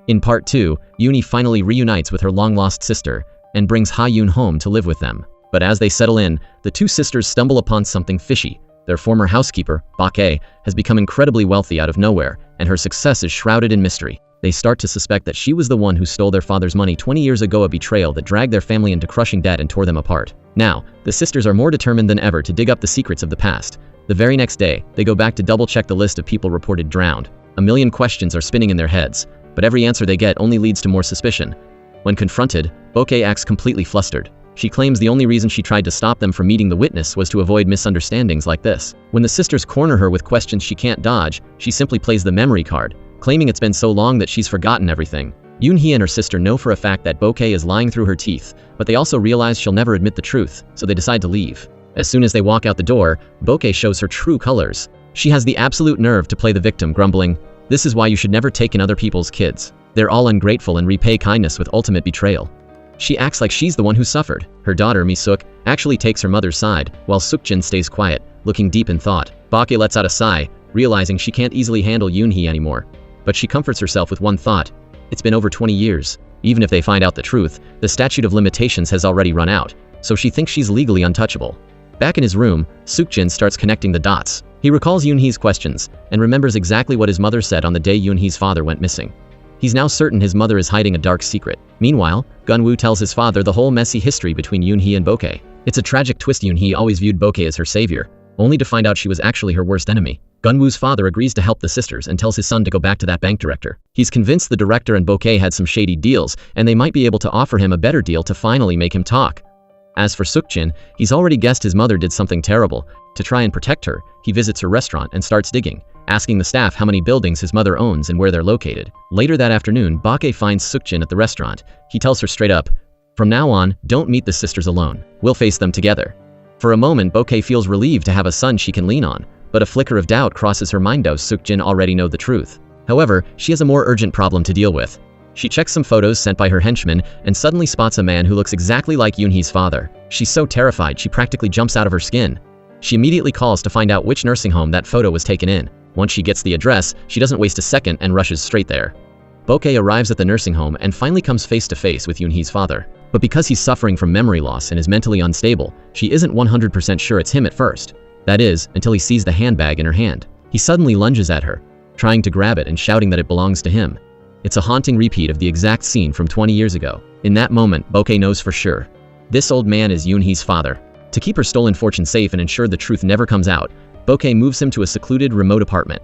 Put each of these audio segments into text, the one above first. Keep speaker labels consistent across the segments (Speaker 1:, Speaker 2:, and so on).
Speaker 1: In part 2, Eun-hee finally reunites with her long-lost sister and brings Ha-yoon home to live with them. But as they settle in, the two sisters stumble upon something fishy. Their former housekeeper, BOK-A, has become incredibly wealthy out of nowhere, and her success is shrouded in mystery. They start to suspect that she was the one who stole their father's money 20 years ago, a betrayal that dragged their family into crushing debt and tore them apart. Now, the sisters are more determined than ever to dig up the secrets of the past. The very next day, they go back to double-check the list of people reported drowned. A million questions are spinning in their heads, but every answer they get only leads to more suspicion. When confronted, BOK-A acts completely flustered. She claims the only reason she tried to stop them from meeting the witness was to avoid misunderstandings like this. When the sisters corner her with questions she can't dodge, she simply plays the memory card, claiming it's been so long that she's forgotten everything. Eun-hee and her sister know for a fact that BOK-A is lying through her teeth, but they also realize she'll never admit the truth, so they decide to leave. As soon as they walk out the door, BOK-A shows her true colors. She has the absolute nerve to play the victim, grumbling, "This is why you should never take in other people's kids. They're all ungrateful and repay kindness with ultimate betrayal." She acts like she's the one who suffered. Her daughter, Mi-suk, actually takes her mother's side, while Suk-jin stays quiet, looking deep in thought. BOK-A lets out a sigh, realizing she can't easily handle Eun-hee anymore. But she comforts herself with one thought. It's been over 20 years. Even if they find out the truth, the statute of limitations has already run out, so she thinks she's legally untouchable. Back in his room, Suk-jin starts connecting the dots. He recalls Eun-hee's questions, and remembers exactly what his mother said on the day Eun-hee's father went missing. He's now certain his mother is hiding a dark secret. Meanwhile, Gun-woo tells his father the whole messy history between Eun-hee and BOK-A. It's a tragic twist. Eun-hee always viewed BOK-A as her savior, only to find out she was actually her worst enemy. Gun-woo's father agrees to help the sisters and tells his son to go back to that bank director. He's convinced the director and BOK-A had some shady deals, and they might be able to offer him a better deal to finally make him talk. As for Suk-jin, he's already guessed his mother did something terrible. To try and protect her, he visits her restaurant and starts digging, asking the staff how many buildings his mother owns and where they're located. Later that afternoon, BOK-A finds Suk-jin at the restaurant. He tells her straight up, "From now on, don't meet the sisters alone. We'll face them together." For a moment, BOK-A feels relieved to have a son she can lean on, but a flicker of doubt crosses her mind. Does Suk-jin already know the truth? However, she has a more urgent problem to deal with. She checks some photos sent by her henchmen and suddenly spots a man who looks exactly like Eun-hee's father. She's so terrified she practically jumps out of her skin. She immediately calls to find out which nursing home that photo was taken in. Once she gets the address, she doesn't waste a second and rushes straight there. BOK-A arrives at the nursing home and finally comes face to face with Eun-hee's father. But because he's suffering from memory loss and is mentally unstable, she isn't 100% sure it's him at first. That is, until he sees the handbag in her hand. He suddenly lunges at her, trying to grab it and shouting that it belongs to him. It's a haunting repeat of the exact scene from 20 years ago. In that moment, BOK-A knows for sure. This old man is Eun-hee's father. To keep her stolen fortune safe and ensure the truth never comes out, BOK-A moves him to a secluded, remote apartment.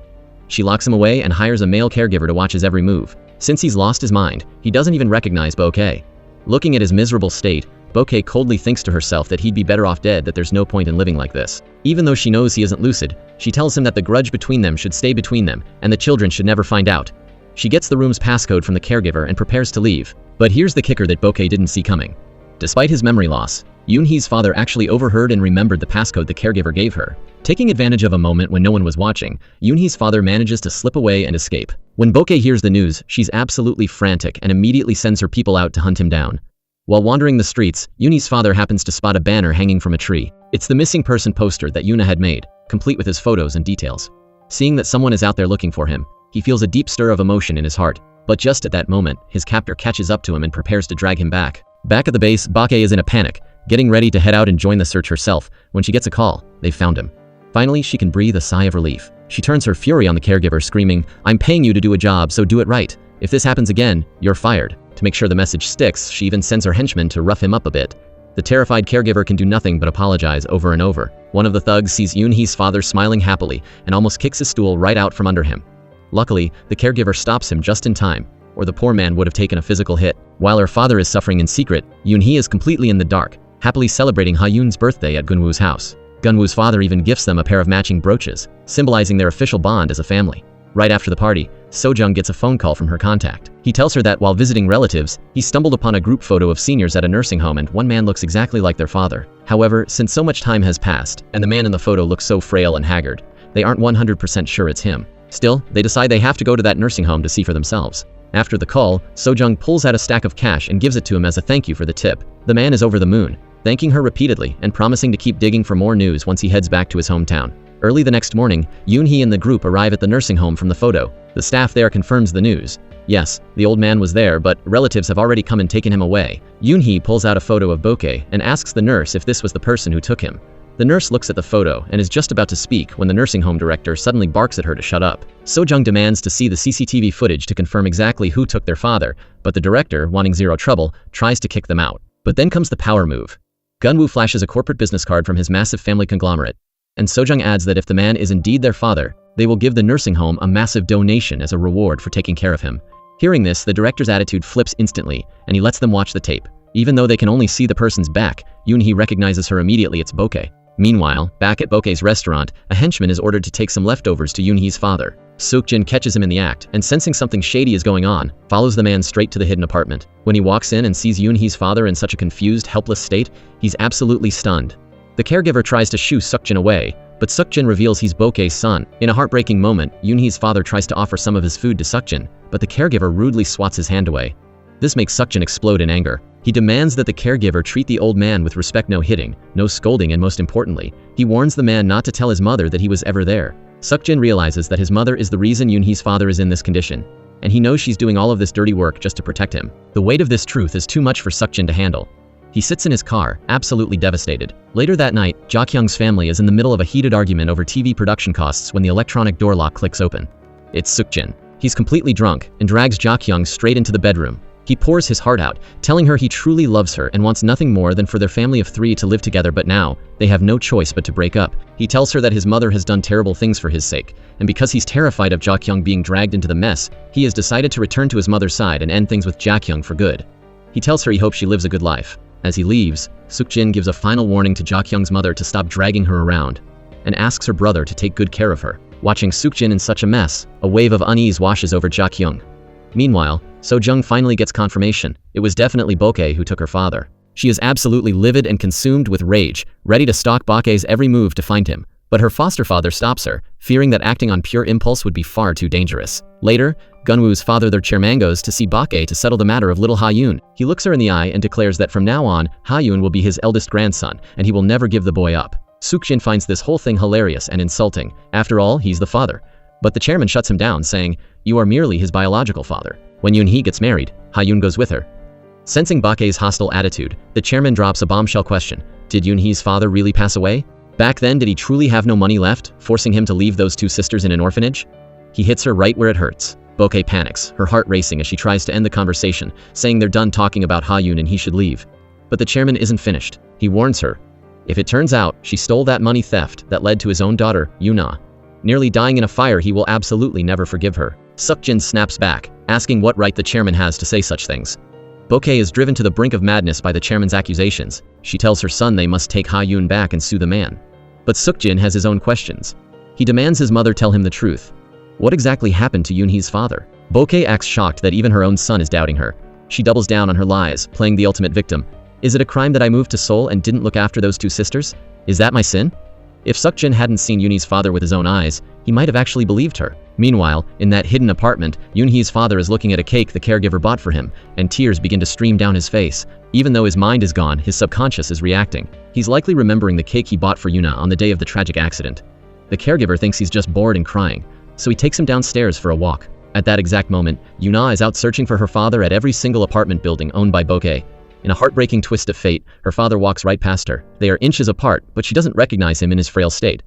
Speaker 1: She locks him away and hires a male caregiver to watch his every move. Since he's lost his mind, he doesn't even recognize BOK-A. Looking at his miserable state, BOK-A coldly thinks to herself that he'd be better off dead, that there's no point in living like this. Even though she knows he isn't lucid, she tells him that the grudge between them should stay between them, and the children should never find out. She gets the room's passcode from the caregiver and prepares to leave. But here's the kicker that BOK-A didn't see coming. Despite his memory loss, Eun-hee's father actually overheard and remembered the passcode the caregiver gave her. Taking advantage of a moment when no one was watching, Eun-hee's father manages to slip away and escape. When BOK-A hears the news, she's absolutely frantic and immediately sends her people out to hunt him down. While wandering the streets, Eun-hee's father happens to spot a banner hanging from a tree. It's the missing person poster that Eun-a had made, complete with his photos and details. Seeing that someone is out there looking for him, he feels a deep stir of emotion in his heart. But just at that moment, his captor catches up to him and prepares to drag him back. Back at the base, BOK-A is in a panic, getting ready to head out and join the search herself, when she gets a call. They've found him. Finally, she can breathe a sigh of relief. She turns her fury on the caregiver, screaming, "I'm paying you to do a job, so do it right. If this happens again, you're fired." To make sure the message sticks, she even sends her henchmen to rough him up a bit. The terrified caregiver can do nothing but apologize over and over. One of the thugs sees Eun-hee's father smiling happily and almost kicks his stool right out from under him. Luckily, the caregiver stops him just in time, or the poor man would have taken a physical hit. While her father is suffering in secret, Eun-hee is completely in the dark, happily celebrating Ha-yoon's birthday at Gun-woo's house. Gun-woo's father even gifts them a pair of matching brooches, symbolizing their official bond as a family. Right after the party, So-jung gets a phone call from her contact. He tells her that while visiting relatives, he stumbled upon a group photo of seniors at a nursing home and one man looks exactly like their father. However, since so much time has passed, and the man in the photo looks so frail and haggard, they aren't 100% sure it's him. Still, they decide they have to go to that nursing home to see for themselves. After the call, So-jung pulls out a stack of cash and gives it to him as a thank you for the tip. The man is over the moon, thanking her repeatedly and promising to keep digging for more news once he heads back to his hometown. Early the next morning, Eun-hee and the group arrive at the nursing home from the photo. The staff there confirms the news. Yes, the old man was there, but relatives have already come and taken him away. Eun-hee pulls out a photo of BOK-A and asks the nurse if this was the person who took him. The nurse looks at the photo and is just about to speak when the nursing home director suddenly barks at her to shut up. Sojung demands to see the CCTV footage to confirm exactly who took their father, but the director, wanting zero trouble, tries to kick them out. But then comes the power move. Gun-woo flashes a corporate business card from his massive family conglomerate, and Sojung adds that if the man is indeed their father, they will give the nursing home a massive donation as a reward for taking care of him. Hearing this, the director's attitude flips instantly, and he lets them watch the tape. Even though they can only see the person's back, Eun-hee recognizes her immediately. It's BOK-A. Meanwhile, back at BOK-A's restaurant, a henchman is ordered to take some leftovers to Eun-hee's father. Seok-jin catches him in the act, and sensing something shady is going on, follows the man straight to the hidden apartment. When he walks in and sees Eun-hee's father in such a confused, helpless state, he's absolutely stunned. The caregiver tries to shoo Seok-jin away, but Seok-jin reveals he's BOK-A's son. In a heartbreaking moment, Eun-hee's father tries to offer some of his food to Seok-jin, but the caregiver rudely swats his hand away. This makes Seok-jin explode in anger. He demands that the caregiver treat the old man with respect, no hitting, no scolding, and most importantly, he warns the man not to tell his mother that he was ever there. Seok-jin realizes that his mother is the reason Eun-hee's father is in this condition, and he knows she's doing all of this dirty work just to protect him. The weight of this truth is too much for Seok-jin to handle. He sits in his car, absolutely devastated. Later that night, Ja-kyung's family is in the middle of a heated argument over TV production costs when the electronic door lock clicks open. It's Seok-jin. He's completely drunk and drags Ja-kyung straight into the bedroom. He pours his heart out, telling her he truly loves her and wants nothing more than for their family of 3 to live together, but now, they have no choice but to break up. He tells her that his mother has done terrible things for his sake, and because he's terrified of Ja-kyung being dragged into the mess, he has decided to return to his mother's side and end things with Ja-kyung for good. He tells her he hopes she lives a good life. As he leaves, Seok-jin gives a final warning to Ja-kyung's mother to stop dragging her around, and asks her brother to take good care of her. Watching Seok-jin in such a mess, a wave of unease washes over Ja-kyung. Meanwhile, Sojung finally gets confirmation. It was definitely BOK-A who took her father. She is absolutely livid and consumed with rage, ready to stalk BOK-A's every move to find him. But her foster father stops her, fearing that acting on pure impulse would be far too dangerous. Later, Gun-woo's father their chairman goes to see BOK-A to settle the matter of little Ha-yoon. He looks her in the eye and declares that from now on, Ha-yoon will be his eldest grandson, and he will never give the boy up. Seok-jin finds this whole thing hilarious and insulting. After all, he's the father. But the chairman shuts him down, saying, "You are merely his biological father." When Eun-hee gets married, Ha-yoon goes with her. Sensing BOK-A's hostile attitude, the chairman drops a bombshell question. Did Eun-hee's father really pass away? Back then, did he truly have no money left, forcing him to leave those 2 sisters in an orphanage? He hits her right where it hurts. BOK-A panics, her heart racing as she tries to end the conversation, saying they're done talking about Ha-yoon and he should leave. But the chairman isn't finished. He warns her. If it turns out she stole that money theft that led to his own daughter, Eun-a, nearly dying in a fire, he will absolutely never forgive her. Seok-jin snaps back, asking what right the chairman has to say such things. BOK-A is driven to the brink of madness by the chairman's accusations. She tells her son they must take Ha-yoon back and sue the man. But Seok-jin has his own questions. He demands his mother tell him the truth. What exactly happened to Eun-hee's father? BOK-A acts shocked that even her own son is doubting her. She doubles down on her lies, playing the ultimate victim. Is it a crime that I moved to Seoul and didn't look after those 2 sisters? Is that my sin? If Seok-jin hadn't seen Eun-hee's father with his own eyes, he might have actually believed her. Meanwhile, in that hidden apartment, Eun-hee's father is looking at a cake the caregiver bought for him, and tears begin to stream down his face. Even though his mind is gone, his subconscious is reacting. He's likely remembering the cake he bought for Eun-a on the day of the tragic accident. The caregiver thinks he's just bored and crying, so he takes him downstairs for a walk. At that exact moment, Eun-a is out searching for her father at every single apartment building owned by BOK-A. In a heartbreaking twist of fate, her father walks right past her. They are inches apart, but she doesn't recognize him in his frail state.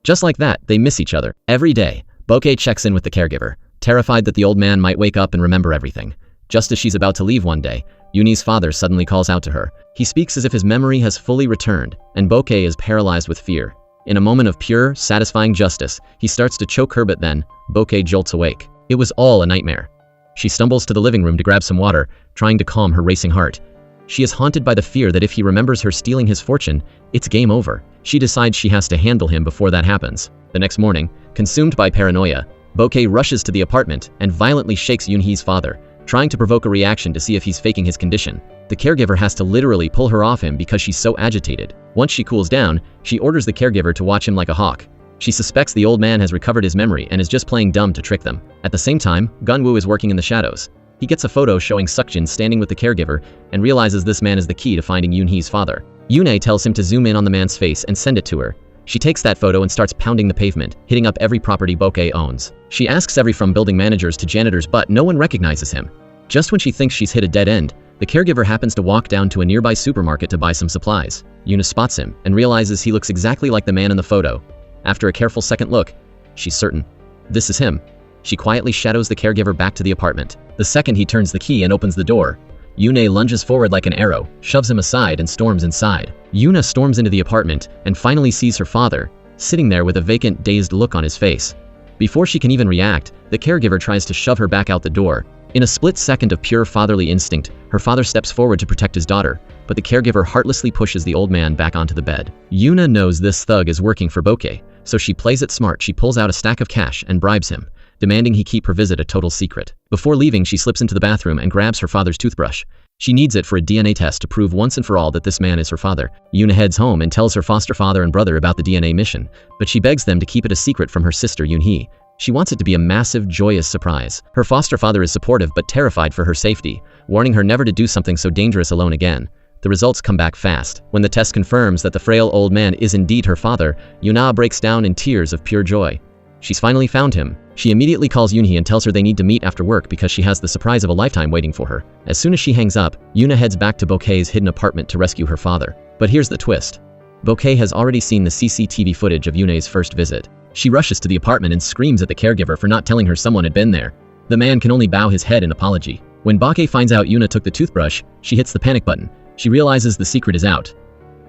Speaker 1: Just like that, they miss each other. Every day, BOK-A checks in with the caregiver, terrified that the old man might wake up and remember everything. Just as she's about to leave one day, Eun-hee's father suddenly calls out to her. He speaks as if his memory has fully returned, and BOK-A is paralyzed with fear. In a moment of pure, satisfying justice, he starts to choke her, but then, BOK-A jolts awake. It was all a nightmare. She stumbles to the living room to grab some water, trying to calm her racing heart. She is haunted by the fear that if he remembers her stealing his fortune, it's game over. She decides she has to handle him before that happens. The next morning, consumed by paranoia, BOK-A rushes to the apartment and violently shakes Eun-hee's father, trying to provoke a reaction to see if he's faking his condition. The caregiver has to literally pull her off him because she's so agitated. Once she cools down, she orders the caregiver to watch him like a hawk. She suspects the old man has recovered his memory and is just playing dumb to trick them. At the same time, Gun-woo is working in the shadows. He gets a photo showing Seok-jin standing with the caregiver and realizes this man is the key to finding Eun-hee's father. Eun-a tells him to zoom in on the man's face and send it to her. She takes that photo and starts pounding the pavement, hitting up every property BOK-A owns. She asks every from building managers to janitors, but no one recognizes him. Just when she thinks she's hit a dead end, the caregiver happens to walk down to a nearby supermarket to buy some supplies. Eun-a spots him and realizes he looks exactly like the man in the photo. After a careful second look, she's certain this is him. She quietly shadows the caregiver back to the apartment. The second he turns the key and opens the door, Eun-a lunges forward like an arrow, shoves him aside, and storms inside. Eun-a storms into the apartment and finally sees her father, sitting there with a vacant, dazed look on his face. Before she can even react, the caregiver tries to shove her back out the door. In a split second of pure fatherly instinct, her father steps forward to protect his daughter, but the caregiver heartlessly pushes the old man back onto the bed. Eun-a knows this thug is working for BOK-A, so she plays it smart. She pulls out a stack of cash and bribes him, demanding he keep her visit a total secret. Before leaving, she slips into the bathroom and grabs her father's toothbrush. She needs it for a DNA test to prove once and for all that this man is her father. Eun-a heads home and tells her foster father and brother about the DNA mission, but she begs them to keep it a secret from her sister Eun-hee. She wants it to be a massive, joyous surprise. Her foster father is supportive but terrified for her safety, warning her never to do something so dangerous alone again. The results come back fast. When the test confirms that the frail old man is indeed her father, Eun-a breaks down in tears of pure joy. She's finally found him. She immediately calls Eun-hee and tells her they need to meet after work because she has the surprise of a lifetime waiting for her. As soon as she hangs up, Eun-a heads back to BOK-AE'S hidden apartment to rescue her father. But here's the twist. BOK-A has already seen the CCTV footage of Eun-a's first visit. She rushes to the apartment and screams at the caregiver for not telling her someone had been there. The man can only bow his head in apology. When BOK-A finds out Eun-a took the toothbrush, she hits the panic button. She realizes the secret is out.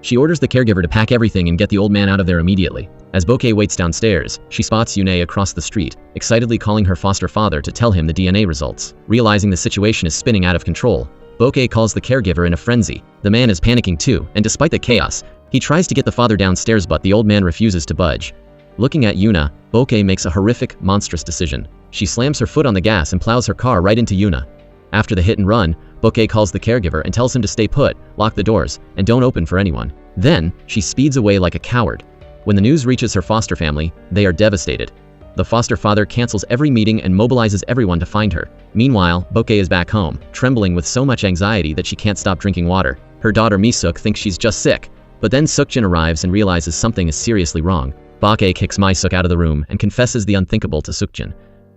Speaker 1: She orders the caregiver to pack everything and get the old man out of there immediately. As BOK-A waits downstairs, she spots Eun-a across the street, excitedly calling her foster father to tell him the DNA results. Realizing the situation is spinning out of control, BOK-A calls the caregiver in a frenzy. The man is panicking too, and despite the chaos, he tries to get the father downstairs, but the old man refuses to budge. Looking at Eun-a, BOK-A makes a horrific, monstrous decision. She slams her foot on the gas and plows her car right into Eun-a. After the hit and run, BOK-A calls the caregiver and tells him to stay put, lock the doors, and don't open for anyone. Then, she speeds away like a coward. When the news reaches her foster family, they are devastated. The foster father cancels every meeting and mobilizes everyone to find her. Meanwhile, BOK-A is back home, trembling with so much anxiety that she can't stop drinking water. Her daughter Mi-suk thinks she's just sick, but then Suk-jin arrives and realizes something is seriously wrong. BOK-A kicks Mi-suk out of the room and confesses the unthinkable to Suk-jin.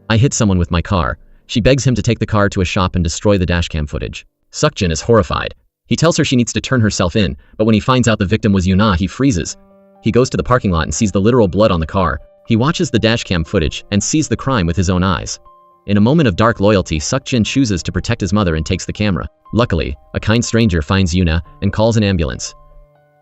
Speaker 1: "I hit someone with my car." She begs him to take the car to a shop and destroy the dashcam footage. Suk-jin is horrified. He tells her she needs to turn herself in, but when he finds out the victim was Eun-a, he freezes. He goes to the parking lot and sees the literal blood on the car. He watches the dashcam footage and sees the crime with his own eyes. In a moment of dark loyalty, Suk-jin chooses to protect his mother and takes the camera. Luckily, a kind stranger finds Eun-a and calls an ambulance.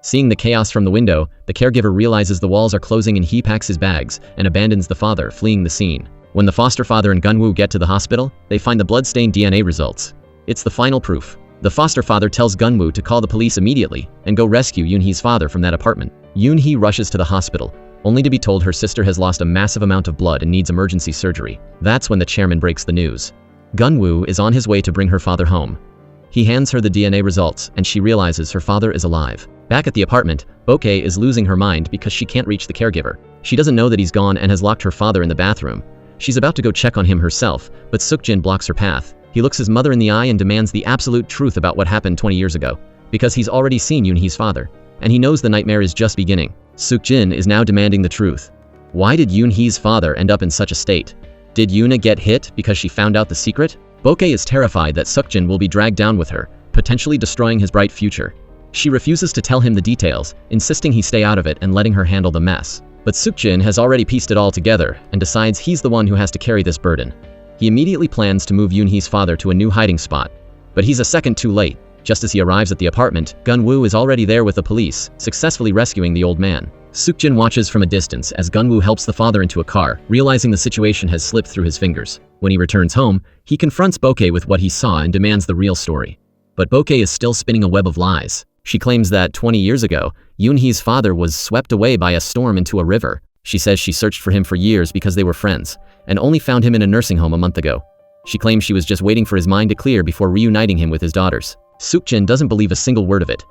Speaker 1: Seeing the chaos from the window, the caregiver realizes the walls are closing and he packs his bags and abandons the father, fleeing the scene. When the foster father and Gun-woo get to the hospital, they find the blood-stained DNA results. It's the final proof. The foster father tells Gun-woo to call the police immediately and go rescue Eun-hee's father from that apartment. Eun-hee rushes to the hospital, only to be told her sister has lost a massive amount of blood and needs emergency surgery. That's when the chairman breaks the news. Gun-woo is on his way to bring her father home. He hands her the DNA results, and she realizes her father is alive. Back at the apartment, BOK-A is losing her mind because she can't reach the caregiver. She doesn't know that he's gone and has locked her father in the bathroom. She's about to go check on him herself, but Suk-jin blocks her path. He looks his mother in the eye and demands the absolute truth about what happened 20 years ago, because he's already seen Eun-hee's father, and he knows the nightmare is just beginning. Suk-jin is now demanding the truth. Why did Eun-hee's father end up in such a state? Did Eun-a get hit because she found out the secret? BOK-A is terrified that Suk-jin will be dragged down with her, potentially destroying his bright future. She refuses to tell him the details, insisting he stay out of it and letting her handle the mess. But Suk-jin has already pieced it all together and decides he's the one who has to carry this burden. He immediately plans to move Eun-hee's father to a new hiding spot, but he's a second too late. Just as he arrives at the apartment, Gun-woo is already there with the police, successfully rescuing the old man. Suk-jin watches from a distance as Gun-woo helps the father into a car, realizing the situation has slipped through his fingers. When he returns home, he confronts BOK-A with what he saw and demands the real story. But BOK-A is still spinning a web of lies. She claims that 20 years ago, Eun-hee's father was swept away by a storm into a river. She says she searched for him for years because they were friends, and only found him in a nursing home a month ago. She claims she was just waiting for his mind to clear before reuniting him with his daughters. Suk-jin doesn't believe a single word of it.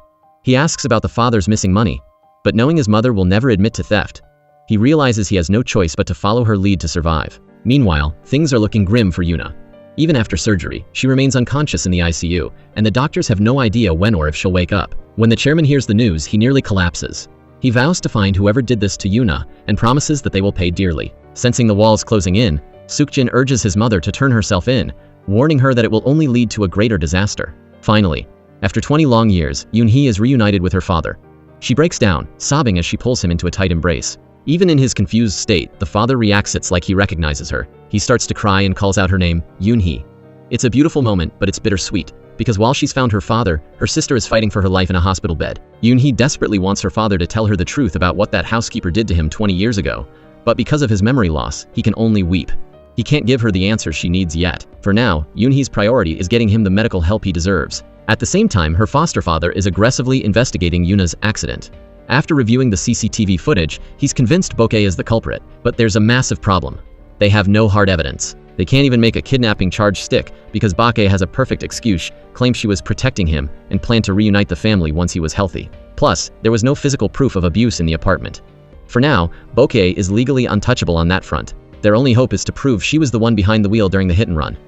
Speaker 1: He asks about the father's missing money, but knowing his mother will never admit to theft, he realizes he has no choice but to follow her lead to survive. Meanwhile, things are looking grim for Eun-a. Even after surgery, she remains unconscious in the ICU, and the doctors have no idea when or if she'll wake up. When the chairman hears the news, he nearly collapses. He vows to find whoever did this to Eun-a and promises that they will pay dearly. Sensing the walls closing in, Seok-jin urges his mother to turn herself in, warning her that it will only lead to a greater disaster. Finally, after 20 long years, Eun-hee is reunited with her father. She breaks down, sobbing as she pulls him into a tight embrace. Even in his confused state, the father reacts it's like he recognizes her. He starts to cry and calls out her name, Eun-hee. It's a beautiful moment, but it's bittersweet, because while she's found her father, her sister is fighting for her life in a hospital bed. Eun-hee desperately wants her father to tell her the truth about what that housekeeper did to him 20 years ago, but because of his memory loss, he can only weep. He can't give her the answers she needs yet. For now, Eun-hee's priority is getting him the medical help he deserves. At the same time, her foster father is aggressively investigating Eun-a's accident. After reviewing the CCTV footage, he's convinced BOK-A is the culprit, but there's a massive problem. They have no hard evidence. They can't even make a kidnapping charge stick because BOK-A has a perfect excuse, claims she was protecting him, and planned to reunite the family once he was healthy. Plus, there was no physical proof of abuse in the apartment. For now, BOK-A is legally untouchable on that front. Their only hope is to prove she was the one behind the wheel during the hit and run.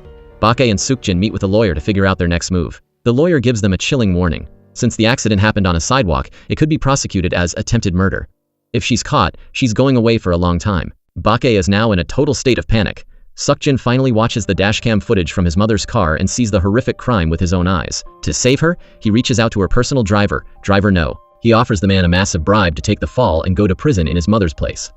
Speaker 1: BOK-A and Seok-jin meet with a lawyer to figure out their next move. The lawyer gives them a chilling warning. Since the accident happened on a sidewalk, it could be prosecuted as attempted murder. If she's caught, she's going away for a long time. BOK-A is now in a total state of panic. Seok-jin finally watches the dashcam footage from his mother's car and sees the horrific crime with his own eyes. To save her, he reaches out to her personal driver, Driver No. He offers the man a massive bribe to take the fall and go to prison in his mother's place.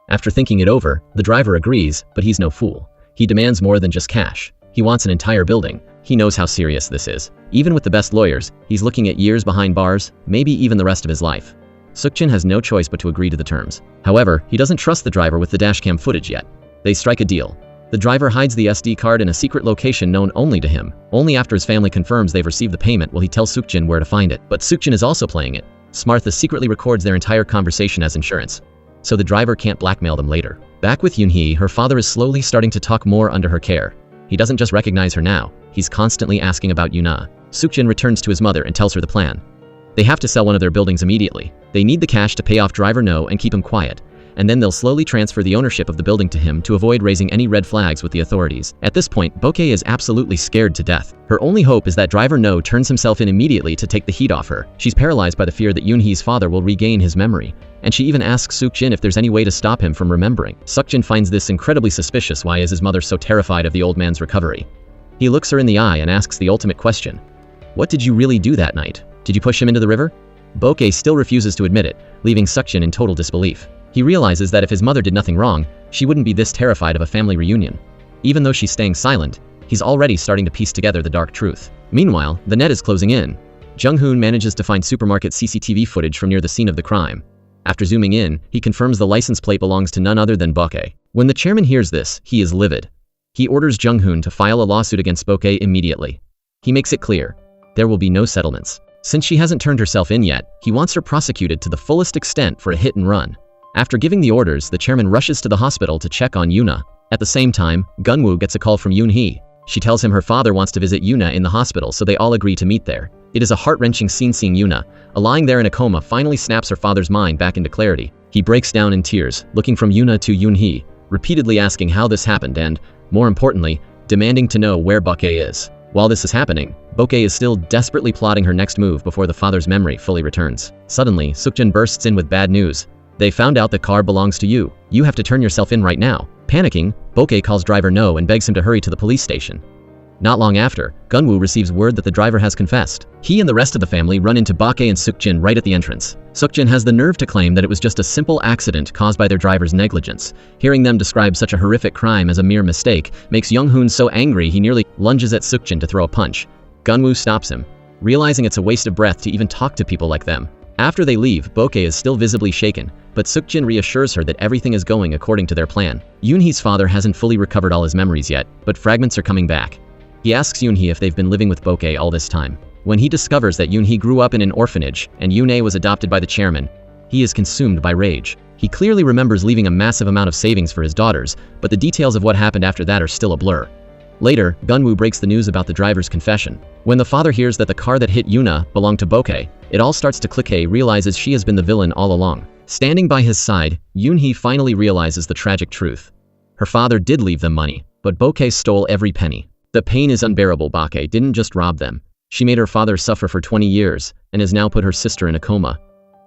Speaker 1: After thinking it over, the driver agrees, but he's no fool. He demands more than just cash. He wants an entire building. He knows how serious this is. Even with the best lawyers, he's looking at years behind bars, maybe even the rest of his life. Seok-jin has no choice but to agree to the terms. However, he doesn't trust the driver with the dashcam footage yet. They strike a deal. The driver hides the SD card in a secret location known only to him. Only after his family confirms they've received the payment will he tell Seok-jin where to find it. But Seok-jin is also playing it. Smartha secretly records their entire conversation as insurance, so the driver can't blackmail them later. Back with Eun-hee, her father is slowly starting to talk more under her care. He doesn't just recognize her now, he's constantly asking about Eun-a. Seok-jin returns to his mother and tells her the plan. They have to sell one of their buildings immediately. They need the cash to pay off Driver No and keep him quiet, and then they'll slowly transfer the ownership of the building to him to avoid raising any red flags with the authorities. At this point, BOK-A is absolutely scared to death. Her only hope is that Driver No turns himself in immediately to take the heat off her. She's paralyzed by the fear that Eun-hee's father will regain his memory, and she even asks Seok-jin if there's any way to stop him from remembering. Seok-jin finds this incredibly suspicious. Why is his mother so terrified of the old man's recovery? He looks her in the eye and asks the ultimate question. What did you really do that night? Did you push him into the river? BOK-A still refuses to admit it, leaving Seok-jin in total disbelief. He realizes that if his mother did nothing wrong, she wouldn't be this terrified of a family reunion. Even though she's staying silent, he's already starting to piece together the dark truth. Meanwhile, the net is closing in. Jung-hoon manages to find supermarket CCTV footage from near the scene of the crime. After zooming in, he confirms the license plate belongs to none other than BOK-A. When the chairman hears this, he is livid. He orders Jung-hoon to file a lawsuit against BOK-A immediately. He makes it clear, there will be no settlements. Since she hasn't turned herself in yet, he wants her prosecuted to the fullest extent for a hit and run. After giving the orders, the chairman rushes to the hospital to check on Eun-a. At the same time, Gun-woo gets a call from Eun-hee. She tells him her father wants to visit Eun-a in the hospital, so they all agree to meet there. It is a heart-wrenching scene seeing Eun-a, lying there in a coma, finally snaps her father's mind back into clarity. He breaks down in tears, looking from Eun-a to Eun-hee, repeatedly asking how this happened and, more importantly, demanding to know where BOK-A is. While this is happening, BOK-A is still desperately plotting her next move before the father's memory fully returns. Suddenly, Seok-jin bursts in with bad news. They found out the car belongs to you. You have to turn yourself in right now. Panicking, BOK-A calls Driver No and begs him to hurry to the police station. Not long after, Gun-woo receives word that the driver has confessed. He and the rest of the family run into BOK-A and Seok-jin right at the entrance. Seok-jin has the nerve to claim that it was just a simple accident caused by their driver's negligence. Hearing them describe such a horrific crime as a mere mistake makes Jung-hoon so angry he nearly lunges at Seok-jin to throw a punch. Gun-woo stops him, realizing it's a waste of breath to even talk to people like them. After they leave, BOK-A is still visibly shaken, but Seok-jin reassures her that everything is going according to their plan. Eun-hee's father hasn't fully recovered all his memories yet, but fragments are coming back. He asks Eun-hee if they've been living with BOK-A all this time. When he discovers that Eun-hee grew up in an orphanage and Eun-a was adopted by the chairman, he is consumed by rage. He clearly remembers leaving a massive amount of savings for his daughters, but the details of what happened after that are still a blur. Later, Gun-woo breaks the news about the driver's confession. When the father hears that the car that hit Eun-a belonged to BOK-A, it all starts to click. He realizes she has been the villain all along. Standing by his side, Eun-hee finally realizes the tragic truth. Her father did leave them money, but BOK-A stole every penny. The pain is unbearable. BOK-A didn't just rob them. She made her father suffer for 20 years and has now put her sister in a coma.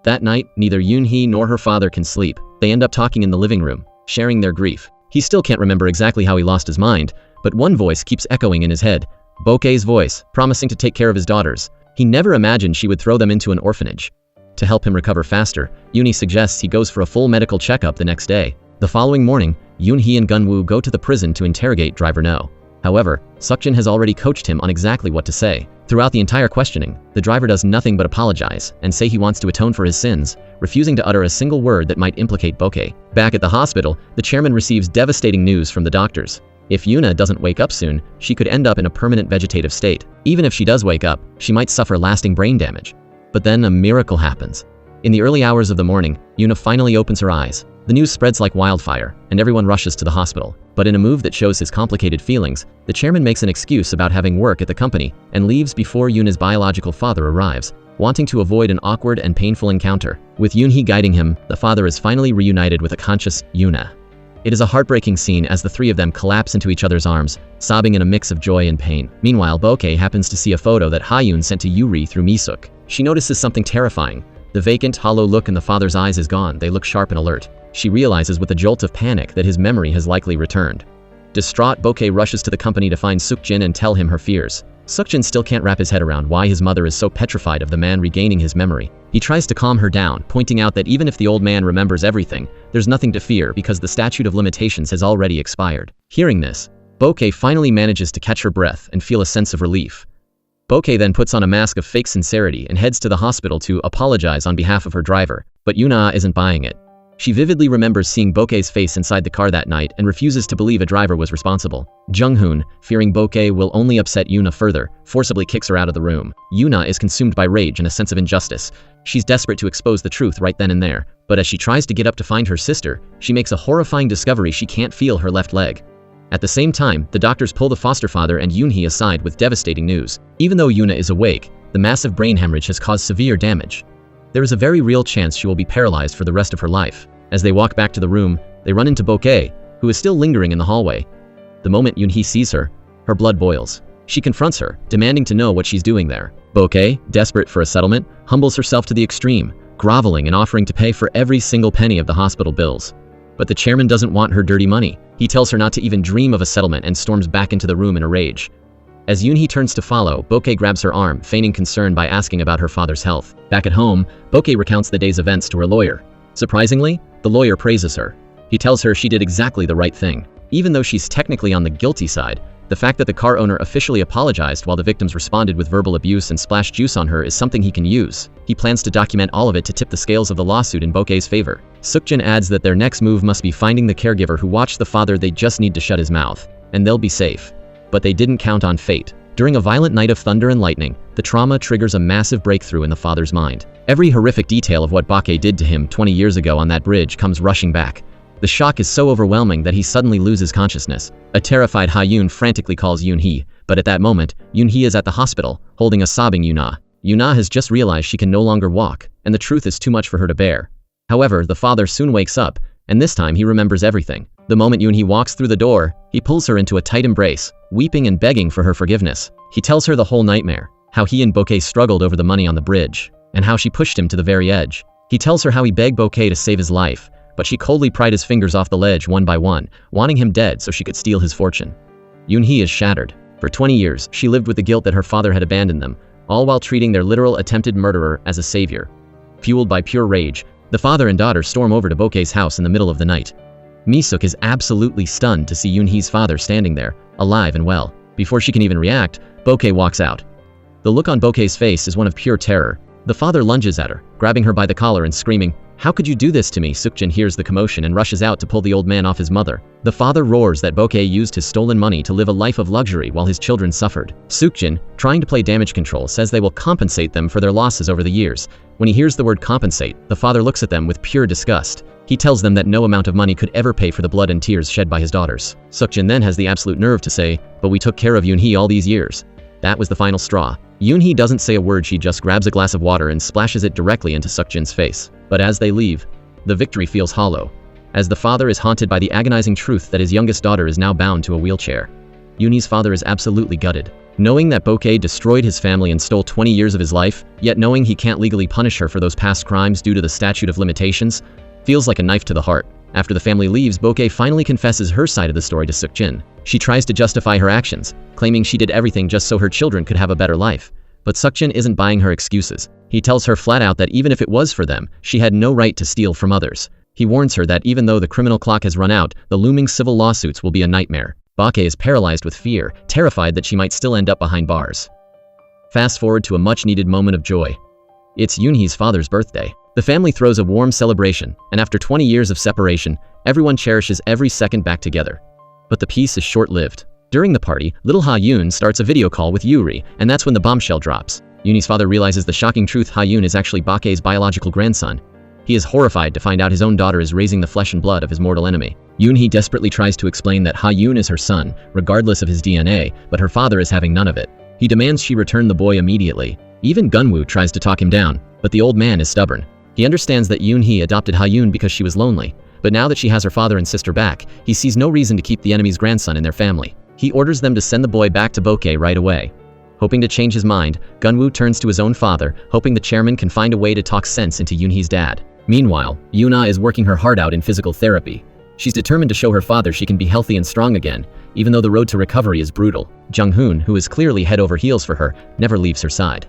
Speaker 1: That night, neither Eun-hee nor her father can sleep. They end up talking in the living room, sharing their grief. He still can't remember exactly how he lost his mind, but one voice keeps echoing in his head. BOK-AE'S voice, promising to take care of his daughters. He never imagined she would throw them into an orphanage. To help him recover faster, Eun-hee suggests he goes for a full medical checkup the next day. The following morning, Eun-hee and Gun-woo go to the prison to interrogate driver No. However, Suk-jin has already coached him on exactly what to say. Throughout the entire questioning, the driver does nothing but apologize and say he wants to atone for his sins, refusing to utter a single word that might implicate BOK-A. Back at the hospital, the chairman receives devastating news from the doctors. If Eun-a doesn't wake up soon, she could end up in a permanent vegetative state. Even if she does wake up, she might suffer lasting brain damage. But then a miracle happens. In the early hours of the morning, Eun-a finally opens her eyes. The news spreads like wildfire, and everyone rushes to the hospital. But in a move that shows his complicated feelings, the chairman makes an excuse about having work at the company and leaves before Eun-a's biological father arrives, wanting to avoid an awkward and painful encounter. With Eun-hee guiding him, the father is finally reunited with a conscious Eun-a. It is a heartbreaking scene as the three of them collapse into each other's arms, sobbing in a mix of joy and pain. Meanwhile, BOK-A happens to see a photo that Ha-yoon sent to Yuri through Mi-suk. She notices something terrifying. The vacant, hollow look in the father's eyes is gone. They look sharp and alert. She realizes with a jolt of panic that his memory has likely returned. Distraught, BOK-A rushes to the company to find Suk-jin and tell him her fears. Suk-jin still can't wrap his head around why his mother is so petrified of the man regaining his memory. He tries to calm her down, pointing out that even if the old man remembers everything, there's nothing to fear because the statute of limitations has already expired. Hearing this, BOK-A finally manages to catch her breath and feel a sense of relief. BOK-A then puts on a mask of fake sincerity and heads to the hospital to apologize on behalf of her driver, but Eun-a isn't buying it. She vividly remembers seeing BOK-AE'S face inside the car that night and refuses to believe a driver was responsible. Jung-hoon, fearing BOK-A will only upset Eun-a further, forcibly kicks her out of the room. Eun-a is consumed by rage and a sense of injustice. She's desperate to expose the truth right then and there, but as she tries to get up to find her sister, she makes a horrifying discovery: she can't feel her left leg. At the same time, the doctors pull the foster father and Eun-hee aside with devastating news. Even though Eun-a is awake, the massive brain hemorrhage has caused severe damage. There is a very real chance she will be paralyzed for the rest of her life. As they walk back to the room, they run into BOK-A, who is still lingering in the hallway. The moment Eun-hee sees her, her blood boils. She confronts her, demanding to know what she's doing there. BOK-A, desperate for a settlement, humbles herself to the extreme, groveling and offering to pay for every single penny of the hospital bills. But the chairman doesn't want her dirty money. He tells her not to even dream of a settlement and storms back into the room in a rage. As Eun-hee turns to follow, BOK-A grabs her arm, feigning concern by asking about her father's health. Back at home, BOK-A recounts the day's events to her lawyer. Surprisingly, the lawyer praises her. He tells her she did exactly the right thing. Even though she's technically on the guilty side, the fact that the car owner officially apologized while the victims responded with verbal abuse and splashed juice on her is something he can use. He plans to document all of it to tip the scales of the lawsuit in BOK-AE'S favor. Suk-jin adds that their next move must be finding the caregiver who watched the father. They just need to shut his mouth, and they'll be safe. But they didn't count on fate. During a violent night of thunder and lightning, the trauma triggers a massive breakthrough in the father's mind. Every horrific detail of what BOK-A did to him 20 years ago on that bridge comes rushing back. The shock is so overwhelming that he suddenly loses consciousness. A terrified Ha-yoon frantically calls Eun-hee, but at that moment, Eun-hee is at the hospital, holding a sobbing Eun-a. Eun-a has just realized she can no longer walk, and the truth is too much for her to bear. However, the father soon wakes up, and this time he remembers everything. The moment Eun-hee walks through the door, he pulls her into a tight embrace, weeping and begging for her forgiveness. He tells her the whole nightmare, how he and BOK-A struggled over the money on the bridge, and how she pushed him to the very edge. He tells her how he begged BOK-A to save his life, but she coldly pried his fingers off the ledge one by one, wanting him dead so she could steal his fortune. Eun-hee is shattered. For 20 years, she lived with the guilt that her father had abandoned them, all while treating their literal attempted murderer as a savior. Fueled by pure rage, the father and daughter storm over to BOK-AE'S house in the middle of the night. Mi-suk is absolutely stunned to see Eun-hee's father standing there, alive and well. Before she can even react, BOK-A walks out. The look on BOK-AE'S face is one of pure terror. The father lunges at her, grabbing her by the collar and screaming, "How could you do this to me?" Suk-jin hears the commotion and rushes out to pull the old man off his mother. The father roars that BOK-A used his stolen money to live a life of luxury while his children suffered. Suk-jin, trying to play damage control, says they will compensate them for their losses over the years. When he hears the word compensate, the father looks at them with pure disgust. He tells them that no amount of money could ever pay for the blood and tears shed by his daughters. Suk-jin then has the absolute nerve to say, "But we took care of Eun-hee all these years." That was the final straw. Eun-hee doesn't say a word. She just grabs a glass of water and splashes it directly into Suk-jin's face. But as they leave, the victory feels hollow, as the father is haunted by the agonizing truth that his youngest daughter is now bound to a wheelchair. Eun-hee's father is absolutely gutted. Knowing that BOK-A destroyed his family and stole 20 years of his life, yet knowing he can't legally punish her for those past crimes due to the statute of limitations, feels like a knife to the heart. After the family leaves, BOK-A finally confesses her side of the story to Suk-jin. She tries to justify her actions, claiming she did everything just so her children could have a better life. But Suk-jin isn't buying her excuses. He tells her flat out that even if it was for them, she had no right to steal from others. He warns her that even though the criminal clock has run out, the looming civil lawsuits will be a nightmare. BOK-A is paralyzed with fear, terrified that she might still end up behind bars. Fast forward to a much-needed moment of joy. It's Eun-hee's father's birthday. The family throws a warm celebration, and after 20 years of separation, everyone cherishes every second back together. But the peace is short-lived. During the party, little Ha-yoon starts a video call with Yuri, and that's when the bombshell drops. Eun-hee's father realizes the shocking truth: Ha-yoon is actually BOK-AE'S biological grandson. He is horrified to find out his own daughter is raising the flesh and blood of his mortal enemy. Eun-hee desperately tries to explain that Ha-yoon is her son, regardless of his DNA, but her father is having none of it. He demands she return the boy immediately. Even Gunwoo tries to talk him down, but the old man is stubborn. He understands that Eun-hee adopted Ha-yoon because she was lonely, but now that she has her father and sister back, he sees no reason to keep the enemy's grandson in their family. He orders them to send the boy back to BOK-A right away. Hoping to change his mind, Gunwoo turns to his own father, hoping the chairman can find a way to talk sense into Eun-hee's dad. Meanwhile, Eun-a is working her heart out in physical therapy. She's determined to show her father she can be healthy and strong again, even though the road to recovery is brutal. Jung-hoon, who is clearly head over heels for her, never leaves her side.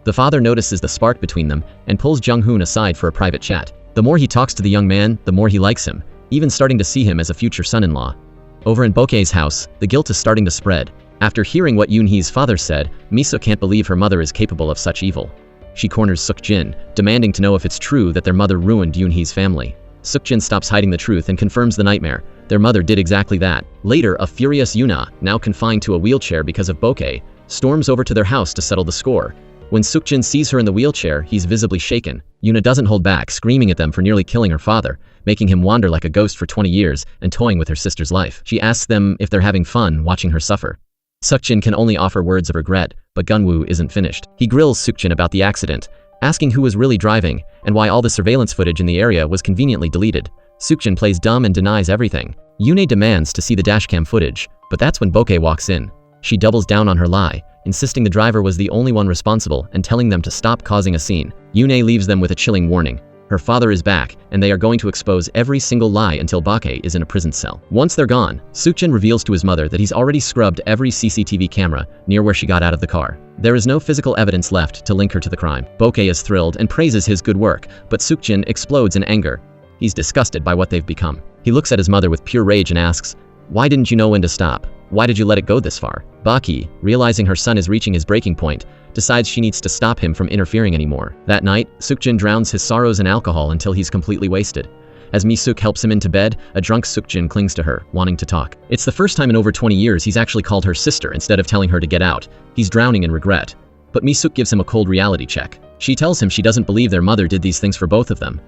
Speaker 1: The father notices the spark between them and pulls Jung-hoon aside for a private chat. The more he talks to the young man, the more he likes him, even starting to see him as a future son-in-law. Over in BOK-AE'S house, the guilt is starting to spread. After hearing what Eun-hee's father said, Mi-suk can't believe her mother is capable of such evil. She corners Suk-jin, demanding to know if it's true that their mother ruined Eun-hee's family. Suk-jin stops hiding the truth and confirms the nightmare. Their mother did exactly that. Later, a furious Eun-a, now confined to a wheelchair because of BOK-A, storms over to their house to settle the score. When Suk-jin sees her in the wheelchair, he's visibly shaken. Eun-a doesn't hold back, screaming at them for nearly killing her father, making him wander like a ghost for 20 years and toying with her sister's life. She asks them if they're having fun watching her suffer. Suk-jin can only offer words of regret, but Gunwoo isn't finished. He grills Suk-jin about the accident, asking who was really driving and why all the surveillance footage in the area was conveniently deleted. Suk-jin plays dumb and denies everything. Eun-a demands to see the dashcam footage, but that's when BOK-A walks in. She doubles down on her lie, insisting the driver was the only one responsible and telling them to stop causing a scene. Eun-a leaves them with a chilling warning. Her father is back, and they are going to expose every single lie until BOK-A is in a prison cell. Once they're gone, Suk-jin reveals to his mother that he's already scrubbed every CCTV camera near where she got out of the car. There is no physical evidence left to link her to the crime. BOK-A is thrilled and praises his good work, but Suk-jin explodes in anger. He's disgusted by what they've become. He looks at his mother with pure rage and asks, "Why didn't you know when to stop? Why did you let it go this far?" BOK-A, realizing her son is reaching his breaking point, decides she needs to stop him from interfering anymore. That night, Suk-jin drowns his sorrows in alcohol until he's completely wasted. As Mi-suk helps him into bed, a drunk Suk-jin clings to her, wanting to talk. It's the first time in over 20 years he's actually called her sister instead of telling her to get out. He's drowning in regret. But Mi-suk gives him a cold reality check. She tells him she doesn't believe their mother did these things for both of them.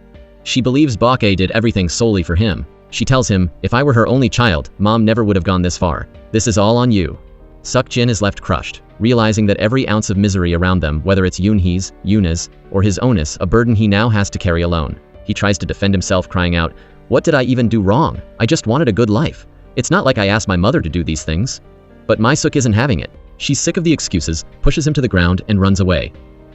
Speaker 1: She believes BOK-A did everything solely for him. She tells him, "If I were her only child, Mom never would have gone this far. This is all on you." Suk-jin is left crushed, realizing that every ounce of misery around them, whether it's Eun-hee's, Eun-a's, or his own-ness, a burden he now has to carry alone. He tries to defend himself, crying out, "What did I even do wrong? I just wanted a good life. It's not like I asked my mother to do these things." But Mi-suk isn't having it. She's sick of the excuses, pushes him to the ground, and runs away.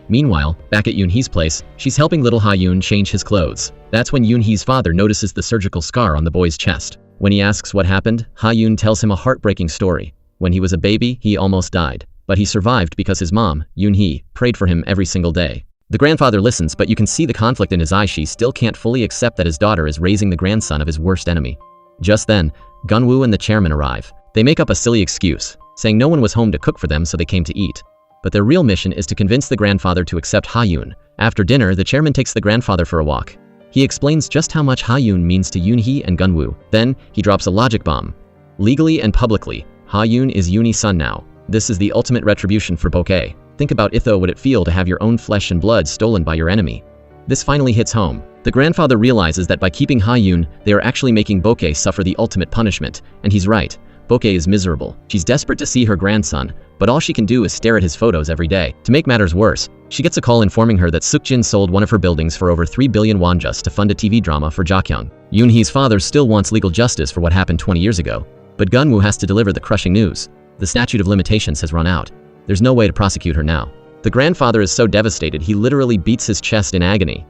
Speaker 1: Meanwhile, back at Eun-hee's place, she's helping little Ha-yoon change his clothes. That's when Eun-hee's father notices the surgical scar on the boy's chest. When he asks what happened, Ha-yoon tells him a heartbreaking story. When he was a baby, he almost died. But he survived because his mom, Eun-hee, prayed for him every single day. The grandfather listens, but you can see the conflict in his eyes. She still can't fully accept that his daughter is raising the grandson of his worst enemy. Just then, Gunwoo and the chairman arrive. They make up a silly excuse, saying no one was home to cook for them, so they came to eat. But their real mission is to convince the grandfather to accept Ha-yoon. After dinner, the chairman takes the grandfather for a walk. He explains just how much Ha-yoon means to Eun-hee and Gunwoo. Then, he drops a logic bomb. Legally and publicly, Ha-yoon is Eun-hee's son now. This is the ultimate retribution for BOK-A. Think about itho would it feel to have your own flesh and blood stolen by your enemy. This finally hits home. The grandfather realizes that by keeping Ha-yoon, they are actually making BOK-A suffer the ultimate punishment. And he's right. BOK-A is miserable. She's desperate to see her grandson, but all she can do is stare at his photos every day. To make matters worse, she gets a call informing her that Suk-jin sold one of her buildings for over 3 billion won just to fund a TV drama for Jokyoung. Eun-hee's father still wants legal justice for what happened 20 years ago, but Gunwoo has to deliver the crushing news. The statute of limitations has run out. There's no way to prosecute her now. The grandfather is so devastated he literally beats his chest in agony.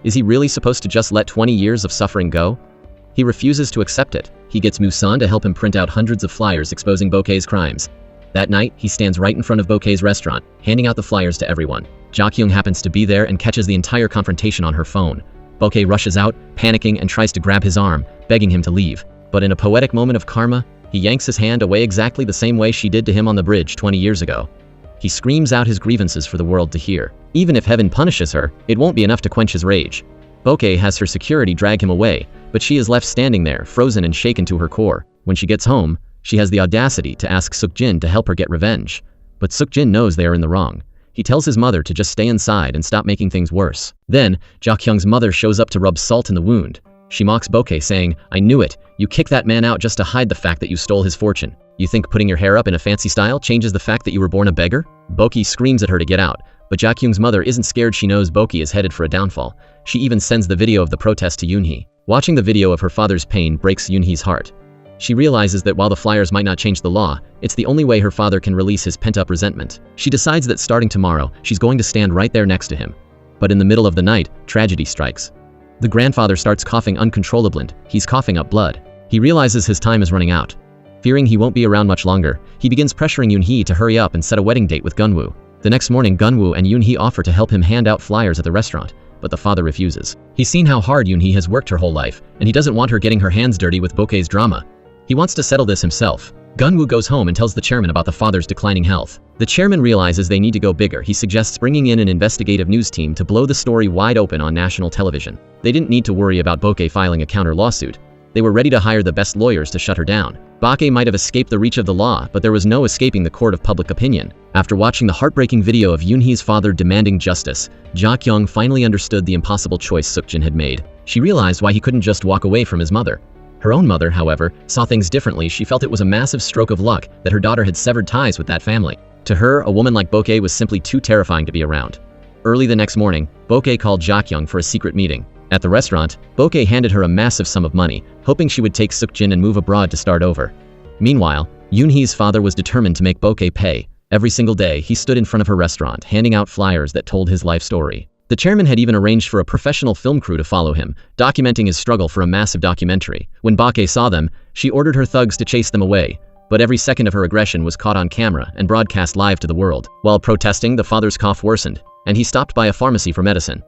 Speaker 1: Is he really supposed to just let 20 years of suffering go? He refuses to accept it. He gets Musan to help him print out hundreds of flyers exposing BOK-AE'S crimes. That night, he stands right in front of BOK-AE'S restaurant, handing out the flyers to everyone. Ja-kyung happens to be there and catches the entire confrontation on her phone. BOK-AE rushes out, panicking, and tries to grab his arm, begging him to leave. But in a poetic moment of karma, he yanks his hand away exactly the same way she did to him on the bridge 20 years ago. He screams out his grievances for the world to hear. Even if heaven punishes her, it won't be enough to quench his rage. BOK-AE has her security drag him away, but she is left standing there, frozen and shaken to her core. When she gets home, she has the audacity to ask Suk-jin to help her get revenge. But Suk-jin knows they are in the wrong. He tells his mother to just stay inside and stop making things worse. Then, Ja-kyung's mother shows up to rub salt in the wound. She mocks BOK-AE, saying, "I knew it. You kicked that man out just to hide the fact that you stole his fortune. You think putting your hair up in a fancy style changes the fact that you were born a beggar?" BOK-AE screams at her to get out, but Ja-kyung's mother isn't scared. She knows BOK-AE is headed for a downfall. She even sends the video of the protest to Eun-hee. Watching the video of her father's pain breaks Eun-hee's heart. She realizes that while the flyers might not change the law, it's the only way her father can release his pent-up resentment. She decides that starting tomorrow, she's going to stand right there next to him. But in the middle of the night, tragedy strikes. The grandfather starts coughing uncontrollably. He's coughing up blood. He realizes his time is running out. Fearing he won't be around much longer, he begins pressuring Eun-hee to hurry up and set a wedding date with Gun-woo. The next morning, Gun-woo and Eun-hee offer to help him hand out flyers at the restaurant, but the father refuses. He's seen how hard Eun-hee has worked her whole life, and he doesn't want her getting her hands dirty with BOK-AE'S drama. He wants to settle this himself. Gun-woo goes home and tells the chairman about the father's declining health. The chairman realizes they need to go bigger. He suggests bringing in an investigative news team to blow the story wide open on national television. They didn't need to worry about BOK-AE filing a counter lawsuit. They were ready to hire the best lawyers to shut her down. BOK-AE might have escaped the reach of the law, but there was no escaping the court of public opinion. After watching the heartbreaking video of Eun-hee's father demanding justice, Ja-kyung finally understood the impossible choice Suk-jin had made. She realized why he couldn't just walk away from his mother. Her own mother, however, saw things differently. She felt it was a massive stroke of luck that her daughter had severed ties with that family. To her, a woman like BOK-AE was simply too terrifying to be around. Early the next morning, BOK-AE called Ja-kyung for a secret meeting. At the restaurant, BOK-AE handed her a massive sum of money, hoping she would take Suk-jin and move abroad to start over. Meanwhile, Eun-hee's father was determined to make BOK-AE pay. Every single day, he stood in front of her restaurant, handing out flyers that told his life story. The chairman had even arranged for a professional film crew to follow him, documenting his struggle for a massive documentary. When BOK-AE saw them, she ordered her thugs to chase them away. But every second of her aggression was caught on camera and broadcast live to the world. While protesting, the father's cough worsened, and he stopped by a pharmacy for medicine.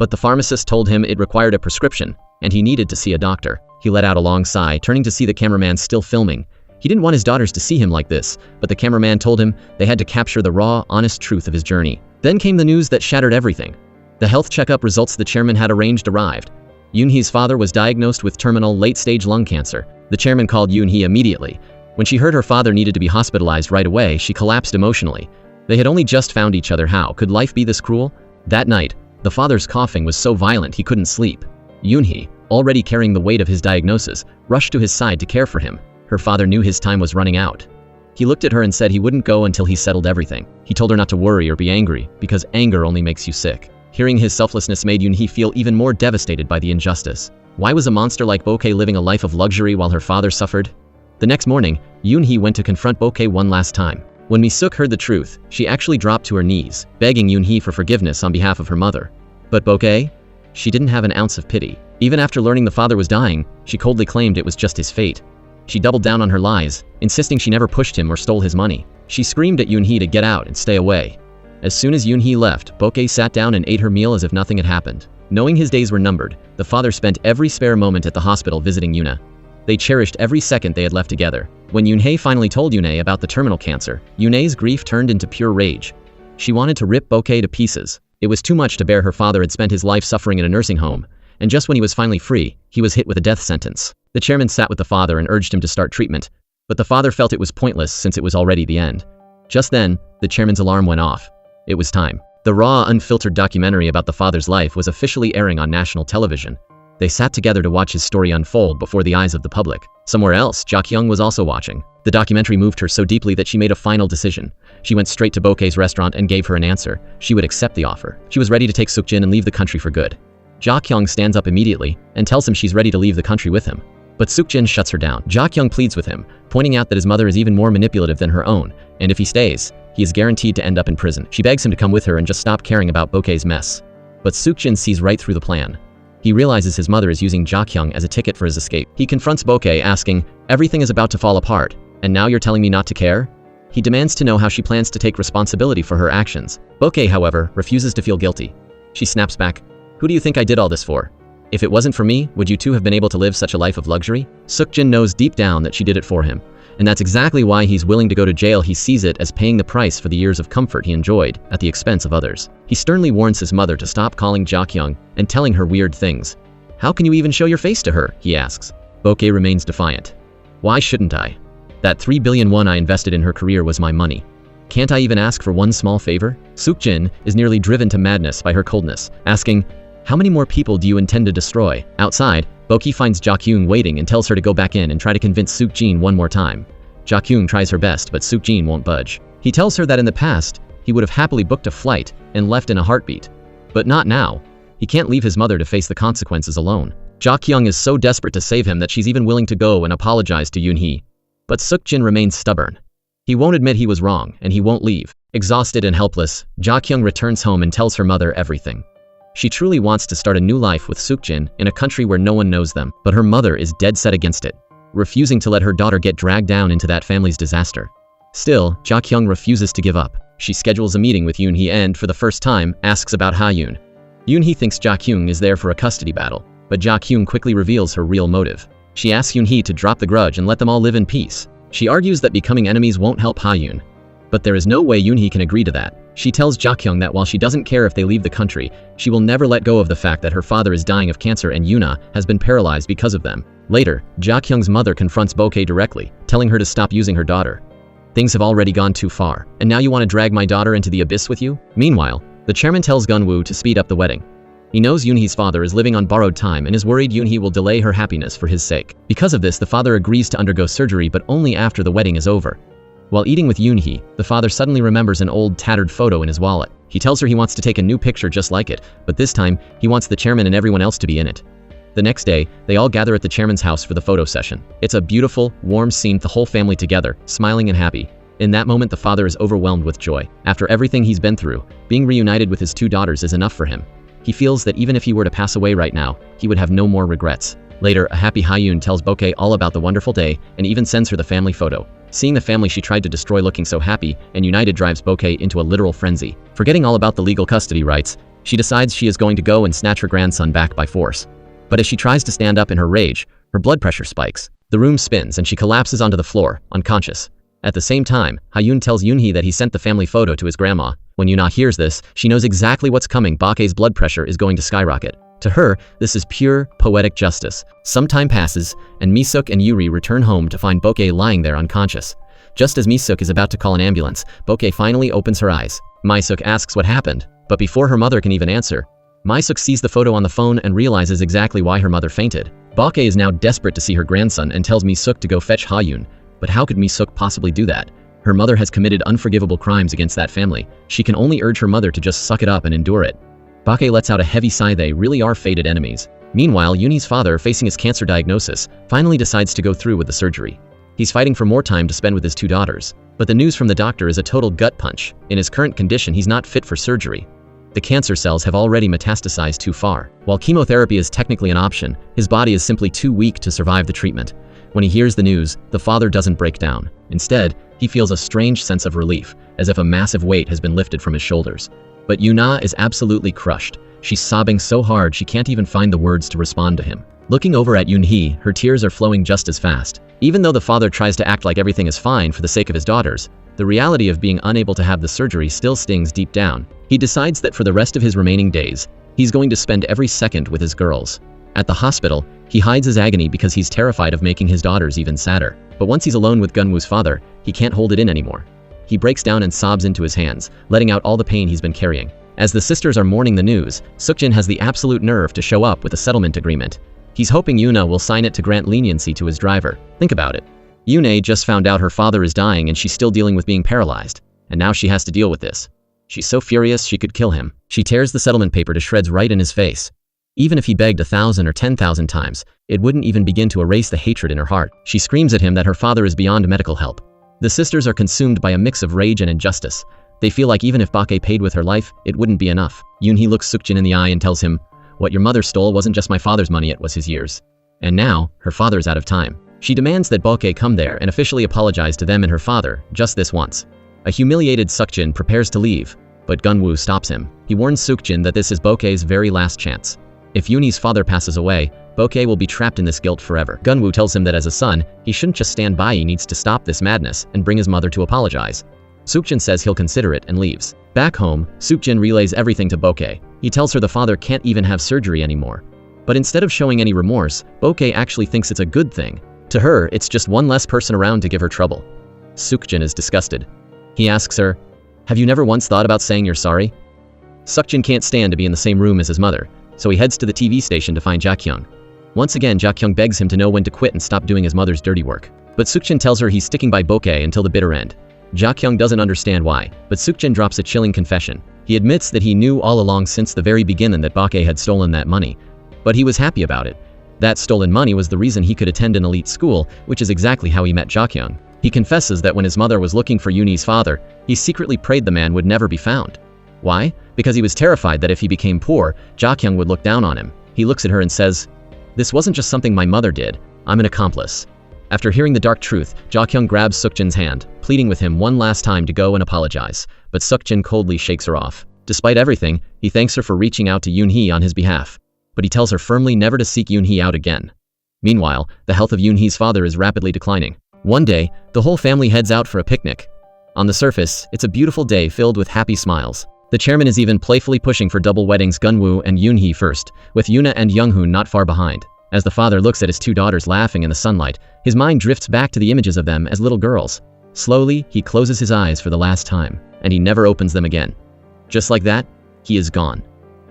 Speaker 1: But the pharmacist told him it required a prescription, and he needed to see a doctor. He let out a long sigh, turning to see the cameraman still filming. He didn't want his daughters to see him like this, but the cameraman told him they had to capture the raw, honest truth of his journey. Then came the news that shattered everything. The health checkup results the chairman had arranged arrived. Eun-hee's father was diagnosed with terminal late-stage lung cancer. The chairman called Eun-hee immediately. When she heard her father needed to be hospitalized right away, she collapsed emotionally. They had only just found each other. How could life be this cruel? That night, the father's coughing was so violent he couldn't sleep. Eun-hee, already carrying the weight of his diagnosis, rushed to his side to care for him. Her father knew his time was running out. He looked at her and said he wouldn't go until he settled everything. He told her not to worry or be angry, because anger only makes you sick. Hearing his selflessness made Eun-hee feel even more devastated by the injustice. Why was a monster like BOK-AE living a life of luxury while her father suffered? The next morning, Eun-hee went to confront BOK-AE one last time. When Mi-suk heard the truth, she actually dropped to her knees, begging Eun-hee for forgiveness on behalf of her mother. But BOK-AE? She didn't have an ounce of pity. Even after learning the father was dying, she coldly claimed it was just his fate. She doubled down on her lies, insisting she never pushed him or stole his money. She screamed at Eun-hee to get out and stay away. As soon as Eun-hee left, BOK-AE sat down and ate her meal as if nothing had happened. Knowing his days were numbered, the father spent every spare moment at the hospital visiting Eun-a. They cherished every second they had left together. When Eun-hee finally told Eun-a about the terminal cancer, Eun-a's grief turned into pure rage. She wanted to rip BOK-AE to pieces. It was too much to bear. Her father had spent his life suffering in a nursing home, and just when he was finally free, he was hit with a death sentence. The chairman sat with the father and urged him to start treatment, but the father felt it was pointless since it was already the end. Just then, the chairman's alarm went off. It was time. The raw, unfiltered documentary about the father's life was officially airing on national television. They sat together to watch his story unfold before the eyes of the public. Somewhere else, Ja-kyung was also watching. The documentary moved her so deeply that she made a final decision. She went straight to BOK-AE'S restaurant and gave her an answer. She would accept the offer. She was ready to take Suk-jin and leave the country for good. Ja-kyung stands up immediately and tells him she's ready to leave the country with him. But Suk-jin shuts her down. Ja-kyung pleads with him, pointing out that his mother is even more manipulative than her own, and if he stays, he is guaranteed to end up in prison. She begs him to come with her and just stop caring about BOK-AE'S mess. But Suk-jin sees right through the plan. He realizes his mother is using Ja-kyung as a ticket for his escape. He confronts BOK-AE, asking, "Everything is about to fall apart, and now you're telling me not to care?" He demands to know how she plans to take responsibility for her actions. BOK-AE, however, refuses to feel guilty. She snaps back, "Who do you think I did all this for? If it wasn't for me, would you two have been able to live such a life of luxury?" Suk-jin knows deep down that she did it for him, and that's exactly why he's willing to go to jail. He sees it as paying the price for the years of comfort he enjoyed at the expense of others. He sternly warns his mother to stop calling Ja-kyung and telling her weird things. "How can you even show your face to her?" he asks. BOK-AE remains defiant. "Why shouldn't I? That 3 billion won I invested in her career was my money. Can't I even ask for one small favor?" Suk-jin is nearly driven to madness by her coldness, asking, "How many more people do you intend to destroy?" Outside, BOK-AE finds Ja-kyung waiting and tells her to go back in and try to convince Suk-jin one more time. Ja-kyung tries her best, but Suk-jin won't budge. He tells her that in the past, he would have happily booked a flight and left in a heartbeat. But not now. He can't leave his mother to face the consequences alone. Ja-kyung is so desperate to save him that she's even willing to go and apologize to Eun-hee. But Suk-jin remains stubborn. He won't admit he was wrong, and he won't leave. Exhausted and helpless, Ja-kyung returns home and tells her mother everything. She truly wants to start a new life with Suk-jin in a country where no one knows them, but her mother is dead set against it, refusing to let her daughter get dragged down into that family's disaster. Still, Ja-kyung refuses to give up. She schedules a meeting with Eun-hee and, for the first time, asks about Ha-yoon. Eun-hee thinks Ja-kyung is there for a custody battle, but Ja-kyung quickly reveals her real motive. She asks Eun-hee to drop the grudge and let them all live in peace. She argues that becoming enemies won't help Ha-yoon. But there is no way Eun-hee can agree to that. She tells Ja-kyung that while she doesn't care if they leave the country, she will never let go of the fact that her father is dying of cancer and Eun-a has been paralyzed because of them. Later, Ja-kyung's mother confronts BOK-AE directly, telling her to stop using her daughter. "Things have already gone too far, and now you want to drag my daughter into the abyss with you?" Meanwhile, the chairman tells Gun-woo to speed up the wedding. He knows Eun-hee's father is living on borrowed time and is worried Eun-hee will delay her happiness for his sake. Because of this, the father agrees to undergo surgery, but only after the wedding is over. While eating with Eun-hee, the father suddenly remembers an old, tattered photo in his wallet. He tells her he wants to take a new picture just like it, but this time, he wants the chairman and everyone else to be in it. The next day, they all gather at the chairman's house for the photo session. It's a beautiful, warm scene with the whole family together, smiling and happy. In that moment, the father is overwhelmed with joy. After everything he's been through, being reunited with his two daughters is enough for him. He feels that even if he were to pass away right now, he would have no more regrets. Later, a happy Ha-yoon tells BOK-AE all about the wonderful day and even sends her the family photo. Seeing the family she tried to destroy looking so happy and united drives BOK-AE into a literal frenzy. Forgetting all about the legal custody rights, she decides she is going to go and snatch her grandson back by force. But as she tries to stand up in her rage, her blood pressure spikes. The room spins and she collapses onto the floor, unconscious. At the same time, Ha-yoon tells Eun-hee that he sent the family photo to his grandma. When Eun-a hears this, she knows exactly what's coming. BOK-AE'S blood pressure is going to skyrocket. To her, this is pure, poetic justice. Some time passes, and Mi-suk and Yuri return home to find BOK-AE lying there unconscious. Just as Mi-suk is about to call an ambulance, BOK-AE finally opens her eyes. Mi-suk asks what happened, but before her mother can even answer, Mi-suk sees the photo on the phone and realizes exactly why her mother fainted. BOK-AE is now desperate to see her grandson and tells Mi-suk to go fetch Ha-yoon. But how could Mi-suk possibly do that? Her mother has committed unforgivable crimes against that family. She can only urge her mother to just suck it up and endure it. BOK-AE lets out a heavy sigh. They really are fated enemies. Meanwhile, Eun-hee's father, facing his cancer diagnosis, finally decides to go through with the surgery. He's fighting for more time to spend with his two daughters. But the news from the doctor is a total gut punch. In his current condition, he's not fit for surgery. The cancer cells have already metastasized too far. While chemotherapy is technically an option, his body is simply too weak to survive the treatment. When he hears the news, the father doesn't break down. Instead, he feels a strange sense of relief, as if a massive weight has been lifted from his shoulders. But Eun-a is absolutely crushed. She's sobbing so hard she can't even find the words to respond to him. Looking over at Eun-hee, her tears are flowing just as fast. Even though the father tries to act like everything is fine for the sake of his daughters, the reality of being unable to have the surgery still stings deep down. He decides that for the rest of his remaining days, he's going to spend every second with his girls. At the hospital, he hides his agony because he's terrified of making his daughters even sadder. But once he's alone with Gun-woo's father, he can't hold it in anymore. He breaks down and sobs into his hands, letting out all the pain he's been carrying. As the sisters are mourning the news, Suk-jin has the absolute nerve to show up with a settlement agreement. He's hoping Eun-a will sign it to grant leniency to his driver. Think about it. Eun-a just found out her father is dying and she's still dealing with being paralyzed. And now she has to deal with this. She's so furious she could kill him. She tears the settlement paper to shreds right in his face. Even if he begged 1,000 or 10,000 times, it wouldn't even begin to erase the hatred in her heart. She screams at him that her father is beyond medical help. The sisters are consumed by a mix of rage and injustice. They feel like even if BOK-A paid with her life, it wouldn't be enough. Eun-hee looks Sukjin in the eye and tells him, "What your mother stole wasn't just my father's money, it was his years. And now, her father's out of time." She demands that BOK-A come there and officially apologize to them and her father, just this once. A humiliated Sukjin prepares to leave, but Gun-woo stops him. He warns Sukjin that this is BOK-A's very last chance. If Eun-hee's father passes away, BOK-A will be trapped in this guilt forever. Gun-woo tells him that as a son, he shouldn't just stand by, he needs to stop this madness and bring his mother to apologize. Sukjin says he'll consider it and leaves. Back home, Sukjin relays everything to BOK-A. He tells her the father can't even have surgery anymore. But instead of showing any remorse, BOK-A actually thinks it's a good thing. To her, it's just one less person around to give her trouble. Sukjin is disgusted. He asks her, "Have you never once thought about saying you're sorry?" Sukjin can't stand to be in the same room as his mother, so he heads to the TV station to find Jak-hyung. Once again, Jak-hyung begs him to know when to quit and stop doing his mother's dirty work. But Sukjin tells her he's sticking by BOK-A until the bitter end. Jak-hyung doesn't understand why, but Sukjin drops a chilling confession. He admits that he knew all along since the very beginning that BOK-A had stolen that money, but he was happy about it. That stolen money was the reason he could attend an elite school, which is exactly how he met Jak-hyung. He confesses that when his mother was looking for Eun-hee's father, he secretly prayed the man would never be found. Why? Because he was terrified that if he became poor, Jak-hyung would look down on him. He looks at her and says, "This wasn't just something my mother did, I'm an accomplice." After hearing the dark truth, Jak-hyung grabs Sukjin's hand, pleading with him one last time to go and apologize, but Sukjin coldly shakes her off. Despite everything, he thanks her for reaching out to Eun-hee on his behalf, but he tells her firmly never to seek Eun-hee out again. Meanwhile, the health of Eun-hee's father is rapidly declining. One day, the whole family heads out for a picnic. On the surface, it's a beautiful day filled with happy smiles. The chairman is even playfully pushing for double weddings, Gun-woo and Eun-hee first, with Eun-a and Young-hoon not far behind. As the father looks at his two daughters laughing in the sunlight, his mind drifts back to the images of them as little girls. Slowly, he closes his eyes for the last time, and he never opens them again. Just like that, he is gone.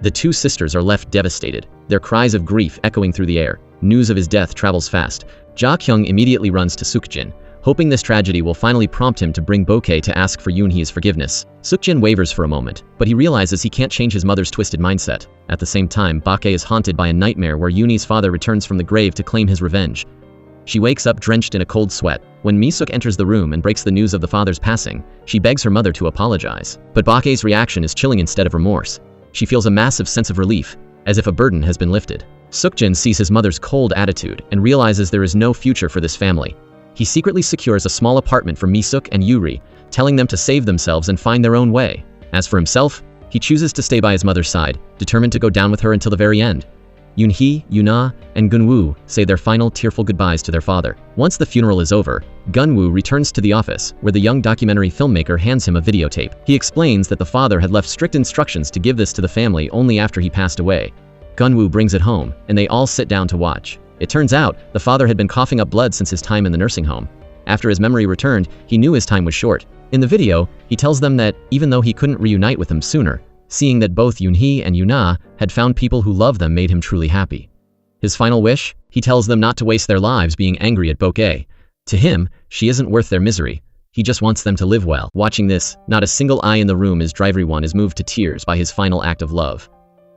Speaker 1: The two sisters are left devastated, their cries of grief echoing through the air. News of his death travels fast. Jak-hyung immediately runs to Sukjin, hoping this tragedy will finally prompt him to bring BOK-A to ask for Eun-hee's forgiveness. Sukjin wavers for a moment, but he realizes he can't change his mother's twisted mindset. At the same time, BOK-A is haunted by a nightmare where Eun-hee's father returns from the grave to claim his revenge. She wakes up drenched in a cold sweat. When Mi-suk enters the room and breaks the news of the father's passing, she begs her mother to apologize. But BOK-A's reaction is chilling instead of remorse. She feels a massive sense of relief, as if a burden has been lifted. Sukjin sees his mother's cold attitude and realizes there is no future for this family. He secretly secures a small apartment for Mi-suk and Yuri, telling them to save themselves and find their own way. As for himself, he chooses to stay by his mother's side, determined to go down with her until the very end. Eun-hee, Eun-a, and Gun-woo say their final tearful goodbyes to their father. Once the funeral is over, Gun-woo returns to the office, where the young documentary filmmaker hands him a videotape. He explains that the father had left strict instructions to give this to the family only after he passed away. Gun-woo brings it home, and they all sit down to watch. It turns out, the father had been coughing up blood since his time in the nursing home. After his memory returned, he knew his time was short. In the video, he tells them that, even though he couldn't reunite with them sooner, seeing that both Eun-hee and Eun-a had found people who loved them made him truly happy. His final wish? He tells them not to waste their lives being angry at BOK-A. To him, she isn't worth their misery. He just wants them to live well. Watching this, not a single eye in the room as everyone is moved to tears by his final act of love.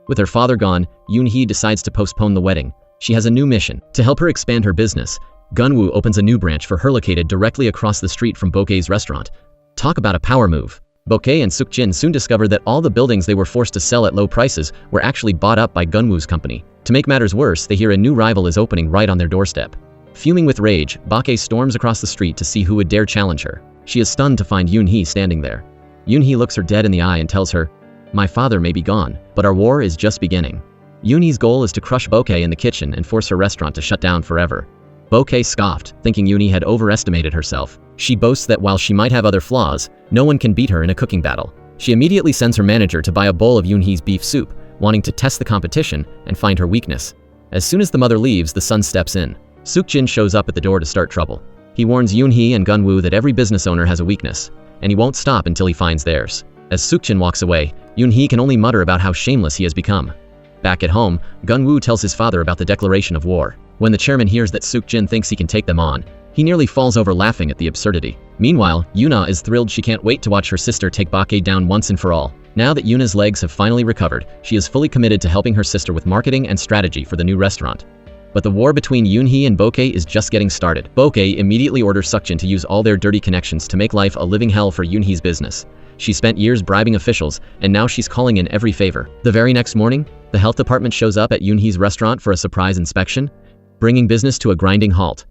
Speaker 1: With her father gone, Eun-hee decides to postpone the wedding. She has a new mission. To help her expand her business, Gun-woo opens a new branch for her located directly across the street from BOK-A's restaurant. Talk about a power move. BOK-A and Sukjin soon discover that all the buildings they were forced to sell at low prices were actually bought up by Gun-woo's company. To make matters worse, they hear a new rival is opening right on their doorstep. Fuming with rage, BOK-A storms across the street to see who would dare challenge her. She is stunned to find Eun-hee standing there. Eun-hee looks her dead in the eye and tells her, "My father may be gone, but our war is just beginning." Eun-hee's goal is to crush BOK-A in the kitchen and force her restaurant to shut down forever. BOK-A scoffed, thinking Eun-hee had overestimated herself. She boasts that while she might have other flaws, no one can beat her in a cooking battle. She immediately sends her manager to buy a bowl of Eun-hee's beef soup, wanting to test the competition and find her weakness. As soon as the mother leaves, the son steps in. Sukjin shows up at the door to start trouble. He warns Eun-hee and Gun-woo that every business owner has a weakness, and he won't stop until he finds theirs. As Sukjin walks away, Eun-hee can only mutter about how shameless he has become. Back at home, Gun-woo tells his father about the declaration of war. When the chairman hears that Sukjin thinks he can take them on, he nearly falls over laughing at the absurdity. Meanwhile, Eun-a is thrilled. She can't wait to watch her sister take BOK-A down once and for all. Now that Eun-a's legs have finally recovered, she is fully committed to helping her sister with marketing and strategy for the new restaurant. But the war between Eun-hee and BOK-A is just getting started. BOK-A immediately orders Seokjin to use all their dirty connections to make life a living hell for Eun-hee's business. She spent years bribing officials, and now she's calling in every favor. The very next morning, the health department shows up at Eun-hee's restaurant for a surprise inspection, bringing business to a grinding halt.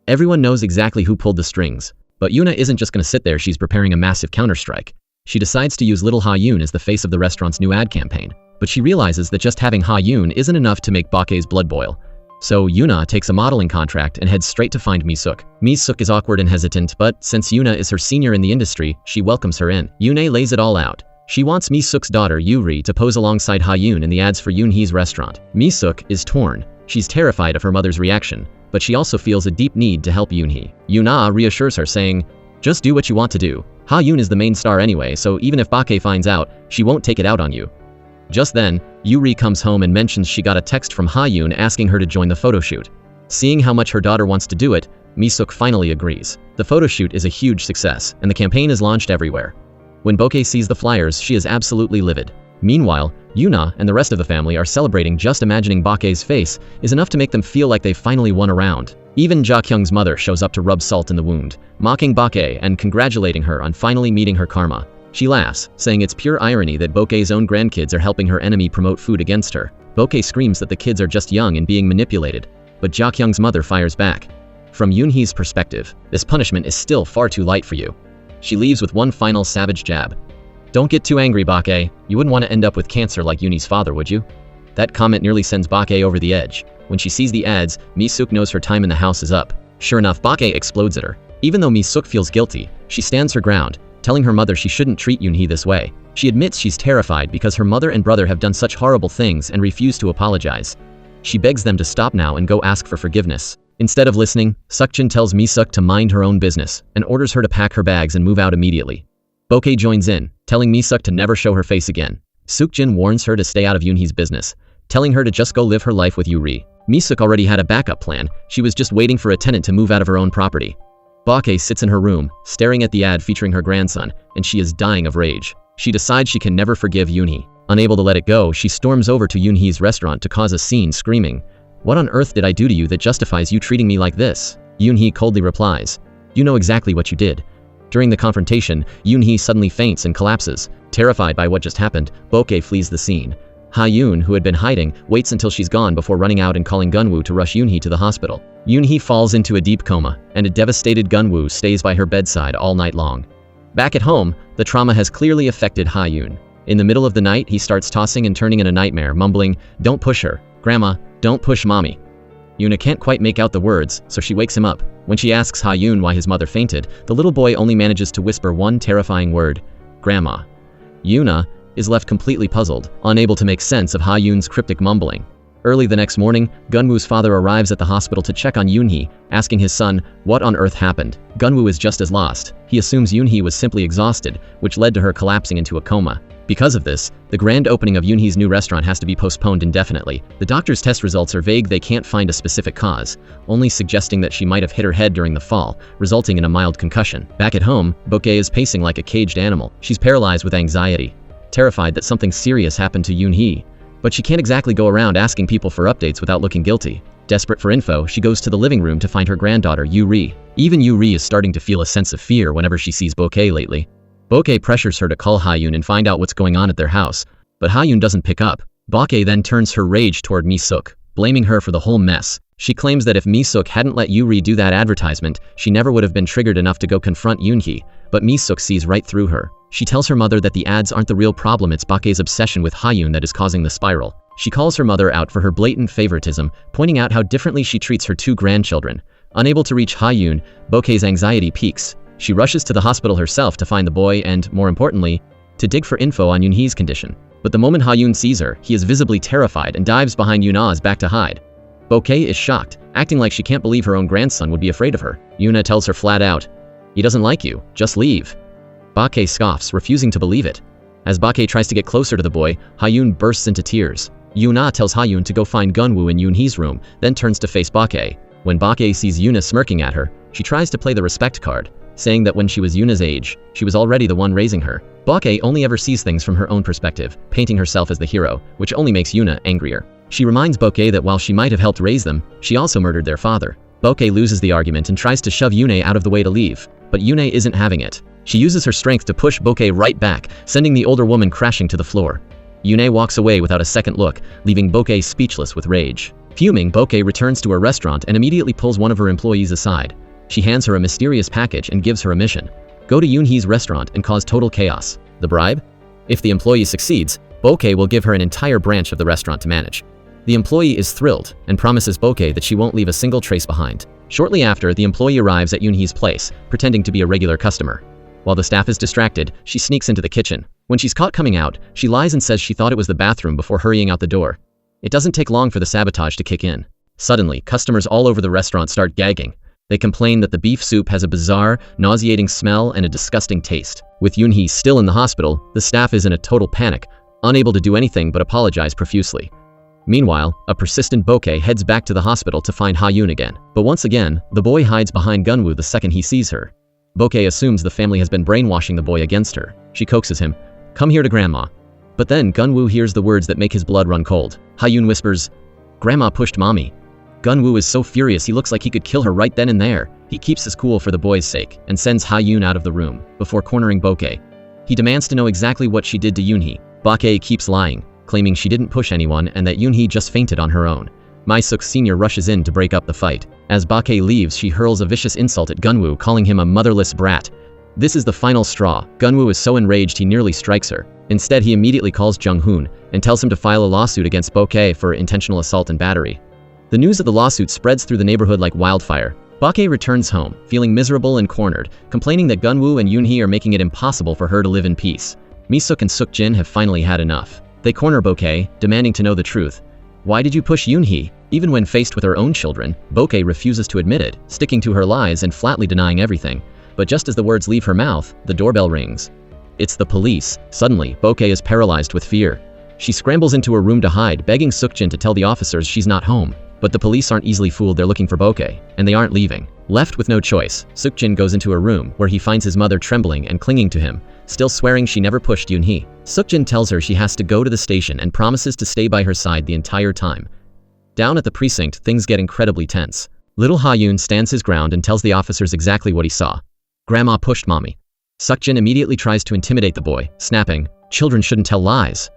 Speaker 1: Everyone knows exactly who pulled the strings. But Eun-a isn't just going to sit there, she's preparing a massive counterstrike. She decides to use little Ha-yoon as the face of the restaurant's new ad campaign. But she realizes that just having Ha-yoon isn't enough to make BOK-AE'S blood boil. So Eun-a takes a modeling contract and heads straight to find Mi-suk. Mi-suk is awkward and hesitant, but since Eun-a is her senior in the industry, she welcomes her in. Eun-a lays it all out. She wants Mi-suk's daughter, Yu-ri, to pose alongside Ha-yoon in the ads for Eun-hee's restaurant. Mi-suk is torn. She's terrified of her mother's reaction, but she also feels a deep need to help Eun-hee. Eun-a reassures her, saying, "Just do what you want to do. Ha-yoon is the main star anyway, so even if BOK-A finds out, she won't take it out on you." Just then, Yu-ri comes home and mentions she got a text from Ha-yoon asking her to join the photo shoot. Seeing how much her daughter wants to do it, Mi-suk finally agrees. The photo shoot is a huge success, and the campaign is launched everywhere. When BOK-A sees the flyers, she is absolutely livid. Meanwhile, Eun-a and the rest of the family are celebrating. Just imagining BOK-AE'S face is enough to make them feel like they've finally won a round. Even Ja-kyung's mother shows up to rub salt in the wound, mocking BOK-A and congratulating her on finally meeting her karma. She laughs, saying it's pure irony that BOK-AE'S own grandkids are helping her enemy promote food against her. BOK-A screams that the kids are just young and being manipulated, but Ja-kyung's mother fires back. From Eun-hee's perspective, this punishment is still far too light for you. She leaves with one final savage jab. "Don't get too angry, BOK-A. You wouldn't want to end up with cancer like Eun-hee's father, would you?" That comment nearly sends BOK-A over the edge. When she sees the ads, Mi-suk knows her time in the house is up. Sure enough, BOK-A explodes at her. Even though Mi-suk feels guilty, she stands her ground, telling her mother she shouldn't treat Eun-hee this way. She admits she's terrified because her mother and brother have done such horrible things and refuse to apologize. She begs them to stop now and go ask for forgiveness. Instead of listening, Seokjin tells Mi-suk to mind her own business and orders her to pack her bags and move out immediately. BOK-A joins in, telling Mi-suk to never show her face again. Seokjin warns her to stay out of Eun-hee's business, telling her to just go live her life with Yu-ri. Mi-suk already had a backup plan. She was just waiting for a tenant to move out of her own property. BOK-A sits in her room, staring at the ad featuring her grandson, and she is dying of rage. She decides she can never forgive Eun-hee. Unable to let it go, she storms over to Eun-hee's restaurant to cause a scene, screaming, "What on earth did I do to you that justifies you treating me like this?" Eun-hee coldly replies, "You know exactly what you did." During the confrontation, Eun-hee suddenly faints and collapses. Terrified by what just happened, BOK-A flees the scene. Ha-yoon, who had been hiding, waits until she's gone before running out and calling Gun-woo to rush Eun-hee to the hospital. Eun-hee falls into a deep coma, and a devastated Gun-woo stays by her bedside all night long. Back at home, the trauma has clearly affected Ha-yoon. In the middle of the night, he starts tossing and turning in a nightmare, mumbling, "Don't push her. Grandma, don't push mommy." Eun-a can't quite make out the words, so she wakes him up. When she asks Ha-yoon why his mother fainted, the little boy only manages to whisper one terrifying word, "Grandma." Eun-a is left completely puzzled, unable to make sense of Ha-yoon's cryptic mumbling. Early the next morning, Gun-woo's father arrives at the hospital to check on Eun-hee, asking his son, what on earth happened? Gun-woo is just as lost. He assumes Eun-hee was simply exhausted, which led to her collapsing into a coma. Because of this, the grand opening of Eun-hee's new restaurant has to be postponed indefinitely. The doctor's test results are vague. They can't find a specific cause, only suggesting that she might have hit her head during the fall, resulting in a mild concussion. Back at home, BOK-A is pacing like a caged animal. She's paralyzed with anxiety, terrified that something serious happened to Eun-hee. But she can't exactly go around asking people for updates without looking guilty. Desperate for info, she goes to the living room to find her granddaughter, Yu-ri. Even Yu-ri is starting to feel a sense of fear whenever she sees BOK-A lately. BOK-A pressures her to call Ha-yoon and find out what's going on at their house, but Ha-yoon doesn't pick up. BOK-A then turns her rage toward Mi-suk, blaming her for the whole mess. She claims that if Mi-suk hadn't let Yu-ri do that advertisement, she never would have been triggered enough to go confront Eun-hee, but Mi-suk sees right through her. She tells her mother that the ads aren't the real problem, it's BOK-A's obsession with Ha-yoon that is causing the spiral. She calls her mother out for her blatant favoritism, pointing out how differently she treats her two grandchildren. Unable to reach Ha-yoon, BOK-A's anxiety peaks. She rushes to the hospital herself to find the boy and, more importantly, to dig for info on Eun-hee's condition. But the moment Ha-yoon sees her, he is visibly terrified and dives behind Eun-a's back to hide. BOK-A is shocked, acting like she can't believe her own grandson would be afraid of her. Eun-a tells her flat out, "He doesn't like you, just leave." BOK-A scoffs, refusing to believe it. As BOK-A tries to get closer to the boy, Ha-yoon bursts into tears. Eun-a tells Ha-yoon to go find Gun-woo in Eun-hee's room, then turns to face BOK-A. When BOK-A sees Eun-a smirking at her, she tries to play the respect card, saying that when she was Eun-a's age, she was already the one raising her. BOK-A only ever sees things from her own perspective, painting herself as the hero, which only makes Eun-a angrier. She reminds BOK-A that while she might have helped raise them, she also murdered their father. BOK-A loses the argument and tries to shove Eun-a out of the way to leave, but Eun-a isn't having it. She uses her strength to push BOK-A right back, sending the older woman crashing to the floor. Eun-a walks away without a second look, leaving BOK-A speechless with rage. Fuming, BOK-A returns to her restaurant and immediately pulls one of her employees aside. She hands her a mysterious package and gives her a mission. Go to Eun-hee's restaurant and cause total chaos. The bribe? If the employee succeeds, BOK-A will give her an entire branch of the restaurant to manage. The employee is thrilled and promises BOK-A that she won't leave a single trace behind. Shortly after, the employee arrives at Eun-hee's place, pretending to be a regular customer. While the staff is distracted, she sneaks into the kitchen. When she's caught coming out, she lies and says she thought it was the bathroom before hurrying out the door. It doesn't take long for the sabotage to kick in. Suddenly, customers all over the restaurant start gagging. They complain that the beef soup has a bizarre, nauseating smell and a disgusting taste. With Eun-hee still in the hospital, the staff is in a total panic, unable to do anything but apologize profusely. Meanwhile, a persistent BOK-A heads back to the hospital to find Ha-yoon again. But once again, the boy hides behind Gun-woo the second he sees her. BOK-A assumes the family has been brainwashing the boy against her. She coaxes him, "Come here to Grandma." But then Gun-woo hears the words that make his blood run cold. Ha-yoon whispers, "Grandma pushed Mommy." Gun-woo is so furious he looks like he could kill her right then and there. He keeps his cool for the boy's sake and sends Ha-yoon out of the room, before cornering BOK-A. He demands to know exactly what she did to Eun-hee. BOK-A keeps lying, claiming she didn't push anyone and that Eun-hee just fainted on her own. Mi-suk Sr. rushes in to break up the fight. As BOK-A leaves, she hurls a vicious insult at Gun-woo, calling him a motherless brat. This is the final straw. Gun-woo is so enraged he nearly strikes her. Instead, he immediately calls Jung-hoon and tells him to file a lawsuit against BOK-A for intentional assault and battery. The news of the lawsuit spreads through the neighborhood like wildfire. BOK-A returns home, feeling miserable and cornered, complaining that Gun-woo and Eun-hee are making it impossible for her to live in peace. Mi-suk and Suk-jin have finally had enough. They corner BOK-A, demanding to know the truth. Why did you push Eun-hee? Even when faced with her own children, BOK-A refuses to admit it, sticking to her lies and flatly denying everything. But just as the words leave her mouth, the doorbell rings. It's the police. Suddenly, BOK-A is paralyzed with fear. She scrambles into her room to hide, begging Suk-jin to tell the officers she's not home. But the police aren't easily fooled. They're looking for BOK-A, and they aren't leaving. Left with no choice, Suk-jin goes into her room, where he finds his mother trembling and clinging to him, still swearing she never pushed Eun-hee. Suk-jin tells her she has to go to the station and promises to stay by her side the entire time. Down at the precinct, things get incredibly tense. Little Ha-yoon stands his ground and tells the officers exactly what he saw. Grandma pushed Mommy. Suk-jin immediately tries to intimidate the boy, snapping, "Children shouldn't tell lies."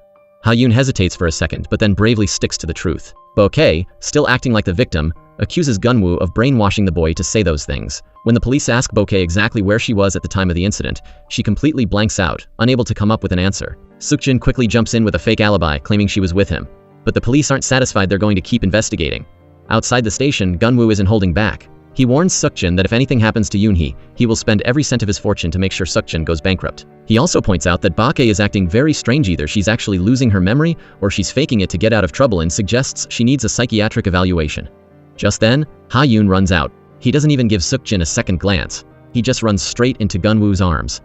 Speaker 1: Ha-yoon hesitates for a second, but then bravely sticks to the truth. BOK-A, still acting like the victim, accuses Gun-woo of brainwashing the boy to say those things. When the police ask BOK-A exactly where she was at the time of the incident, she completely blanks out, unable to come up with an answer. Suk-jin quickly jumps in with a fake alibi, claiming she was with him. But the police aren't satisfied. They're going to keep investigating. Outside the station, Gun-woo isn't holding back. He warns Suk-jin that if anything happens to Eun-hee, he will spend every cent of his fortune to make sure Suk-jin goes bankrupt. He also points out that BOK-A is acting very strange. Either she's actually losing her memory or she's faking it to get out of trouble, and suggests she needs a psychiatric evaluation. Just then, Ha-yoon runs out. He doesn't even give Suk-jin a second glance. He just runs straight into Gun-woo's arms.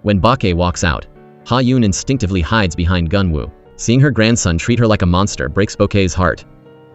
Speaker 1: When BOK-A walks out, Ha-yoon instinctively hides behind Gun-woo. Seeing her grandson treat her like a monster breaks BOK-A's heart.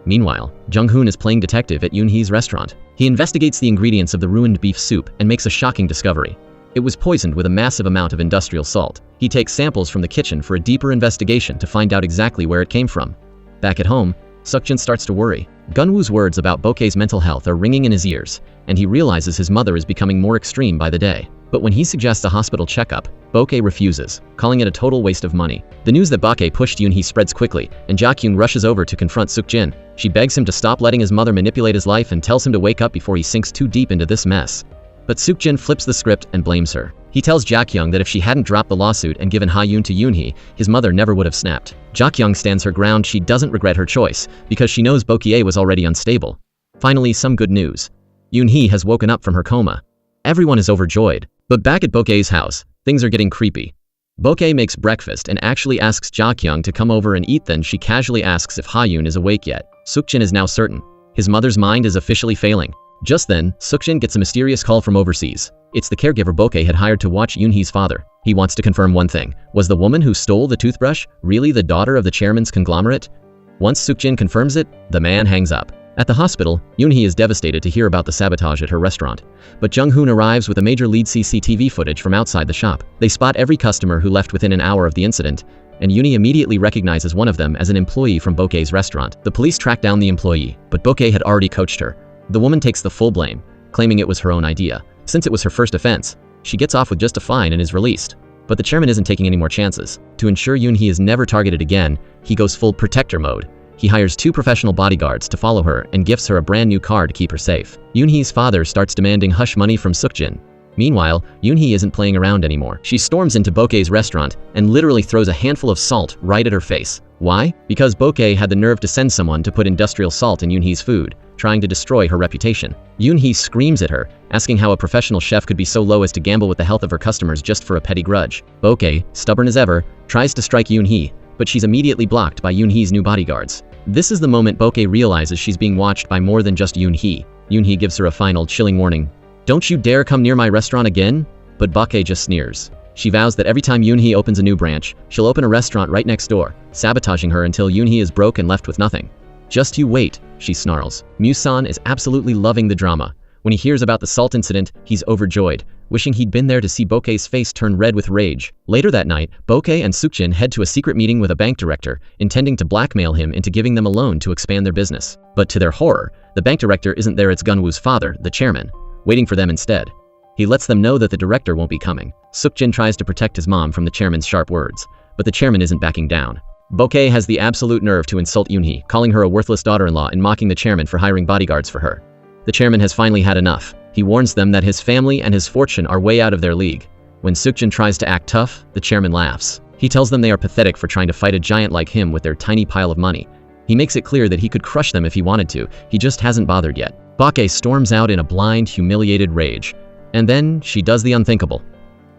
Speaker 1: Meanwhile, Jung-hoon is playing detective at Eun-hee's restaurant. He investigates the ingredients of the ruined beef soup and makes a shocking discovery. It was poisoned with a massive amount of industrial salt. He takes samples from the kitchen for a deeper investigation to find out exactly where it came from. Back at home, Suk-jin starts to worry. Gun-woo's words about BOK-A's mental health are ringing in his ears, and he realizes his mother is becoming more extreme by the day. But when he suggests a hospital checkup, BOK-A refuses, calling it a total waste of money. The news that BOK-A pushed Eun-hee spreads quickly, and Ja-kyung rushes over to confront Suk-jin. She begs him to stop letting his mother manipulate his life and tells him to wake up before he sinks too deep into this mess. But Suk-jin flips the script and blames her. He tells Ja-kyung that if she hadn't dropped the lawsuit and given Ha-yoon to Eun-hee, his mother never would have snapped. Ja-kyung stands her ground. She doesn't regret her choice, because she knows BOK-A was already unstable. Finally, some good news. Eun-hee has woken up from her coma. Everyone is overjoyed. But back at BOK-A's house, things are getting creepy. BOK-A makes breakfast and actually asks Ja-kyung to come over and eat. Then she casually asks if Ha-yoon is awake yet. Suk-jin is now certain. His mother's mind is officially failing. Just then, Suk-jin gets a mysterious call from overseas. It's the caregiver BOK-A had hired to watch Eun-hee's father. He wants to confirm one thing. Was the woman who stole the toothbrush really the daughter of the chairman's conglomerate? Once Suk-jin confirms it, the man hangs up. At the hospital, Eun-hee is devastated to hear about the sabotage at her restaurant. But Jung-hoon arrives with a major lead CCTV footage from outside the shop. They spot every customer who left within an hour of the incident, and Eun-hee immediately recognizes one of them as an employee from BOK-AE'S restaurant. The police track down the employee, but BOK-AE had already coached her. The woman takes the full blame, claiming it was her own idea. Since it was her first offense, she gets off with just a fine and is released. But the chairman isn't taking any more chances. To ensure Eun-hee is never targeted again, he goes full protector mode. He hires 2 professional bodyguards to follow her and gifts her a brand new car to keep her safe. Eun-hee's father starts demanding hush money from Suk-jin. Meanwhile, Eun-hee isn't playing around anymore. She storms into BOK-AE'S restaurant and literally throws a handful of salt right at her face. Why? Because BOK-AE had the nerve to send someone to put industrial salt in Eun-hee's food, trying to destroy her reputation. Eun-hee screams at her, asking how a professional chef could be so low as to gamble with the health of her customers just for a petty grudge. BOK-AE, stubborn as ever, tries to strike Eun-hee, but she's immediately blocked by Eun-hee's new bodyguards. This is the moment BOK-AE realizes she's being watched by more than just Eun-hee. Eun-hee gives her a final, chilling warning. "Don't you dare come near my restaurant again?" But BOK-AE just sneers. She vows that every time Eun-hee opens a new branch, she'll open a restaurant right next door, sabotaging her until Eun-hee is broke and left with nothing. "Just you wait," she snarls. Musan is absolutely loving the drama. When he hears about the salt incident, he's overjoyed, wishing he'd been there to see BOK-AE's face turn red with rage. Later that night, BOK-AE and Suk-jin head to a secret meeting with a bank director, intending to blackmail him into giving them a loan to expand their business. But to their horror, the bank director isn't there, it's Gun-woo's father, the chairman, waiting for them instead. He lets them know that the director won't be coming. Suk-jin tries to protect his mom from the chairman's sharp words, but the chairman isn't backing down. BOK-AE has the absolute nerve to insult Eun-hee, calling her a worthless daughter-in-law and mocking the chairman for hiring bodyguards for her. The chairman has finally had enough. He warns them that his family and his fortune are way out of their league. When Suk-jin tries to act tough, the chairman laughs. He tells them they are pathetic for trying to fight a giant like him with their tiny pile of money. He makes it clear that he could crush them if he wanted to, he just hasn't bothered yet. BOK-AE storms out in a blind, humiliated rage. And then, she does the unthinkable.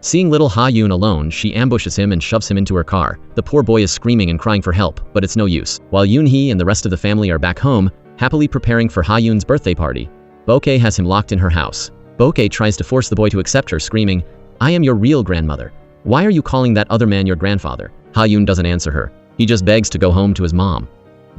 Speaker 1: Seeing little Ha-yoon alone, she ambushes him and shoves him into her car. The poor boy is screaming and crying for help, but it's no use. While Eun-hee and the rest of the family are back home, happily preparing for Ha-yoon's birthday party, BOK-AE has him locked in her house. BOK-AE tries to force the boy to accept her, screaming, "I am your real grandmother. Why are you calling that other man your grandfather?" Ha-yoon doesn't answer her. He just begs to go home to his mom.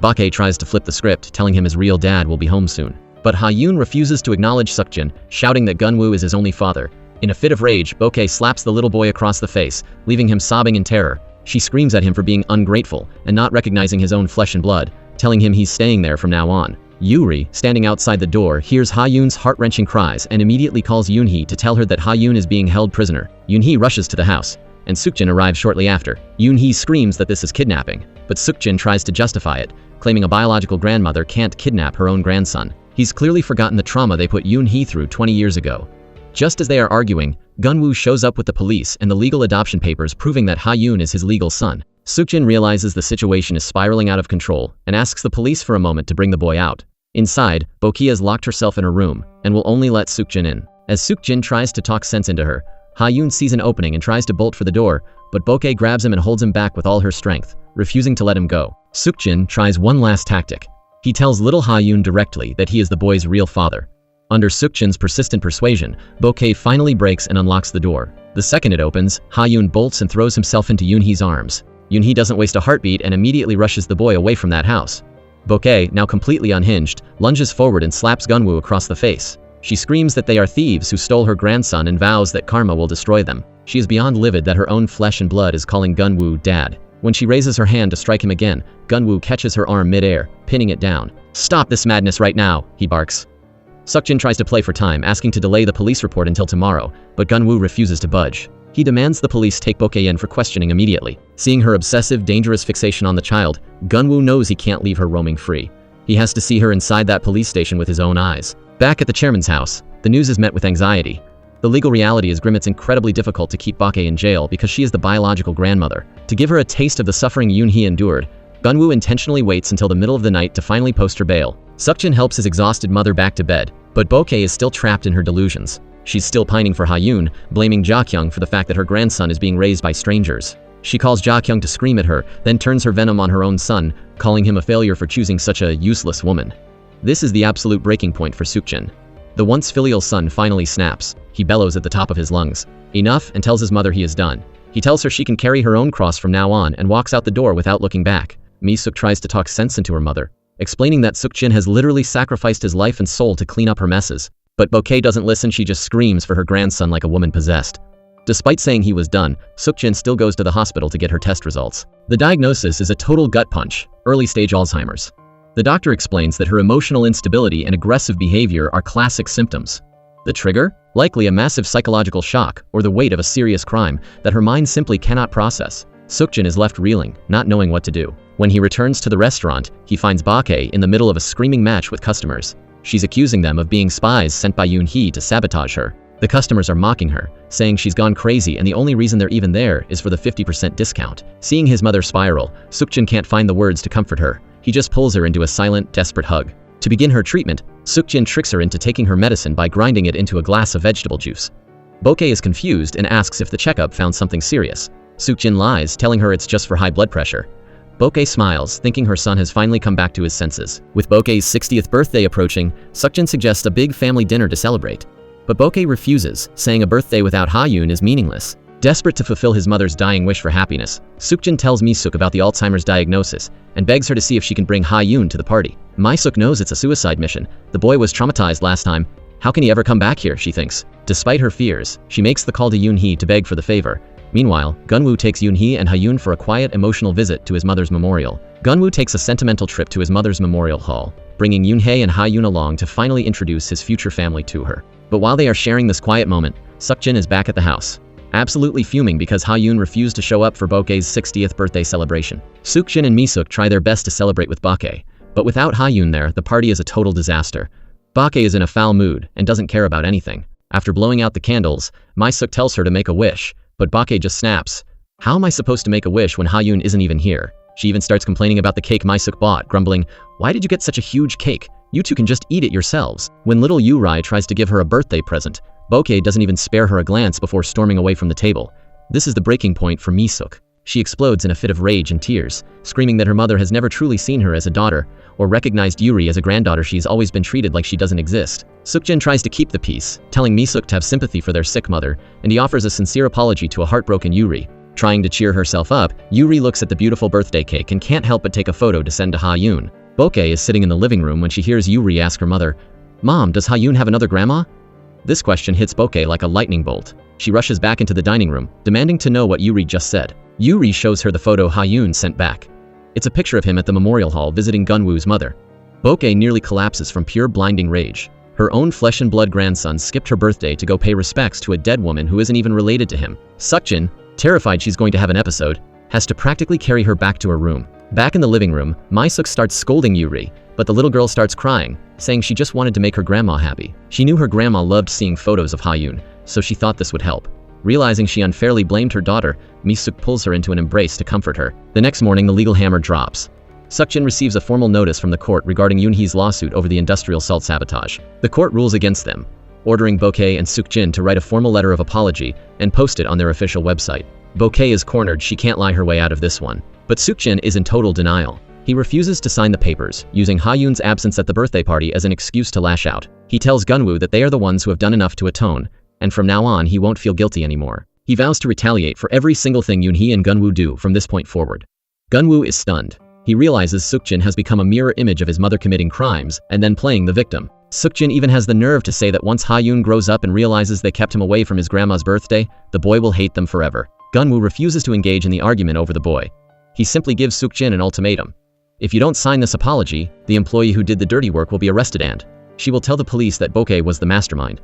Speaker 1: BOK-AE tries to flip the script, telling him his real dad will be home soon. But Ha-yoon refuses to acknowledge Suk-jin, shouting that Gun-woo is his only father. In a fit of rage, BOK-AE slaps the little boy across the face, leaving him sobbing in terror. She screams at him for being ungrateful and not recognizing his own flesh and blood, telling him he's staying there from now on. Yuri, standing outside the door, hears Ha-yoon's heart-wrenching cries and immediately calls Eun-hee to tell her that Ha-yoon is being held prisoner. Eun-hee rushes to the house, and Suk-jin arrives shortly after. Eun-hee screams that this is kidnapping, but Suk-jin tries to justify it, claiming a biological grandmother can't kidnap her own grandson. He's clearly forgotten the trauma they put Eun-hee through 20 years ago. Just as they are arguing, Gun-woo shows up with the police and the legal adoption papers proving that Ha-yoon is his legal son. Suk-jin realizes the situation is spiraling out of control and asks the police for a moment to bring the boy out. Inside, BOK-AE has locked herself in her room and will only let Suk-jin in. As Suk-jin tries to talk sense into her, Ha-yoon sees an opening and tries to bolt for the door, but BOK-AE grabs him and holds him back with all her strength, refusing to let him go. Suk-jin tries one last tactic. He tells little Ha-yoon directly that he is the boy's real father. Under Suk-jin's persistent persuasion, BOK-AE finally breaks and unlocks the door. The second it opens, Ha-yoon bolts and throws himself into Eun-hee's arms. Eun-hee doesn't waste a heartbeat and immediately rushes the boy away from that house. BOK-AE, now completely unhinged, lunges forward and slaps Gun-woo across the face. She screams that they are thieves who stole her grandson and vows that karma will destroy them. She is beyond livid that her own flesh and blood is calling Gun-woo dad. When she raises her hand to strike him again, Gun-woo catches her arm mid-air, pinning it down. "Stop this madness right now," he barks. Suk-jin tries to play for time, asking to delay the police report until tomorrow, but Gun-woo refuses to budge. He demands the police take BOK-AE in for questioning immediately. Seeing her obsessive, dangerous fixation on the child, Gun-woo knows he can't leave her roaming free. He has to see her inside that police station with his own eyes. Back at the chairman's house, the news is met with anxiety. The legal reality is grim. It's incredibly difficult to keep BOK-AE in jail because she is the biological grandmother. To give her a taste of the suffering Eun-hee endured, Gun-woo intentionally waits until the middle of the night to finally post her bail. Suk-jin helps his exhausted mother back to bed, but BOK-AE is still trapped in her delusions. She's still pining for Ha-yoon, blaming Ja-kyung for the fact that her grandson is being raised by strangers. She calls Ja-kyung to scream at her, then turns her venom on her own son, calling him a failure for choosing such a useless woman. This is the absolute breaking point for Suk-jin. The once filial son finally snaps. He bellows at the top of his lungs. Enough, and tells his mother he is done. He tells her she can carry her own cross from now on and walks out the door without looking back. Mi-suk tries to talk sense into her mother. explaining that Suk-jin has literally sacrificed his life and soul to clean up her messes. But BOK-A doesn't listen, she just screams for her grandson like a woman possessed. Despite saying he was done, Suk-jin still goes to the hospital to get her test results. The diagnosis is a total gut punch, early-stage Alzheimer's. The doctor explains that her emotional instability and aggressive behavior are classic symptoms. The trigger? Likely a massive psychological shock or the weight of a serious crime that her mind simply cannot process. Suk-jin is left reeling, not knowing what to do. When he returns to the restaurant, he finds BOK-A in the middle of a screaming match with customers. She's accusing them of being spies sent by Eun-hee to sabotage her. The customers are mocking her, saying she's gone crazy and the only reason they're even there is for the 50% discount. Seeing his mother spiral, Suk-jin can't find the words to comfort her. He just pulls her into a silent, desperate hug. To begin her treatment, Suk-jin tricks her into taking her medicine by grinding it into a glass of vegetable juice. BOK-A is confused and asks if the checkup found something serious. Suk-jin lies, telling her it's just for high blood pressure. BOK-A smiles, thinking her son has finally come back to his senses. With BOK-A's 60th birthday approaching, Suk-jin suggests a big family dinner to celebrate. But BOK-A refuses, saying a birthday without Ha-yoon is meaningless. Desperate to fulfill his mother's dying wish for happiness, Suk-jin tells Mi-suk about the Alzheimer's diagnosis and begs her to see if she can bring Ha-yoon to the party. Mi-suk knows it's a suicide mission. The boy was traumatized last time. How can he ever come back here, she thinks. Despite her fears, she makes the call to Eun-hee to beg for the favor. Meanwhile, Gun-woo takes Eun-hee and Ha-yoon for a quiet, emotional visit to his mother's memorial. Gun-woo takes a sentimental trip to his mother's memorial hall, bringing Eun-hee and Ha-yoon along to finally introduce his future family to her. But while they are sharing this quiet moment, Suk-jin is back at the house, absolutely fuming because Ha-yoon refused to show up for BOK-A's 60th birthday celebration. Suk-jin and Mi-suk try their best to celebrate with BOK-A, but without Ha-yoon there, the party is a total disaster. BOK-A is in a foul mood and doesn't care about anything. After blowing out the candles, Mi-suk tells her to make a wish, but BOK-A just snaps. How am I supposed to make a wish when Ha-yoon isn't even here? She even starts complaining about the cake Mi-suk bought, grumbling, "Why did you get such a huge cake? You two can just eat it yourselves." When little Uri tries to give her a birthday present, BOK-A doesn't even spare her a glance before storming away from the table. This is the breaking point for Mi-suk. She explodes in a fit of rage and tears, screaming that her mother has never truly seen her as a daughter, or recognized Yuri as a granddaughter. She's always been treated like she doesn't exist. Suk-jin tries to keep the peace, telling Mi-suk to have sympathy for their sick mother, and he offers a sincere apology to a heartbroken Yuri. Trying to cheer herself up, Yuri looks at the beautiful birthday cake and can't help but take a photo to send to Ha-yoon. BOK-A is sitting in the living room when she hears Yuri ask her mother, "Mom, does Ha-yoon have another grandma?" This question hits BOK-A like a lightning bolt. She rushes back into the dining room, demanding to know what Yuri just said. Yuri shows her the photo Ha-yoon sent back. It's a picture of him at the memorial hall visiting Gun-woo's mother. BOK-A nearly collapses from pure blinding rage. Her own flesh and blood grandson skipped her birthday to go pay respects to a dead woman who isn't even related to him. Suk-jin, terrified she's going to have an episode, has to practically carry her back to her room. Back in the living room, Mi-suk starts scolding Yuri, but the little girl starts crying, saying she just wanted to make her grandma happy. She knew her grandma loved seeing photos of Ha-yoon, so she thought this would help. Realizing she unfairly blamed her daughter, Mi-suk pulls her into an embrace to comfort her. The next morning, the legal hammer drops. Suk-jin receives a formal notice from the court regarding Eun-hee's lawsuit over the industrial salt sabotage. The court rules against them, ordering BOK-A and Suk-jin to write a formal letter of apology and post it on their official website. BOK-A is cornered, she can't lie her way out of this one. But Suk-jin is in total denial. He refuses to sign the papers, using Ha-yoon's absence at the birthday party as an excuse to lash out. He tells Gun-woo that they are the ones who have done enough to atone, and from now on he won't feel guilty anymore. He vows to retaliate for every single thing Eun-hee and Gun-woo do from this point forward. Gun-woo is stunned. He realizes Suk-jin has become a mirror image of his mother committing crimes and then playing the victim. Suk-jin even has the nerve to say that once Ha-yoon grows up and realizes they kept him away from his grandma's birthday, the boy will hate them forever. Gun-woo refuses to engage in the argument over the boy. He simply gives Suk-jin an ultimatum. If you don't sign this apology, the employee who did the dirty work will be arrested and she will tell the police that BOK-A was the mastermind.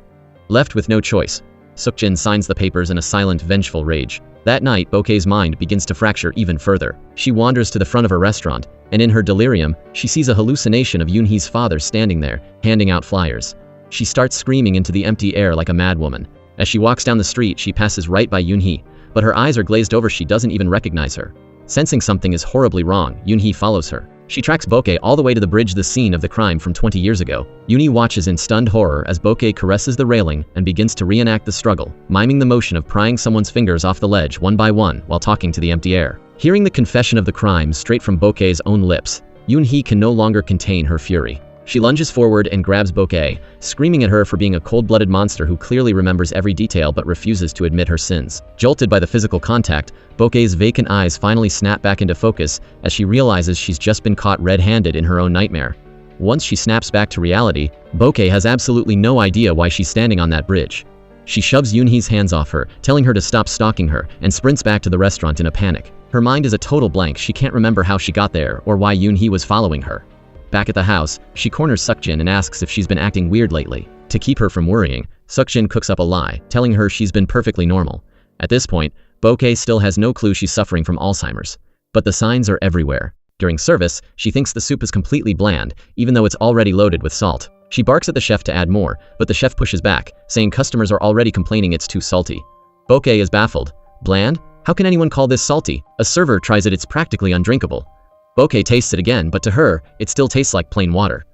Speaker 1: Left with no choice, Suk-jin signs the papers in a silent, vengeful rage. That night, BOK-A's mind begins to fracture even further. She wanders to the front of her restaurant, and in her delirium, she sees a hallucination of Eun-hee's father standing there, handing out flyers. She starts screaming into the empty air like a madwoman. As she walks down the street, she passes right by Eun-hee, but her eyes are glazed over, she doesn't even recognize her. Sensing something is horribly wrong, Eun-hee follows her. She tracks BOK-A all the way to the bridge, the scene of the crime from 20 years ago. Eun-hee watches in stunned horror as BOK-A caresses the railing and begins to reenact the struggle, miming the motion of prying someone's fingers off the ledge one by one while talking to the empty air. Hearing the confession of the crime straight from BOK-A's own lips, Eun-hee can no longer contain her fury. She lunges forward and grabs BOK-A, screaming at her for being a cold-blooded monster who clearly remembers every detail but refuses to admit her sins. Jolted by the physical contact, BOK-A's vacant eyes finally snap back into focus as she realizes she's just been caught red-handed in her own nightmare. Once she snaps back to reality, BOK-A has absolutely no idea why she's standing on that bridge. She shoves Eun-hee's hands off her, telling her to stop stalking her, and sprints back to the restaurant in a panic. Her mind is a total blank. She can't remember how she got there or why Eun-hee was following her. Back at the house, she corners Seokjin and asks if she's been acting weird lately. To keep her from worrying, Seokjin cooks up a lie, telling her she's been perfectly normal. At this point, BOK-A still has no clue she's suffering from Alzheimer's. But the signs are everywhere. During service, she thinks the soup is completely bland, even though it's already loaded with salt. She barks at the chef to add more, but the chef pushes back, saying customers are already complaining it's too salty. BOK-A is baffled. Bland? How can anyone call this salty? A server tries it's practically undrinkable. BOK-A tastes it again, but to her, it still tastes like plain water.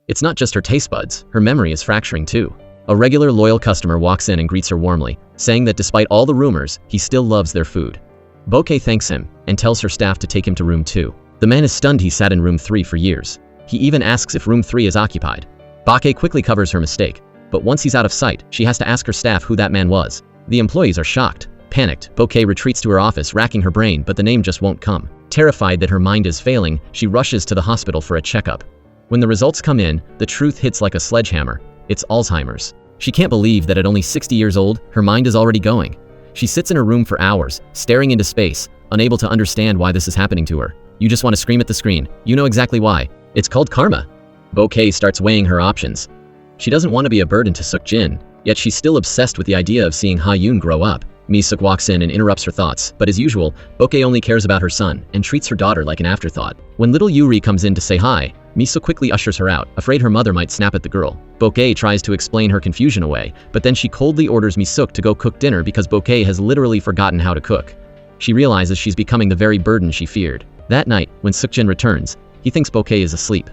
Speaker 1: It's not just her taste buds, her memory is fracturing too. A regular loyal customer walks in and greets her warmly, saying that despite all the rumors, he still loves their food. BOK-A thanks him, and tells her staff to take him to room 2. The man is stunned he sat in room 3 for years. He even asks if room 3 is occupied. BOK-A quickly covers her mistake, but once he's out of sight, she has to ask her staff who that man was. The employees are shocked. Panicked, BOK-A retreats to her office, racking her brain, but the name just won't come. Terrified that her mind is failing, she rushes to the hospital for a checkup. When the results come in, the truth hits like a sledgehammer. It's Alzheimer's. She can't believe that at only 60 years old, her mind is already going. She sits in her room for hours, staring into space, unable to understand why this is happening to her. You just want to scream at the screen. You know exactly why. It's called karma. BOK-A starts weighing her options. She doesn't want to be a burden to Seokjin, yet she's still obsessed with the idea of seeing Ha-yoon grow up. Mi-seok walks in and interrupts her thoughts, but as usual, BOK-A only cares about her son and treats her daughter like an afterthought. When little Yuri comes in to say hi, Mi-seok quickly ushers her out, afraid her mother might snap at the girl. BOK-A tries to explain her confusion away, but then she coldly orders Mi-seok to go cook dinner because BOK-A has literally forgotten how to cook. She realizes she's becoming the very burden she feared. That night, when Seokjin returns, he thinks BOK-A is asleep.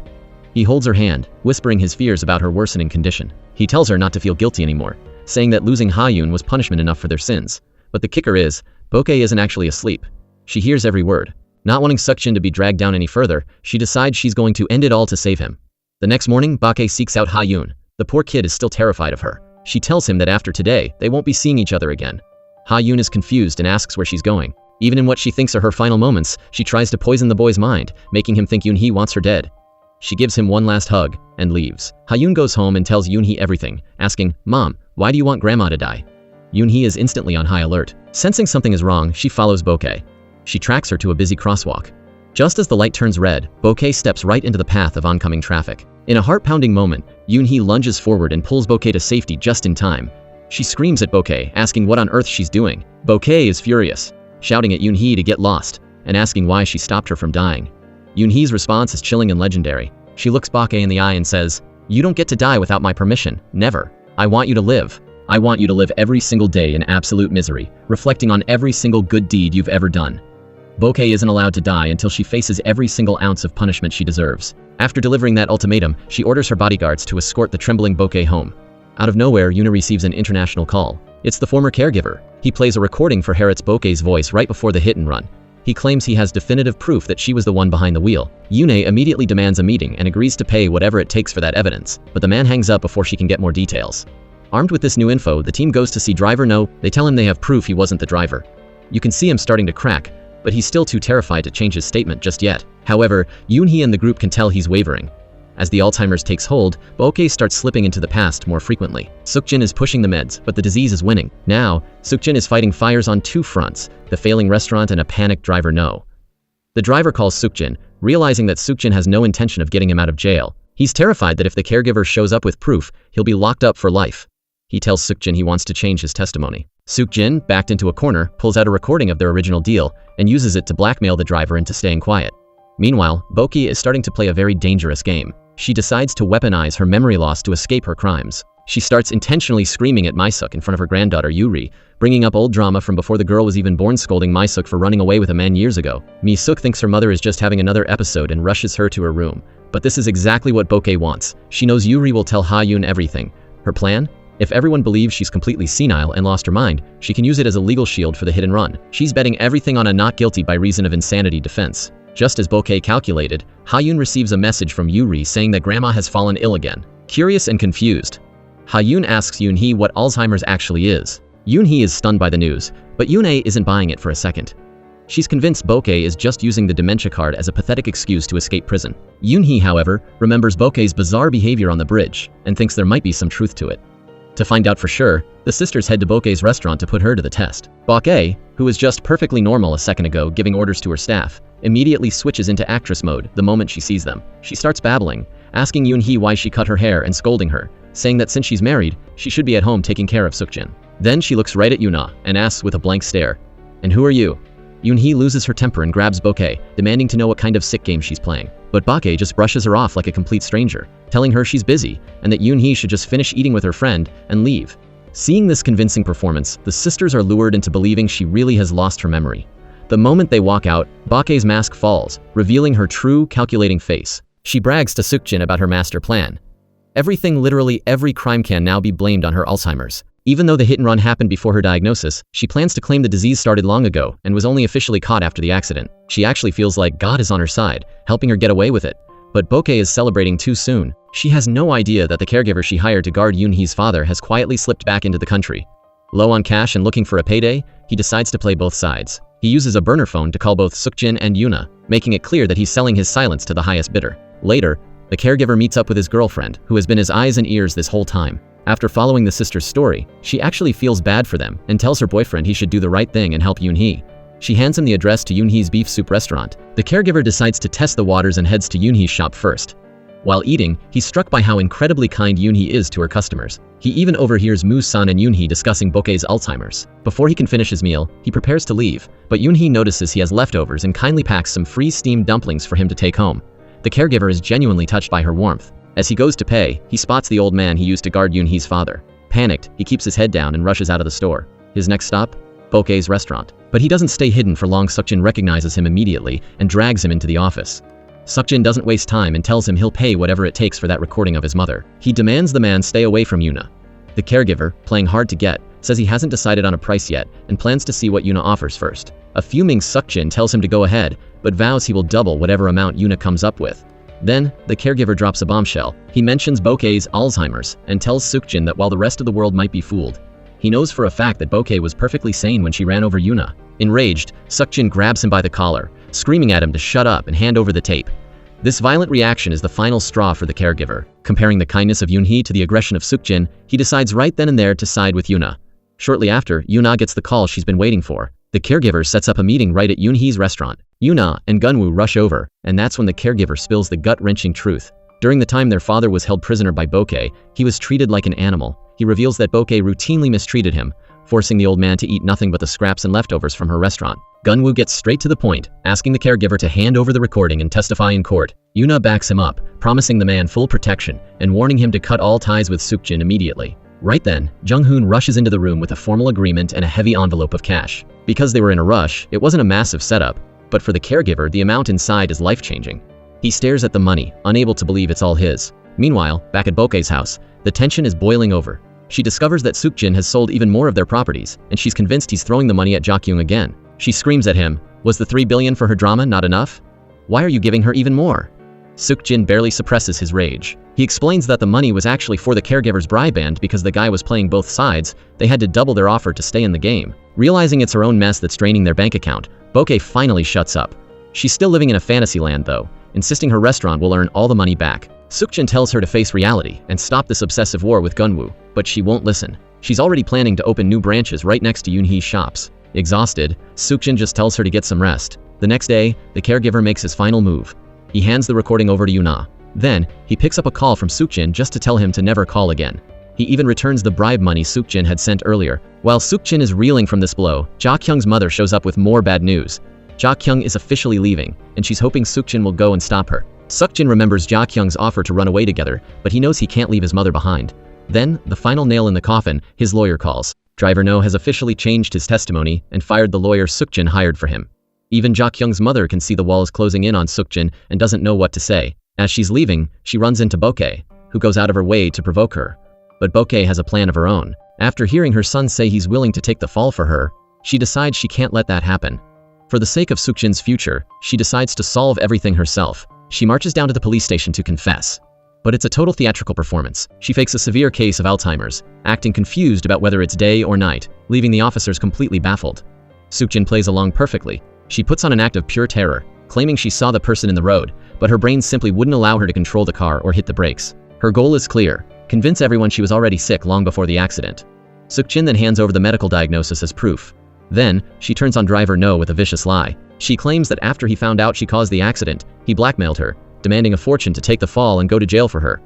Speaker 1: He holds her hand, whispering his fears about her worsening condition. He tells her not to feel guilty anymore, saying that losing Ha-yoon was punishment enough for their sins. But the kicker is, BOK-A isn't actually asleep. She hears every word. Not wanting Seokjin to be dragged down any further, she decides she's going to end it all to save him. The next morning, BOK-A seeks out Ha-yoon. The poor kid is still terrified of her. She tells him that after today, they won't be seeing each other again. Ha-yoon is confused and asks where she's going. Even in what she thinks are her final moments, she tries to poison the boy's mind, making him think Eun-hee wants her dead. She gives him one last hug and leaves. Ha-yoon goes home and tells Eun-hee everything, asking, "Mom, why do you want Grandma to die?" Eun-hee is instantly on high alert. Sensing something is wrong, she follows BOK-A. She tracks her to a busy crosswalk. Just as the light turns red, BOK-A steps right into the path of oncoming traffic. In a heart-pounding moment, Eun-hee lunges forward and pulls BOK-A to safety just in time. She screams at BOK-A, asking what on earth she's doing. BOK-A is furious, shouting at Eun-hee to get lost, and asking why she stopped her from dying. Eun-hee's response is chilling and legendary. She looks BOK-A in the eye and says, "You don't get to die without my permission. Never. I want you to live. I want you to live every single day in absolute misery, reflecting on every single good deed you've ever done." BOK-A isn't allowed to die until she faces every single ounce of punishment she deserves. After delivering that ultimatum, she orders her bodyguards to escort the trembling BOK-A home. Out of nowhere, Eun-a receives an international call. It's the former caregiver. He plays a recording for Harriet's BOK-A's voice right before the hit-and-run. He claims he has definitive proof that she was the one behind the wheel. Eun-a immediately demands a meeting and agrees to pay whatever it takes for that evidence, but the man hangs up before she can get more details. Armed with this new info, the team goes to see driver No. They tell him they have proof he wasn't the driver. You can see him starting to crack, but he's still too terrified to change his statement just yet. However, Eun-hee and the group can tell he's wavering. As the Alzheimer's takes hold, BOK-A starts slipping into the past more frequently. Seokjin is pushing the meds, but the disease is winning. Now, Seokjin is fighting fires on two fronts, the failing restaurant and a panicked driver No. The driver calls Seokjin, realizing that Seokjin has no intention of getting him out of jail. He's terrified that if the caregiver shows up with proof, he'll be locked up for life. He tells Seokjin he wants to change his testimony. Seokjin, backed into a corner, pulls out a recording of their original deal and uses it to blackmail the driver into staying quiet. Meanwhile, BOK-A is starting to play a very dangerous game. She decides to weaponize her memory loss to escape her crimes. She starts intentionally screaming at Mi-seok in front of her granddaughter Yuri, bringing up old drama from before the girl was even born, scolding Mi-seok for running away with a man years ago. Mi-seok thinks her mother is just having another episode and rushes her to her room. But this is exactly what BOK-A wants. She knows Yuri will tell Ha-yoon everything. Her plan? If everyone believes she's completely senile and lost her mind, she can use it as a legal shield for the hit and run. She's betting everything on a not guilty by reason of insanity defense. Just as BOK-A calculated, Ha-yoon receives a message from Yuri saying that grandma has fallen ill again. Curious and confused, Ha-yoon asks Eun-hee what Alzheimer's actually is. Eun-hee is stunned by the news, but Eun-a isn't buying it for a second. She's convinced BOK-A is just using the dementia card as a pathetic excuse to escape prison. Eun-hee, however, remembers BOK-A's bizarre behavior on the bridge and thinks there might be some truth to it. To find out for sure, the sisters head to BOK-A's restaurant to put her to the test. BOK-A, who was just perfectly normal a second ago giving orders to her staff, immediately switches into actress mode the moment she sees them. She starts babbling, asking Eun-hee why she cut her hair and scolding her, saying that since she's married, she should be at home taking care of Sukjin. Then she looks right at Eun-a and asks with a blank stare, "And who are you?" Eun-hee loses her temper and grabs BOK-A, demanding to know what kind of sick game she's playing. But BOK-A just brushes her off like a complete stranger, telling her she's busy and that Eun-hee should just finish eating with her friend and leave. Seeing this convincing performance, the sisters are lured into believing she really has lost her memory. The moment they walk out, BOK-A's mask falls, revealing her true, calculating face. She brags to Sukjin about her master plan. Literally every crime can now be blamed on her Alzheimer's. Even though the hit-and-run happened before her diagnosis, she plans to claim the disease started long ago and was only officially caught after the accident. She actually feels like God is on her side, helping her get away with it. But BOK-A is celebrating too soon. She has no idea that the caregiver she hired to guard Eun-hee's father has quietly slipped back into the country. Low on cash and looking for a payday, he decides to play both sides. He uses a burner phone to call both Sukjin and Eun-a, making it clear that he's selling his silence to the highest bidder. Later, the caregiver meets up with his girlfriend, who has been his eyes and ears this whole time. After following the sisters' story, she actually feels bad for them and tells her boyfriend he should do the right thing and help Eun-hee. She hands him the address to Eun-hee's beef soup restaurant. The caregiver decides to test the waters and heads to Eun-hee's shop first. While eating, he's struck by how incredibly kind Eun-hee is to her customers. He even overhears Moo-san and Eun-hee discussing BOK-A's Alzheimer's. Before he can finish his meal, he prepares to leave, but Eun-hee notices he has leftovers and kindly packs some free steamed dumplings for him to take home. The caregiver is genuinely touched by her warmth. As he goes to pay, he spots the old man he used to guard Eun-hee's father. Panicked, he keeps his head down and rushes out of the store. His next stop? BOK-A's restaurant. But he doesn't stay hidden for long. Sukjin recognizes him immediately and drags him into the office. Sukjin doesn't waste time and tells him he'll pay whatever it takes for that recording of his mother. He demands the man stay away from Eun-a. The caregiver, playing hard to get, says he hasn't decided on a price yet and plans to see what Eun-a offers first. A fuming Sukjin tells him to go ahead, but vows he will double whatever amount Eun-a comes up with. Then, the caregiver drops a bombshell. He mentions BOK-A's Alzheimer's and tells Sukjin that while the rest of the world might be fooled, he knows for a fact that BOK-A was perfectly sane when she ran over Eun-a. Enraged, Sukjin grabs him by the collar, screaming at him to shut up and hand over the tape. This violent reaction is the final straw for the caregiver. Comparing the kindness of Eun-hee to the aggression of Sukjin, he decides right then and there to side with Eun-a. Shortly after, Eun-a gets the call she's been waiting for. The caregiver sets up a meeting right at Eun-hee's restaurant. Eun-a and Gun-woo rush over, and that's when the caregiver spills the gut-wrenching truth. During the time their father was held prisoner by BOK-A, he was treated like an animal. He reveals that BOK-A routinely mistreated him, forcing the old man to eat nothing but the scraps and leftovers from her restaurant. Gun-woo gets straight to the point, asking the caregiver to hand over the recording and testify in court. Eun-a backs him up, promising the man full protection and warning him to cut all ties with Sukjin immediately. Right then, Jung-hoon rushes into the room with a formal agreement and a heavy envelope of cash. Because they were in a rush, it wasn't a massive setup, but for the caregiver, the amount inside is life-changing. He stares at the money, unable to believe it's all his. Meanwhile, back at BOK-A's house, the tension is boiling over. She discovers that Sukjin has sold even more of their properties, and she's convinced he's throwing the money at Jak-young again. She screams at him, "Was the $3 billion for her drama not enough? Why are you giving her even more?" Sukjin barely suppresses his rage. He explains that the money was actually for the caregiver's bribe band because the guy was playing both sides. They had to double their offer to stay in the game. Realizing it's her own mess that's draining their bank account, BOK-A finally shuts up. She's still living in a fantasy land though, insisting her restaurant will earn all the money back. Sukjin tells her to face reality and stop this obsessive war with Gun-woo, but she won't listen. She's already planning to open new branches right next to Eun-hee's shops. Exhausted, Sukjin just tells her to get some rest. The next day, the caregiver makes his final move. He hands the recording over to Eun-a. Then, he picks up a call from Sukjin just to tell him to never call again. He even returns the bribe money Sukjin had sent earlier. While Sukjin is reeling from this blow, Jak-young's mother shows up with more bad news. Jak-young is officially leaving, and she's hoping Sukjin will go and stop her. Sukjin remembers Jak-young's offer to run away together, but he knows he can't leave his mother behind. Then, the final nail in the coffin, his lawyer calls. Driver No has officially changed his testimony and fired the lawyer Sukjin hired for him. Even Jak-young's mother can see the walls closing in on Sukjin and doesn't know what to say. As she's leaving, she runs into BOK-A, who goes out of her way to provoke her. But BOK-A has a plan of her own. After hearing her son say he's willing to take the fall for her, she decides she can't let that happen. For the sake of Suk-jin's future, she decides to solve everything herself. She marches down to the police station to confess. But it's a total theatrical performance. She fakes a severe case of Alzheimer's, acting confused about whether it's day or night, leaving the officers completely baffled. Suk-jin plays along perfectly. She puts on an act of pure terror, claiming she saw the person in the road, but her brain simply wouldn't allow her to control the car or hit the brakes. Her goal is clear: convince everyone she was already sick long before the accident. Suk-jin then hands over the medical diagnosis as proof. Then, she turns on driver No with a vicious lie. She claims that after he found out she caused the accident, he blackmailed her, demanding a fortune to take the fall and go to jail for her.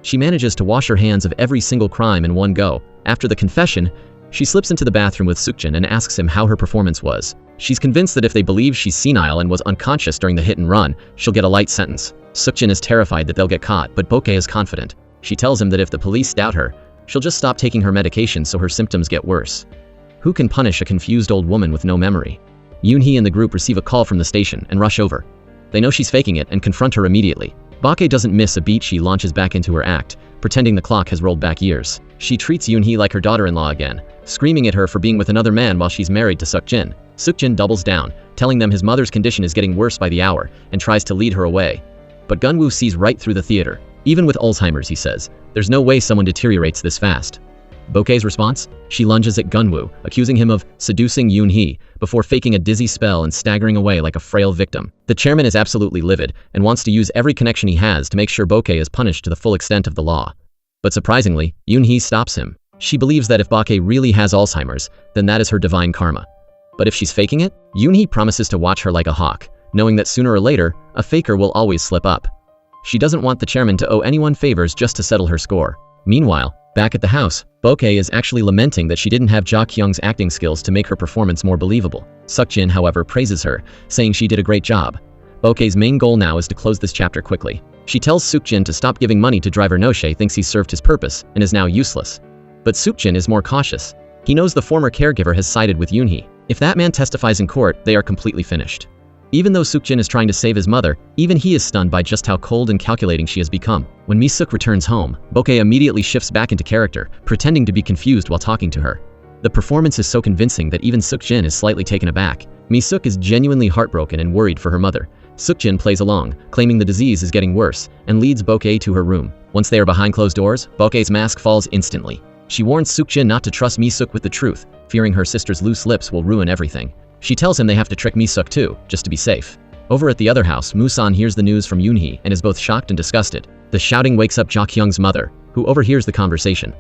Speaker 1: She manages to wash her hands of every single crime in one go. After the confession, she slips into the bathroom with Suk-jin and asks him how her performance was. She's convinced that if they believe she's senile and was unconscious during the hit and run, she'll get a light sentence. Suk-jin is terrified that they'll get caught, but BOK-A is confident. She tells him that if the police doubt her, she'll just stop taking her medication so her symptoms get worse. Who can punish a confused old woman with no memory? Eun-hee and the group receive a call from the station and rush over. They know she's faking it and confront her immediately. BOK-A doesn't miss a beat. She launches back into her act, pretending the clock has rolled back years. She treats Eun-hee like her daughter-in-law again, screaming at her for being with another man while she's married to Suk-jin. Suk-jin doubles down, telling them his mother's condition is getting worse by the hour, and tries to lead her away. But Gun-woo sees right through the theater. Even with Alzheimer's, he says, there's no way someone deteriorates this fast. BOK-A's response? She lunges at Gun-woo, accusing him of seducing Eun-hee, before faking a dizzy spell and staggering away like a frail victim. The chairman is absolutely livid, and wants to use every connection he has to make sure BOK-A is punished to the full extent of the law. But surprisingly, Eun-hee stops him. She believes that if BOK-A really has Alzheimer's, then that is her divine karma. But if she's faking it, Eun-hee promises to watch her like a hawk, knowing that sooner or later, a faker will always slip up. She doesn't want the chairman to owe anyone favors just to settle her score. Meanwhile, back at the house, BOK-A is actually lamenting that she didn't have Ja Kyung's acting skills to make her performance more believable. Suk-jin, however, praises her, saying she did a great job. BOK-A's main goal now is to close this chapter quickly. She tells Suk-jin to stop giving money to driver No-she, thinks he's served his purpose and is now useless. But Suk-jin is more cautious. He knows the former caregiver has sided with Eun-hee. If that man testifies in court, they are completely finished. Even though Suk-jin is trying to save his mother, even he is stunned by just how cold and calculating she has become. When Mi-suk returns home, BOK-A immediately shifts back into character, pretending to be confused while talking to her. The performance is so convincing that even Suk-jin is slightly taken aback. Mi-suk is genuinely heartbroken and worried for her mother. Suk-jin plays along, claiming the disease is getting worse, and leads BOK-A to her room. Once they are behind closed doors, BOK-A's mask falls instantly. She warns Suk-jin not to trust Mi-suk with the truth, fearing her sister's loose lips will ruin everything. She tells him they have to trick Mi-suk too, just to be safe. Over at the other house, Moo-san hears the news from Eun-hee and is both shocked and disgusted. The shouting wakes up Ja Kyung's mother, who overhears the conversation.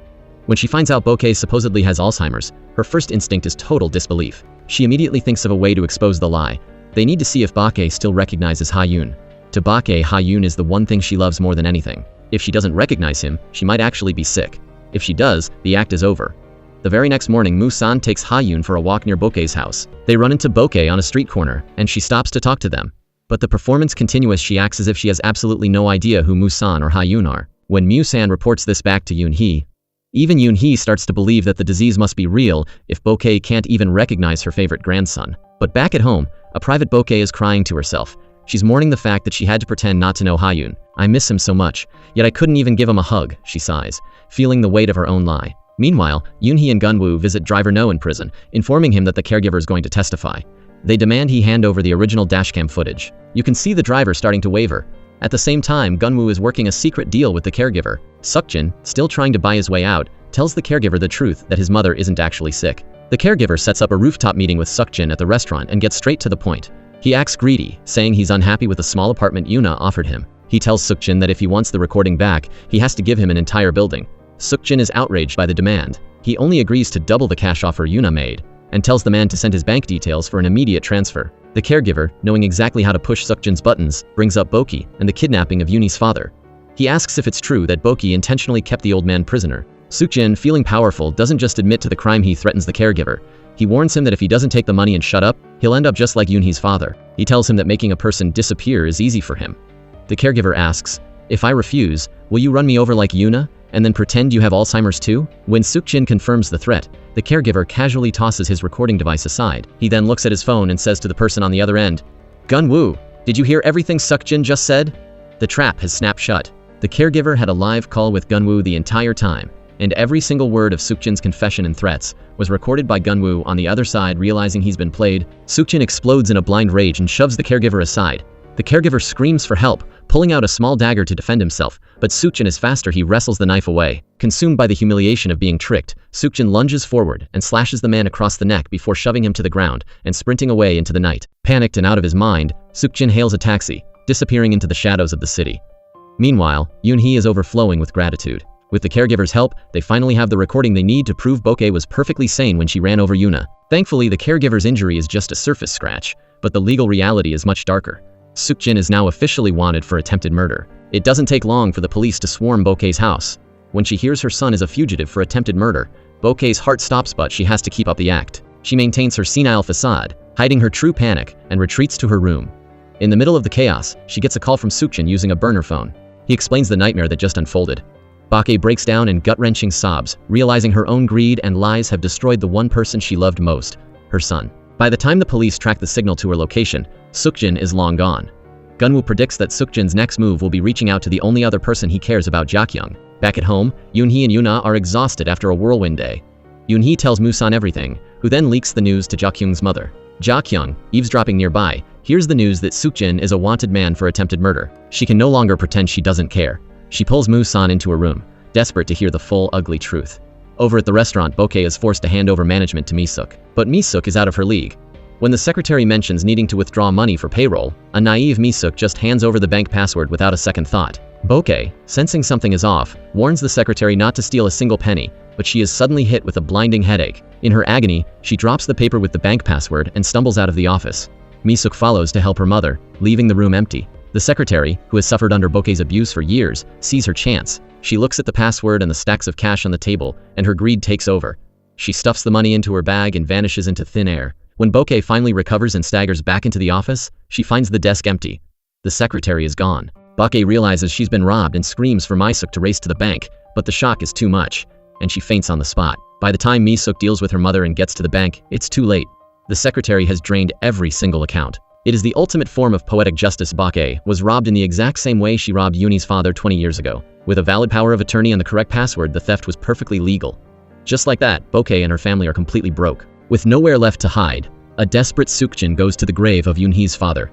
Speaker 1: When she finds out BOK-A supposedly has Alzheimer's, her first instinct is total disbelief. She immediately thinks of a way to expose the lie. They need to see if BOK-A still recognizes Ha-yoon. To BOK-A, Ha-yoon is the one thing she loves more than anything. If she doesn't recognize him, she might actually be sick. If she does, the act is over. The very next morning, Moo-san takes Ha-yoon for a walk near BOK-A's house. They run into BOK-A on a street corner, and she stops to talk to them. But the performance continues. She acts as if she has absolutely no idea who Moo-san or Ha-yoon are. When Moo-san reports this back to Eun-hee, even Eun-hee starts to believe that the disease must be real if BOK-A can't even recognize her favorite grandson. But back at home, a private BOK-A is crying to herself. She's mourning the fact that she had to pretend not to know Ha-yoon. I miss him so much, yet I couldn't even give him a hug, she sighs, feeling the weight of her own lie. Meanwhile, Eun-hee and Gun-woo visit driver No in prison, informing him that the caregiver is going to testify. They demand he hand over the original dashcam footage. You can see the driver starting to waver. At the same time, Gun-woo is working a secret deal with the caregiver. Suk-jin, still trying to buy his way out, tells the caregiver the truth that his mother isn't actually sick. The caregiver sets up a rooftop meeting with Suk-jin at the restaurant and gets straight to the point. He acts greedy, saying he's unhappy with the small apartment Eun-a offered him. He tells Suk-jin that if he wants the recording back, he has to give him an entire building. Suk-jin is outraged by the demand. He only agrees to double the cash offer Eun-a made, and tells the man to send his bank details for an immediate transfer. The caregiver, knowing exactly how to push Suk-jin's buttons, brings up BOK-A and the kidnapping of Eun-hee's father. He asks if it's true that BOK-A intentionally kept the old man prisoner. Suk-jin, feeling powerful, doesn't just admit to the crime. He threatens the caregiver. He warns him that if he doesn't take the money and shut up, he'll end up just like Eun-hee's father. He tells him that making a person disappear is easy for him. The caregiver asks, if I refuse, will you run me over like Eun-a, and then pretend you have Alzheimer's too? When Suk-jin confirms the threat, the caregiver casually tosses his recording device aside. He then looks at his phone and says to the person on the other end, Gun-woo, did you hear everything Suk-jin just said? The trap has snapped shut. The caregiver had a live call with Gun-woo the entire time. and every single word of Sukjin's confession and threats was recorded by Gun-woo on the other side. Realizing he's been played, Sukjin explodes in a blind rage and shoves the caregiver aside. The caregiver screams for help, pulling out a small dagger to defend himself, but Sukjin is faster. He wrestles the knife away. Consumed by the humiliation of being tricked, Sukjin lunges forward and slashes the man across the neck before shoving him to the ground and sprinting away into the night. Panicked and out of his mind, Sukjin hails a taxi, disappearing into the shadows of the city. Meanwhile, Eun-hee is overflowing with gratitude. With the caregiver's help, they finally have the recording they need to prove BOK-A was perfectly sane when she ran over Eun-a. Thankfully, the caregiver's injury is just a surface scratch, but the legal reality is much darker. Sukjin is now officially wanted for attempted murder. It doesn't take long for the police to swarm BOK-A's house. When she hears her son is a fugitive for attempted murder, BOK-A's heart stops, but she has to keep up the act. She maintains her senile facade, hiding her true panic, and retreats to her room. In the middle of the chaos, she gets a call from Sukjin using a burner phone. He explains the nightmare that just unfolded. BOK-A breaks down in gut-wrenching sobs, realizing her own greed and lies have destroyed the one person she loved most, her son. By the time the police track the signal to her location, Sukjin is long gone. Gun-woo predicts that Sukjin's next move will be reaching out to the only other person he cares about, Jak-young. Back at home, Eun-hee and Eun-a are exhausted after a whirlwind day. Eun-hee tells Musan everything, who then leaks the news to Jak-young's mother. Jak-young, eavesdropping nearby, hears the news that Sukjin is a wanted man for attempted murder. She can no longer pretend she doesn't care. She pulls Musan into her room, desperate to hear the full, ugly truth. Over at the restaurant, BOK-A is forced to hand over management to Mi-suk. But Mi-suk is out of her league. When the secretary mentions needing to withdraw money for payroll, a naive Mi-suk just hands over the bank password without a second thought. BOK-A, sensing something is off, warns the secretary not to steal a single penny, but she is suddenly hit with a blinding headache. In her agony, she drops the paper with the bank password and stumbles out of the office. Mi-suk follows to help her mother, leaving the room empty. The secretary, who has suffered under BOK-A's abuse for years, sees her chance. She looks at the password and the stacks of cash on the table, and her greed takes over. She stuffs the money into her bag and vanishes into thin air. When BOK-A finally recovers and staggers back into the office, she finds the desk empty. The secretary is gone. BOK-A realizes she's been robbed and screams for Mi-suk to race to the bank, but the shock is too much, and she faints on the spot. By the time Mi-suk deals with her mother and gets to the bank, it's too late. The secretary has drained every single account. It is the ultimate form of poetic justice. BOK-A was robbed in the exact same way she robbed Eun-hee's father 20 years ago. With a valid power of attorney and the correct password, the theft was perfectly legal. Just like that, BOK-A and her family are completely broke. With nowhere left to hide, a desperate Sukjin goes to the grave of Eun-hee's father.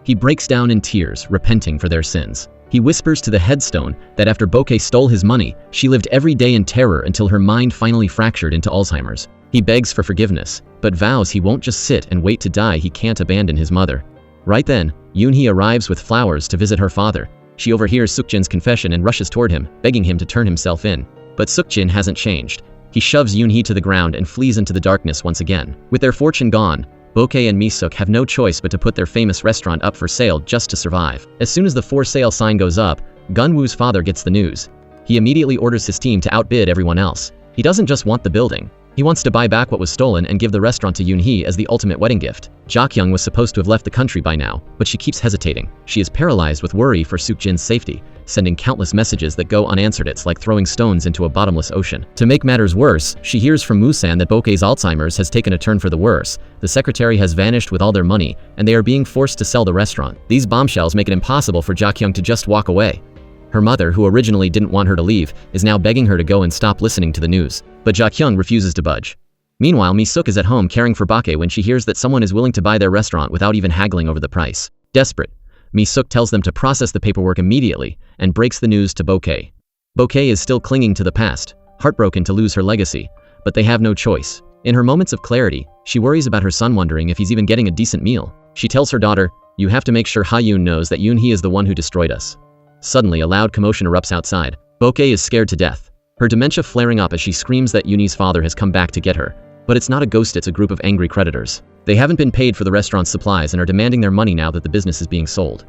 Speaker 1: He breaks down in tears, repenting for their sins. He whispers to the headstone that after BOK-A stole his money, she lived every day in terror until her mind finally fractured into Alzheimer's. He begs for forgiveness, but vows he won't just sit and wait to die. He can't abandon his mother. Right then, Eun-hee arrives with flowers to visit her father. She overhears Sukjin's confession and rushes toward him, begging him to turn himself in. But Sukjin hasn't changed. He shoves Eun-hee to the ground and flees into the darkness once again. With their fortune gone, BOK-A and Mi-suk have no choice but to put their famous restaurant up for sale just to survive. As soon as the for sale sign goes up, Gun-woo's father gets the news. He immediately orders his team to outbid everyone else. He doesn't just want the building. He wants to buy back what was stolen and give the restaurant to Eun-hee as the ultimate wedding gift. Jak-young was supposed to have left the country by now, but she keeps hesitating. She is paralyzed with worry for Sukjin's safety, sending countless messages that go unanswered. It's like throwing stones into a bottomless ocean. To make matters worse, she hears from Musan that BOK-A's Alzheimer's has taken a turn for the worse. The secretary has vanished with all their money, and they are being forced to sell the restaurant. These bombshells make it impossible for Jak-young to just walk away. Her mother, who originally didn't want her to leave, is now begging her to go and stop listening to the news. But Jak-young refuses to budge. Meanwhile, Mi-suk is at home caring for BOK-A when she hears that someone is willing to buy their restaurant without even haggling over the price. Desperate, Mi-suk tells them to process the paperwork immediately and breaks the news to BOK-A. BOK-A is still clinging to the past, heartbroken to lose her legacy, but they have no choice. In her moments of clarity, she worries about her son, wondering if he's even getting a decent meal. She tells her daughter, "You have to make sure Ha-yoon knows that Eun-hee is the one who destroyed us." Suddenly, a loud commotion erupts outside. BOK-A is scared to death, her dementia flaring up as she screams that Eun-hee's father has come back to get her. But it's not a ghost, it's a group of angry creditors. They haven't been paid for the restaurant's supplies and are demanding their money now that the business is being sold.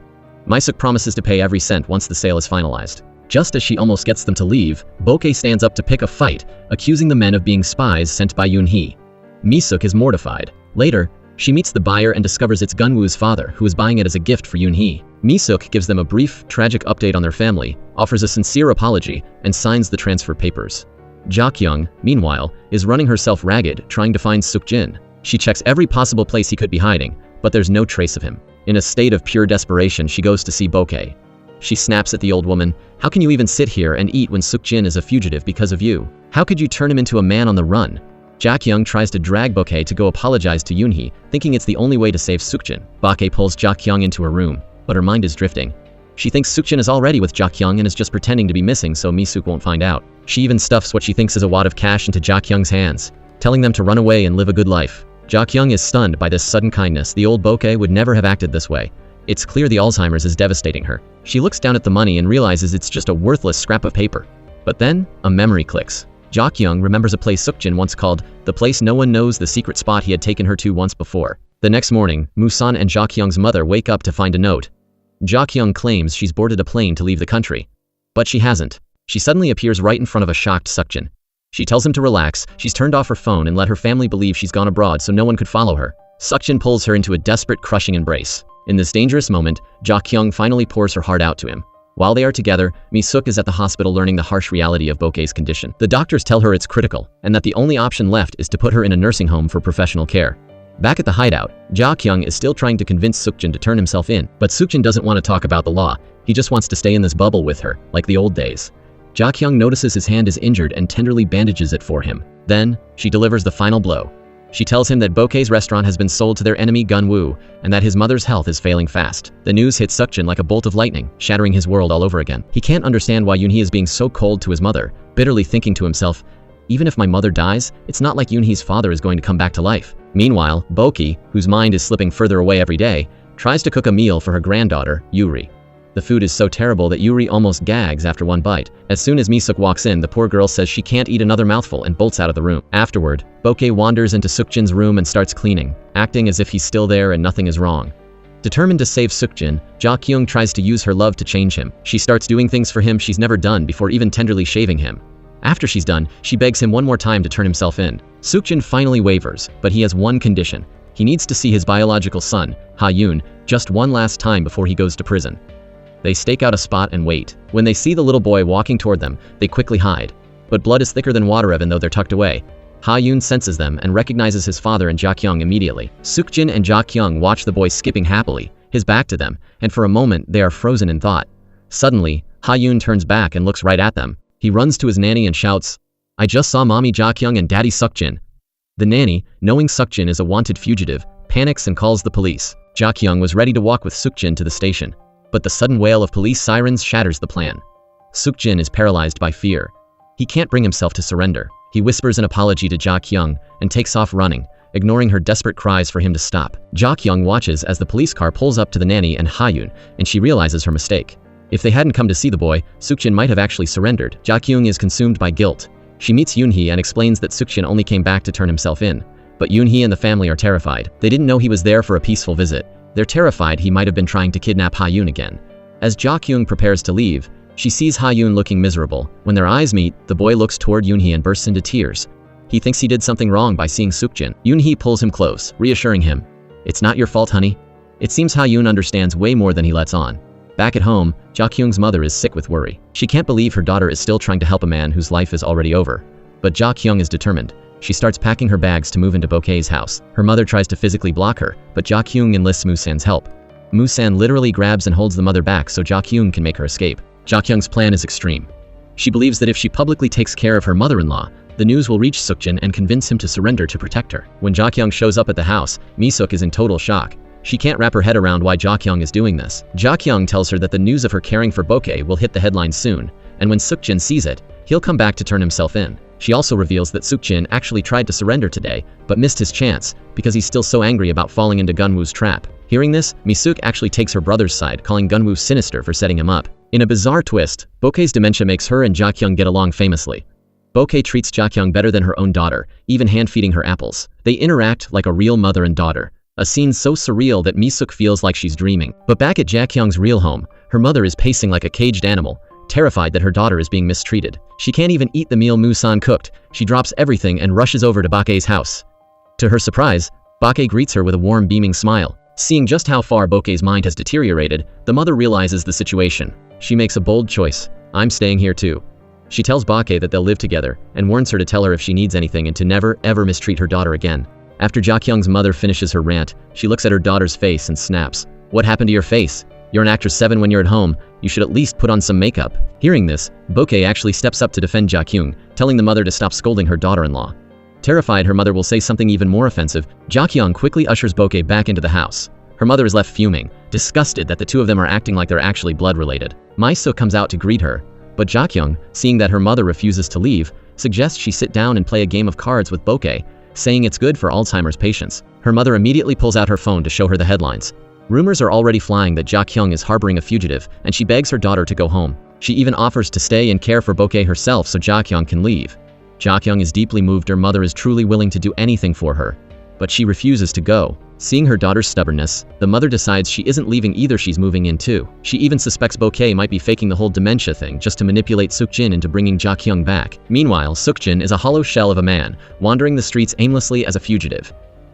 Speaker 1: Mi-suk promises to pay every cent once the sale is finalized. Just as she almost gets them to leave, BOK-A stands up to pick a fight, accusing the men of being spies sent by Eun-hee. Mi-suk is mortified. Later, she meets the buyer and discovers it's Gun-woo's father, who is buying it as a gift for Eun-hee. Mi-suk gives them a brief, tragic update on their family, offers a sincere apology, and signs the transfer papers. Jak-young, meanwhile, is running herself ragged, trying to find Sukjin. She checks every possible place he could be hiding, but there's no trace of him. In a state of pure desperation, she goes to see BOK-A. She snaps at the old woman. How can you even sit here and eat when Suk-jin is a fugitive because of you? How could you turn him into a man on the run? Jak-young tries to drag BOK-A to go apologize to Eun-hee, thinking it's the only way to save Suk-jin. BOK-A pulls Jak-young into her room, but her mind is drifting. She thinks Suk-jin is already with Jak-young and is just pretending to be missing so Mi-suk won't find out. She even stuffs what she thinks is a wad of cash into Jak-young's hands, telling them to run away and live a good life. Jak-young is stunned by this sudden kindness. The old BOK-A would never have acted this way. It's clear the Alzheimer's is devastating her. She looks down at the money and realizes it's just a worthless scrap of paper. But then, a memory clicks. Jak-young remembers a place Suk-jin once called the place no one knows, the secret spot he had taken her to once before. The next morning, Musan and Jak-young's mother wake up to find a note. Jak-young claims she's boarded a plane to leave the country. But she hasn't. She suddenly appears right in front of a shocked Suk-jin. She tells him to relax. She's turned off her phone and let her family believe she's gone abroad so no one could follow her. Suk-jin pulls her into a desperate, crushing embrace. In this dangerous moment, Jak-young finally pours her heart out to him. While they are together, Mi-suk is at the hospital learning the harsh reality of BOK-AE'S condition. The doctors tell her it's critical, and that the only option left is to put her in a nursing home for professional care. Back at the hideout, Jak-young is still trying to convince Suk-jin to turn himself in, but Suk-jin doesn't want to talk about the law. He just wants to stay in this bubble with her, like the old days. Jak-young notices his hand is injured and tenderly bandages it for him. Then, she delivers the final blow. She tells him that BOK-AE'S restaurant has been sold to their enemy Gun-woo, and that his mother's health is failing fast. The news hits Suk-jin like a bolt of lightning, shattering his world all over again. He can't understand why Eun-hee is being so cold to his mother, bitterly thinking to himself, even if my mother dies, it's not like Eun-hee's father is going to come back to life. Meanwhile, BOK-AE, whose mind is slipping further away every day, tries to cook a meal for her granddaughter, Yuri. The food is so terrible that Yuri almost gags after one bite. As soon as Mi-suk walks in, the poor girl says she can't eat another mouthful and bolts out of the room. Afterward, BOK-AE wanders into Suk-jin's room and starts cleaning, acting as if he's still there and nothing is wrong. Determined to save Suk-jin, Jak-young tries to use her love to change him. She starts doing things for him she's never done before, even tenderly shaving him. After she's done, she begs him one more time to turn himself in. Suk-jin finally wavers, but he has one condition. He needs to see his biological son, Ha-yoon, just one last time before he goes to prison. They stake out a spot and wait. When they see the little boy walking toward them, they quickly hide. But blood is thicker than water even though they're tucked away. Ha-yoon senses them and recognizes his father and Jak-young immediately. Suk-jin and Jak-young watch the boy skipping happily, his back to them, and for a moment they are frozen in thought. Suddenly, Ha-yoon turns back and looks right at them. He runs to his nanny and shouts, "I just saw Mommy Jak-young and Daddy Suk-jin." The nanny, knowing Suk-jin is a wanted fugitive, panics and calls the police. Jak-young was ready to walk with Suk-jin to the station. But the sudden wail of police sirens shatters the plan. Suk-jin is paralyzed by fear. He can't bring himself to surrender. He whispers an apology to Jak-young and takes off running, ignoring her desperate cries for him to stop. Jak-young watches as the police car pulls up to the nanny and Ha-yoon, and she realizes her mistake. If they hadn't come to see the boy, Suk-jin might have actually surrendered. Jak-young is consumed by guilt. She meets Eun-hee and explains that Suk-jin only came back to turn himself in. But Eun-hee and the family are terrified. They didn't know he was there for a peaceful visit. They're terrified he might have been trying to kidnap Ha-yoon again. As Jak-young prepares to leave, she sees Ha-yoon looking miserable. When their eyes meet, the boy looks toward Eun-hee and bursts into tears. He thinks he did something wrong by seeing Suk-jin. Eun-hee pulls him close, reassuring him, "It's not your fault, honey." It seems Ha-yoon understands way more than he lets on. Back at home, Jak-young's mother is sick with worry. She can't believe her daughter is still trying to help a man whose life is already over. But Jak-young is determined. She starts packing her bags to move into BOK-AE'S house. Her mother tries to physically block her, but Jak-young enlists Musan's help. Musan literally grabs and holds the mother back so Jak-young can make her escape. Jak-young's plan is extreme. She believes that if she publicly takes care of her mother-in-law, the news will reach Suk-jin and convince him to surrender to protect her. When Jak-young shows up at the house, Mi-suk is in total shock. She can't wrap her head around why Jak-young is doing this. Jak-young tells her that the news of her caring for BOK-AE will hit the headlines soon, and when Suk-jin sees it, he'll come back to turn himself in. She also reveals that Suk-jin actually tried to surrender today, but missed his chance because he's still so angry about falling into Gun-woo's trap. Hearing this, Mi-suk actually takes her brother's side, calling Gun-woo sinister for setting him up. In a bizarre twist, BOK-AE'S dementia makes her and Jak-young get along famously. BOK-AE treats Jak-young better than her own daughter, even hand-feeding her apples. They interact like a real mother and daughter, a scene so surreal that Mi-suk feels like she's dreaming. But back at Jak-young's real home, her mother is pacing like a caged animal, terrified that her daughter is being mistreated. She can't even eat the meal Musan cooked. She drops everything and rushes over to BOK-AE'S house. To her surprise, BOK-AE greets her with a warm, beaming smile. Seeing just how far BOK-AE'S mind has deteriorated, the mother realizes the situation. She makes a bold choice. "I'm staying here too." She tells BOK-AE that they'll live together, and warns her to tell her if she needs anything and to never, ever mistreat her daughter again. After Jak-young's mother finishes her rant, she looks at her daughter's face and snaps. "What happened to your face? You're an actress 7 when you're at home. You should at least put on some makeup. Hearing this, BOK-A actually steps up to defend Ja-kyung, telling the mother to stop scolding her daughter-in-law. Terrified her mother will say something even more offensive, Ja-kyung quickly ushers BOK-A back into the house. Her mother is left fuming, disgusted that the two of them are acting like they're actually blood-related. Mi-suk comes out to greet her, but Ja-kyung, seeing that her mother refuses to leave, suggests she sit down and play a game of cards with BOK-A, saying it's good for Alzheimer's patients. Her mother immediately pulls out her phone to show her the headlines. Rumors are already flying that Ja-kyung is harboring a fugitive, and she begs her daughter to go home. She even offers to stay and care for BOK-A herself so Ja-kyung can leave. Ja-kyung is deeply moved her mother is truly willing to do anything for her, but she refuses to go. Seeing her daughter's stubbornness, the mother decides she isn't leaving either, she's moving in too. She even suspects BOK-A might be faking the whole dementia thing just to manipulate Suk-jin into bringing Ja-kyung back. Meanwhile, Suk-jin is a hollow shell of a man, wandering the streets aimlessly as a fugitive.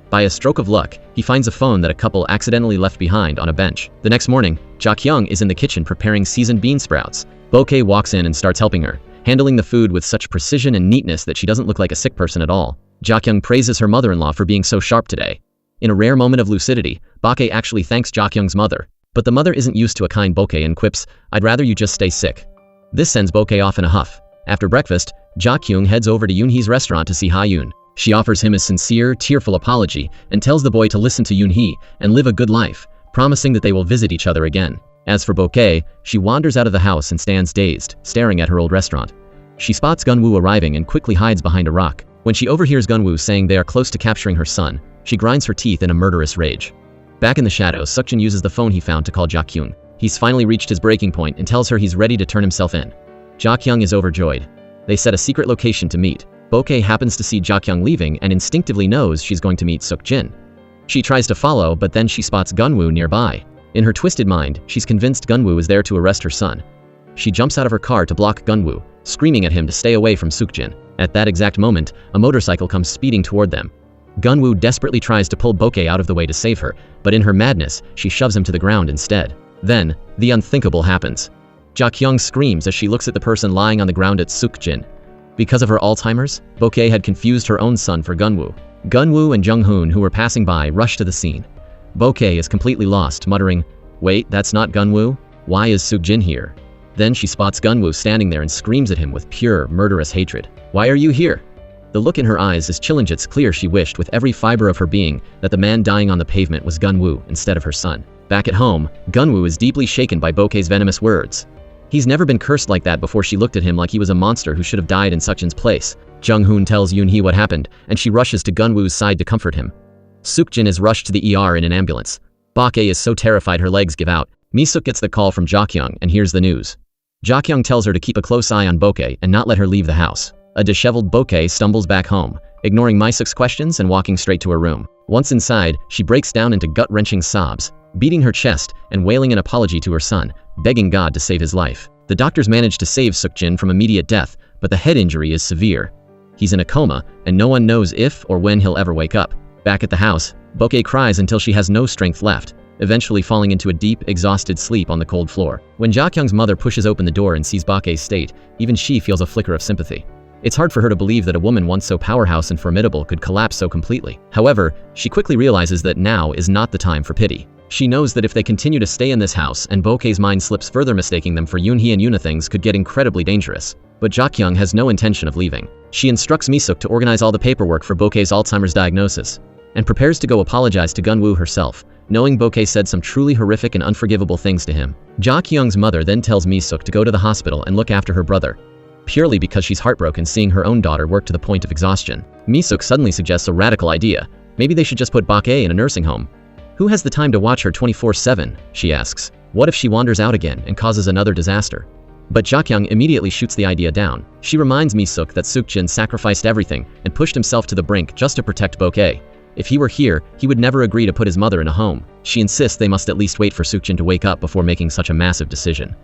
Speaker 1: By a stroke of luck, he finds a phone that a couple accidentally left behind on a bench. The next morning, Ja-kyung is in the kitchen preparing seasoned bean sprouts. BOK-A walks in and starts helping her, handling the food with such precision and neatness that she doesn't look like a sick person at all. Ja-kyung praises her mother-in-law for being so sharp today. In a rare moment of lucidity, BOK-A actually thanks Ja-kyung's mother. But the mother isn't used to a kind BOK-A and quips, "I'd rather you just stay sick." This sends BOK-A off in a huff. After breakfast, Ja-kyung heads over to Eun-hee's restaurant to see Ha-yoon. She offers him a sincere, tearful apology and tells the boy to listen to Eun-hee and live a good life, promising that they will visit each other again. As for BOK-A, she wanders out of the house and stands dazed, staring at her old restaurant. She spots Gun-woo arriving and quickly hides behind a rock. When she overhears Gun-woo saying they are close to capturing her son, she grinds her teeth in a murderous rage. Back in the shadows, Suk-jin uses the phone he found to call Ja-kyung. He's finally reached his breaking point and tells her he's ready to turn himself in. Ja-kyung is overjoyed. They set a secret location to meet. BOK-A happens to see Ja-kyung leaving and instinctively knows she's going to meet Suk-jin. She tries to follow, but then she spots Gun-woo nearby. In her twisted mind, she's convinced Gun-woo is there to arrest her son. She jumps out of her car to block Gun-woo, screaming at him to stay away from Suk-jin. At that exact moment, a motorcycle comes speeding toward them. Gun-woo desperately tries to pull BOK-A out of the way to save her, but in her madness, she shoves him to the ground instead. Then, the unthinkable happens. Ja-kyung screams as she looks at the person lying on the ground at Suk-jin. Because of her Alzheimer's, BOK-A had confused her own son for Gun-woo. Gun-woo and Jung-hoon, who were passing by, rush to the scene. BOK-A is completely lost, muttering, "Wait, that's not Gun-woo? Why is Suk-jin here?" Then she spots Gun-woo standing there and screams at him with pure, murderous hatred. "Why are you here?" The look in her eyes is chilling. It's clear she wished with every fiber of her being that the man dying on the pavement was Gun-woo instead of her son. Back at home, Gun-woo is deeply shaken by BOK-A's venomous words. He's never been cursed like that before. She looked at him like he was a monster who should have died in Suk-jin's place. Jung-hoon tells Eun-hee what happened, and she rushes to Gun-woo's side to comfort him. Suk-jin is rushed to the ER in an ambulance. BOK-A is so terrified her legs give out. Mi-suk gets the call from Ja-kyung and hears the news. Ja-kyung tells her to keep a close eye on BOK-A and not let her leave the house. A disheveled BOK-A stumbles back home, ignoring Mi-suk's questions and walking straight to her room. Once inside, she breaks down into gut-wrenching sobs, beating her chest and wailing an apology to her son, begging God to save his life. The doctors manage to save Suk-jin from immediate death, but the head injury is severe. He's in a coma, and no one knows if or when he'll ever wake up. Back at the house, BOK-A cries until she has no strength left, eventually falling into a deep, exhausted sleep on the cold floor. When Ja-kyung's mother pushes open the door and sees BOK-A's state, even she feels a flicker of sympathy. It's hard for her to believe that a woman once so powerhouse and formidable could collapse so completely. However, she quickly realizes that now is not the time for pity. She knows that if they continue to stay in this house and BOK-A's mind slips further, mistaking them for Eun-hee and Eun-a, things could get incredibly dangerous. But Ja-kyung has no intention of leaving. She instructs Mi-suk to organize all the paperwork for BOK-A's Alzheimer's diagnosis, and prepares to go apologize to Gun-woo herself, knowing BOK-A said some truly horrific and unforgivable things to him. Ja-kyung's mother then tells Mi-suk to go to the hospital and look after her brother, purely because she's heartbroken seeing her own daughter work to the point of exhaustion. Mi-suk suddenly suggests a radical idea. Maybe they should just put BOK-A in a nursing home. Who has the time to watch her 24/7, she asks. What if she wanders out again and causes another disaster? But Ja-kyung immediately shoots the idea down. She reminds Mi-suk that Suk-jin sacrificed everything and pushed himself to the brink just to protect BOK-A. If he were here, he would never agree to put his mother in a home. She insists they must at least wait for Suk-jin to wake up before making such a massive decision.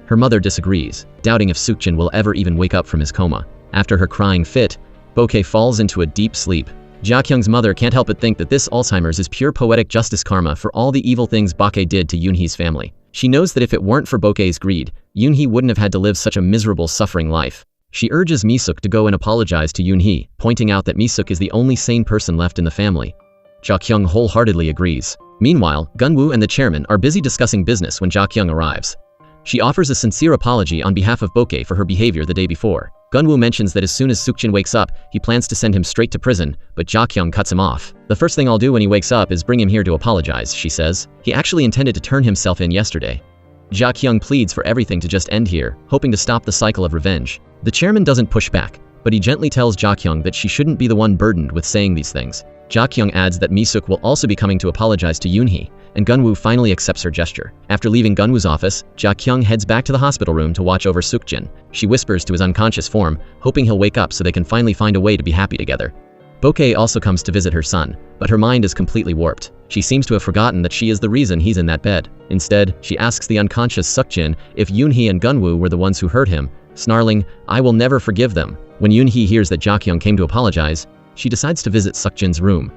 Speaker 1: Her mother disagrees, doubting if Suk-jin will ever even wake up from his coma. After her crying fit, BOK-A falls into a deep sleep. Ja-kyung's mother can't help but think that this Alzheimer's is pure poetic justice karma for all the evil things BOK-A did to Eun-hee's family. She knows that if it weren't for BOK-A's greed, Eun-hee wouldn't have had to live such a miserable, suffering life. She urges Mi-suk to go and apologize to Eun-hee, pointing out that Mi-suk is the only sane person left in the family. Ja-kyung wholeheartedly agrees. Meanwhile, Gun-woo and the chairman are busy discussing business when Ja-kyung arrives. She offers a sincere apology on behalf of BOK-A for her behavior the day before. Gun-woo mentions that as soon as Suk-jin wakes up, he plans to send him straight to prison, but Ja-kyung cuts him off. "The first thing I'll do when he wakes up is bring him here to apologize," she says. "He actually intended to turn himself in yesterday." Ja-kyung pleads for everything to just end here, hoping to stop the cycle of revenge. The chairman doesn't push back, but he gently tells Ja-kyung that she shouldn't be the one burdened with saying these things. Ja-kyung adds that Mi-suk will also be coming to apologize to Eun-hee, and Gun-woo finally accepts her gesture. After leaving Gun-woo's office, Ja-kyung heads back to the hospital room to watch over Suk-jin. She whispers to his unconscious form, hoping he'll wake up so they can finally find a way to be happy together. BOK-A also comes to visit her son, but her mind is completely warped. She seems to have forgotten that she is the reason he's in that bed. Instead, she asks the unconscious Suk-jin if Eun-hee and Gun-woo were the ones who hurt him, snarling, "I will never forgive them." When Eun-hee hears that Ja-kyung came to apologize, she decides to visit Suk-jin's room.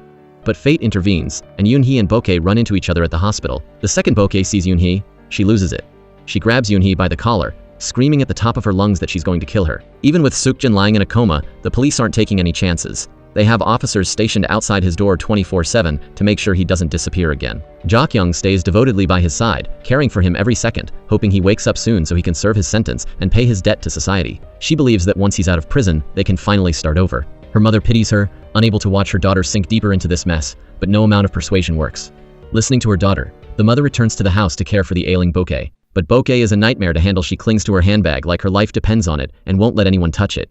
Speaker 1: But fate intervenes, and Eun-hee and BOK-A run into each other at the hospital. The second BOK-A sees Eun-hee, she loses it. She grabs Eun-hee by the collar, screaming at the top of her lungs that she's going to kill her. Even with Suk-jin lying in a coma, the police aren't taking any chances. They have officers stationed outside his door 24/7 to make sure he doesn't disappear again. Ja-kyung stays devotedly by his side, caring for him every second, hoping he wakes up soon so he can serve his sentence and pay his debt to society. She believes that once he's out of prison, they can finally start over. Her mother pities her, unable to watch her daughter sink deeper into this mess, but no amount of persuasion works. Listening to her daughter, the mother returns to the house to care for the ailing BOK-A. But BOK-A is a nightmare to handle. She clings to her handbag like her life depends on it and won't let anyone touch it.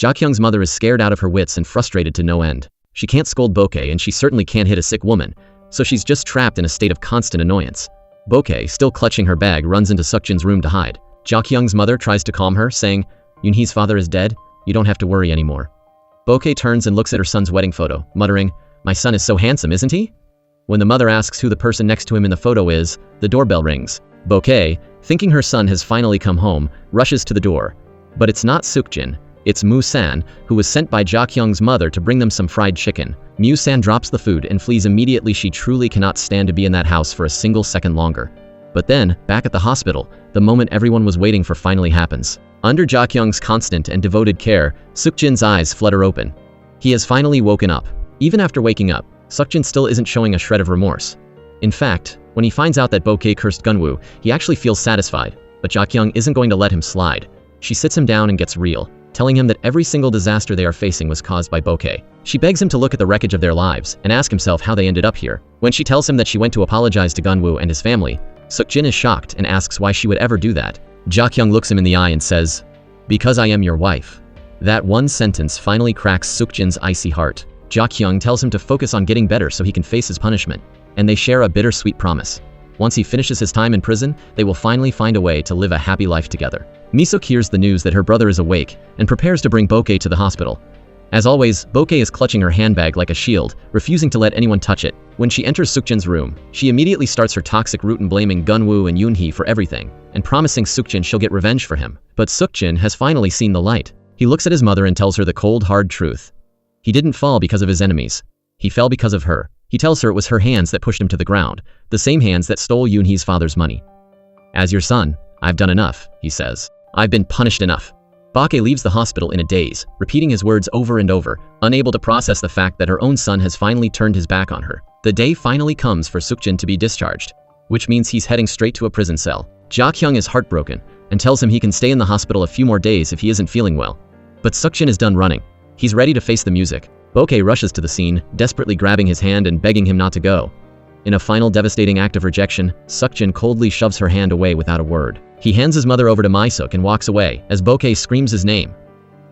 Speaker 1: Ja-kyung's mother is scared out of her wits and frustrated to no end. She can't scold BOK-A and she certainly can't hit a sick woman, so she's just trapped in a state of constant annoyance. BOK-A, still clutching her bag, runs into Suk-jin's room to hide. Ja-kyung's mother tries to calm her, saying, "Eun-hee's father is dead. You don't have to worry anymore." BOK-A turns and looks at her son's wedding photo, muttering, "My son is so handsome, isn't he?" When the mother asks who the person next to him in the photo is, the doorbell rings. BOK-A, thinking her son has finally come home, rushes to the door. But it's not Suk-jin. It's Mu-san, who was sent by Ja-kyung's mother to bring them some fried chicken. Mu-san drops the food and flees immediately. She truly cannot stand to be in that house for a single second longer. But then, back at the hospital, the moment everyone was waiting for finally happens. Under Ja-kyung's constant and devoted care, Suk-jin's eyes flutter open. He has finally woken up. Even after waking up, Suk-jin still isn't showing a shred of remorse. In fact, when he finds out that BOK-A cursed Gun-woo, he actually feels satisfied, but Ja-kyung isn't going to let him slide. She sits him down and gets real, telling him that every single disaster they are facing was caused by BOK-A. She begs him to look at the wreckage of their lives and ask himself how they ended up here. When she tells him that she went to apologize to Gun-woo and his family, Suk-jin is shocked and asks why she would ever do that. Ja-kyung looks him in the eye and says, "Because I am your wife." That one sentence finally cracks Suk-jin's icy heart. Ja-kyung tells him to focus on getting better so he can face his punishment, and they share a bittersweet promise. Once he finishes his time in prison, they will finally find a way to live a happy life together. Mi-suk hears the news that her brother is awake and prepares to bring BOK-A to the hospital. As always, BOK-A is clutching her handbag like a shield, refusing to let anyone touch it. When she enters Suk-jin's room, she immediately starts her toxic route in blaming Gun-woo and Eun-hee for everything, and promising Suk-jin she'll get revenge for him. But Suk-jin has finally seen the light. He looks at his mother and tells her the cold, hard truth. He didn't fall because of his enemies. He fell because of her. He tells her it was her hands that pushed him to the ground, the same hands that stole Eun-hee's father's money. "As your son, I've done enough," he says. "I've been punished enough." BOK-A leaves the hospital in a daze, repeating his words over and over, unable to process the fact that her own son has finally turned his back on her. The day finally comes for Suk-jin to be discharged, which means he's heading straight to a prison cell. Ja-kyung is heartbroken and tells him he can stay in the hospital a few more days if he isn't feeling well. But Suk-jin is done running. He's ready to face the music. BOK-A rushes to the scene, desperately grabbing his hand and begging him not to go. In a final devastating act of rejection, Suk-jin coldly shoves her hand away without a word. He hands his mother over to Mi-suk and walks away as BOK-A screams his name.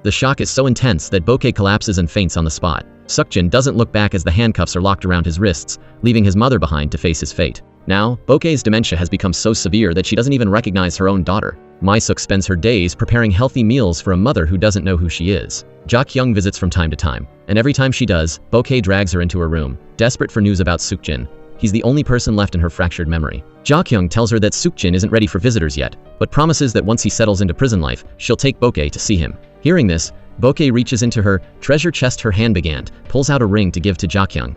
Speaker 1: The shock is so intense that BOK-A collapses and faints on the spot. Suk-jin doesn't look back as the handcuffs are locked around his wrists, leaving his mother behind to face his fate. Now, BOK-A's dementia has become so severe that she doesn't even recognize her own daughter. Mi-suk spends her days preparing healthy meals for a mother who doesn't know who she is. Ja-kyung visits from time to time, and every time she does, BOK-A drags her into her room, desperate for news about Suk-jin. He's the only person left in her fractured memory. Ja-kyung tells her that Suk-jin isn't ready for visitors yet, but promises that once he settles into prison life, she'll take BOK-A to see him. Hearing this, BOK-A reaches into her treasure chest, her handbag, pulls out a ring to give to Ja-kyung.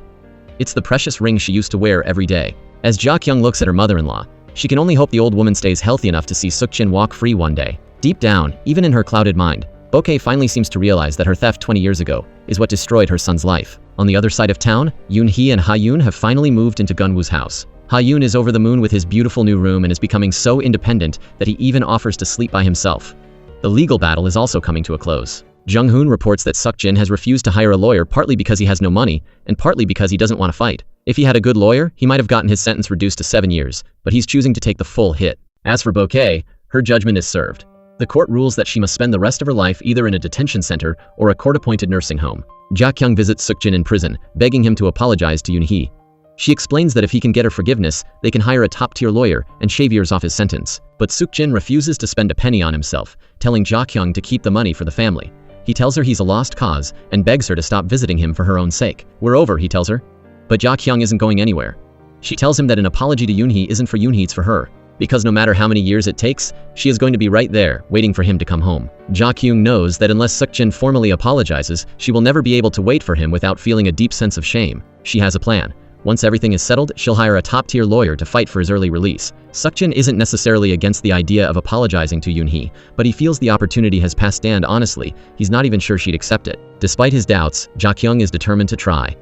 Speaker 1: It's the precious ring she used to wear every day. As Ja-kyung looks at her mother-in-law, she can only hope the old woman stays healthy enough to see Suk-jin walk free one day. Deep down, even in her clouded mind, BOK-A finally seems to realize that her theft 20 years ago is what destroyed her son's life. On the other side of town, Eun-hee and Ha-yoon have finally moved into Gun-woo's house. Ha-yoon is over the moon with his beautiful new room and is becoming so independent that he even offers to sleep by himself. The legal battle is also coming to a close. Jung-hoon reports that Suk-jin has refused to hire a lawyer partly because he has no money and partly because he doesn't want to fight. If he had a good lawyer, he might have gotten his sentence reduced to 7 years, but he's choosing to take the full hit. As for BOK-A, her judgment is served. The court rules that she must spend the rest of her life either in a detention center or a court-appointed nursing home. Ja-kyung visits Suk-jin in prison, begging him to apologize to Eun-hee. She explains that if he can get her forgiveness, they can hire a top-tier lawyer and shave years off his sentence. But Suk-jin refuses to spend a penny on himself, telling Ja-kyung to keep the money for the family. He tells her he's a lost cause and begs her to stop visiting him for her own sake. We're over, he tells her. But Ja-kyung isn't going anywhere. She tells him that an apology to Eun-hee isn't for Eun-hee, it's for her. Because no matter how many years it takes, she is going to be right there, waiting for him to come home. Ja-kyung knows that unless Suk-jin formally apologizes, she will never be able to wait for him without feeling a deep sense of shame. She has a plan. Once everything is settled, she'll hire a top-tier lawyer to fight for his early release. Suk-jin isn't necessarily against the idea of apologizing to Eun-hee, but he feels the opportunity has passed and honestly, he's not even sure she'd accept it. Despite his doubts, Ja-kyung is determined to try.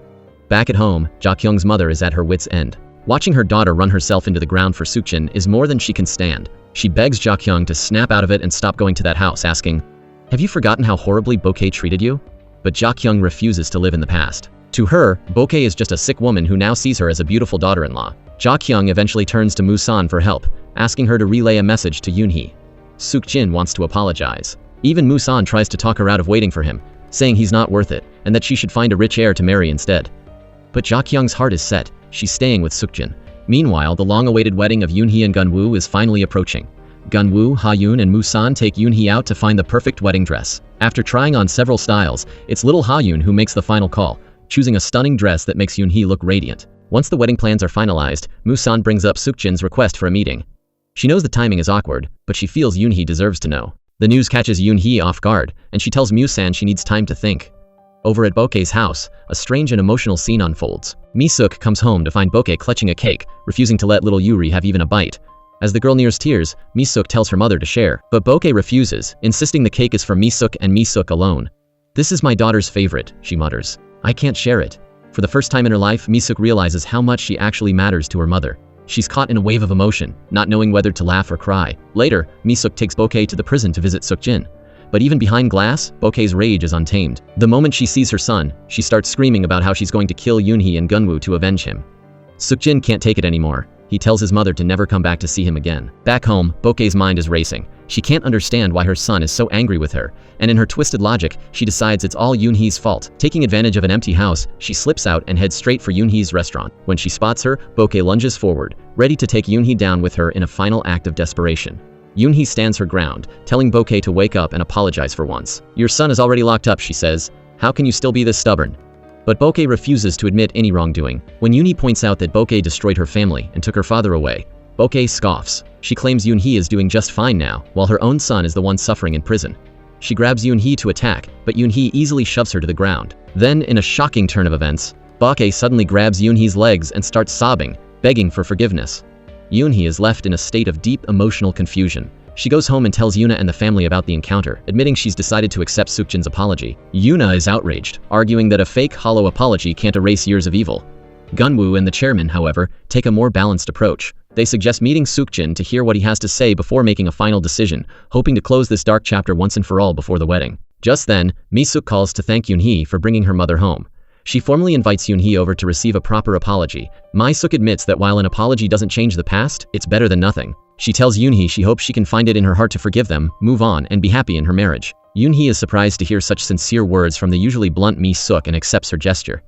Speaker 1: Back at home, Ja-kyung's mother is at her wit's end. Watching her daughter run herself into the ground for Suk-jin is more than she can stand. She begs Ja-kyung to snap out of it and stop going to that house, asking, "Have you forgotten how horribly BOK-A treated you?" But Ja-kyung refuses to live in the past. To her, BOK-A is just a sick woman who now sees her as a beautiful daughter-in-law. Ja-kyung eventually turns to Musan for help, asking her to relay a message to Eun-hee. Suk-jin wants to apologize. Even Musan tries to talk her out of waiting for him, saying he's not worth it and that she should find a rich heir to marry instead. But Ja-kyung's heart is set. She's staying with Suk-jin. Meanwhile, the long-awaited wedding of Eun-hee and Gun-woo is finally approaching. Gun-woo, Ha-yoon, and Musan take Eun-hee out to find the perfect wedding dress. After trying on several styles, it's little Ha-yoon who makes the final call, choosing a stunning dress that makes Eun-hee look radiant. Once the wedding plans are finalized, Musan brings up Suk-jin's request for a meeting. She knows the timing is awkward, but she feels Eun-hee deserves to know. The news catches Eun-hee off guard, and she tells Musan she needs time to think. Over at BOK-AE'S house, a strange and emotional scene unfolds. Mi-suk comes home to find BOK-A clutching a cake, refusing to let little Yuri have even a bite. As the girl nears tears, Mi-suk tells her mother to share, but BOK-A refuses, insisting the cake is for Mi-suk and Mi-suk alone. "This is my daughter's favorite," she mutters. "I can't share it." For the first time in her life, Mi-suk realizes how much she actually matters to her mother. She's caught in a wave of emotion, not knowing whether to laugh or cry. Later, Mi-suk takes BOK-A to the prison to visit Suk-jin. But even behind glass, BOK-AE'S rage is untamed. The moment she sees her son, she starts screaming about how she's going to kill Eun-hee and Gun-woo to avenge him. Suk-jin can't take it anymore. He tells his mother to never come back to see him again. Back home, BOK-AE'S mind is racing. She can't understand why her son is so angry with her, and in her twisted logic, she decides it's all Eun-hee's fault. Taking advantage of an empty house, she slips out and heads straight for Eun-hee's restaurant. When she spots her, BOK-A lunges forward, ready to take Eun-hee down with her in a final act of desperation. Eun-hee stands her ground, telling BOK-A to wake up and apologize for once. "Your son is already locked up," she says. "How can you still be this stubborn?" But BOK-A refuses to admit any wrongdoing. When Eun-hee points out that BOK-A destroyed her family and took her father away, BOK-A scoffs. She claims Eun-hee is doing just fine now, while her own son is the one suffering in prison. She grabs Eun-hee to attack, but Eun-hee easily shoves her to the ground. Then, in a shocking turn of events, BOK-A suddenly grabs Eun-hee's legs and starts sobbing, begging for forgiveness. Eun-hee is left in a state of deep emotional confusion. She goes home and tells Eun-a and the family about the encounter, admitting she's decided to accept Suk-jin's apology. Eun-a is outraged, arguing that a fake, hollow apology can't erase years of evil. Gun-woo and the chairman, however, take a more balanced approach. They suggest meeting Suk-jin to hear what he has to say before making a final decision, hoping to close this dark chapter once and for all before the wedding. Just then, Mi-suk calls to thank Eun-hee for bringing her mother home. She formally invites Eun-hee over to receive a proper apology. Mi-suk admits that while an apology doesn't change the past, it's better than nothing. She tells Eun-hee she hopes she can find it in her heart to forgive them, move on, and be happy in her marriage. Eun-hee is surprised to hear such sincere words from the usually blunt Mi-suk and accepts her gesture.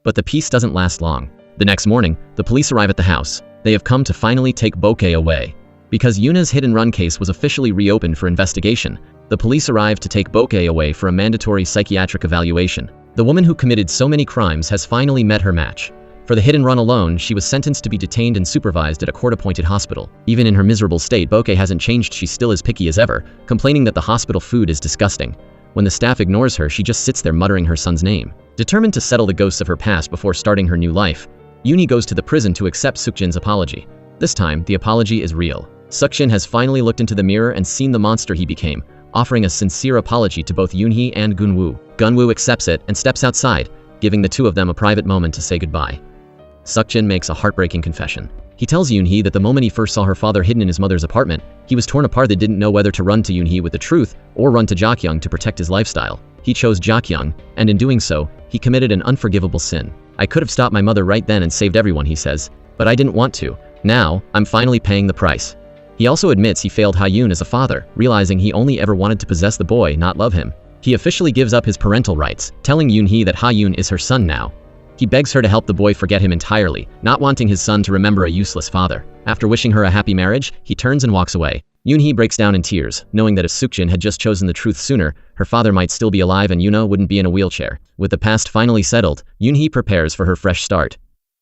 Speaker 1: But the peace doesn't last long. The next morning, the police arrive at the house. They have come to finally take BOK-A away. Because Eun-a's hit-and-run case was officially reopened for investigation, the police arrived to take BOK-A away for a mandatory psychiatric evaluation. The woman who committed so many crimes has finally met her match. For the hit-and-run alone, she was sentenced to be detained and supervised at a court-appointed hospital. Even in her miserable state, BOK-A hasn't changed. She's still as picky as ever, complaining that the hospital food is disgusting. When the staff ignores her, she just sits there muttering her son's name. Determined to settle the ghosts of her past before starting her new life, Eun-hee goes to the prison to accept Suk-jin's apology. This time, the apology is real. Suk-jin has finally looked into the mirror and seen the monster he became, offering a sincere apology to both Eun-hee and Gun-woo. Gun-woo accepts it and steps outside, giving the two of them a private moment to say goodbye. Suk-jin makes a heartbreaking confession. He tells Eun-hee that the moment he first saw her father hidden in his mother's apartment, he was torn apart. They didn't know whether to run to Eun-hee with the truth or run to Jak-young to protect his lifestyle. He chose Jak-young, and in doing so, he committed an unforgivable sin. I could have stopped my mother right then and saved everyone, he says, but I didn't want to. Now, I'm finally paying the price. He also admits he failed Ha-yoon as a father, realizing he only ever wanted to possess the boy, not love him. He officially gives up his parental rights, telling Eun-hee that Ha-yoon is her son now. He begs her to help the boy forget him entirely, not wanting his son to remember a useless father. After wishing her a happy marriage, he turns and walks away. Eun-hee breaks down in tears, knowing that if Suk-jin had just chosen the truth sooner, her father might still be alive and Eun-a wouldn't be in a wheelchair. With the past finally settled, Eun-hee prepares for her fresh start.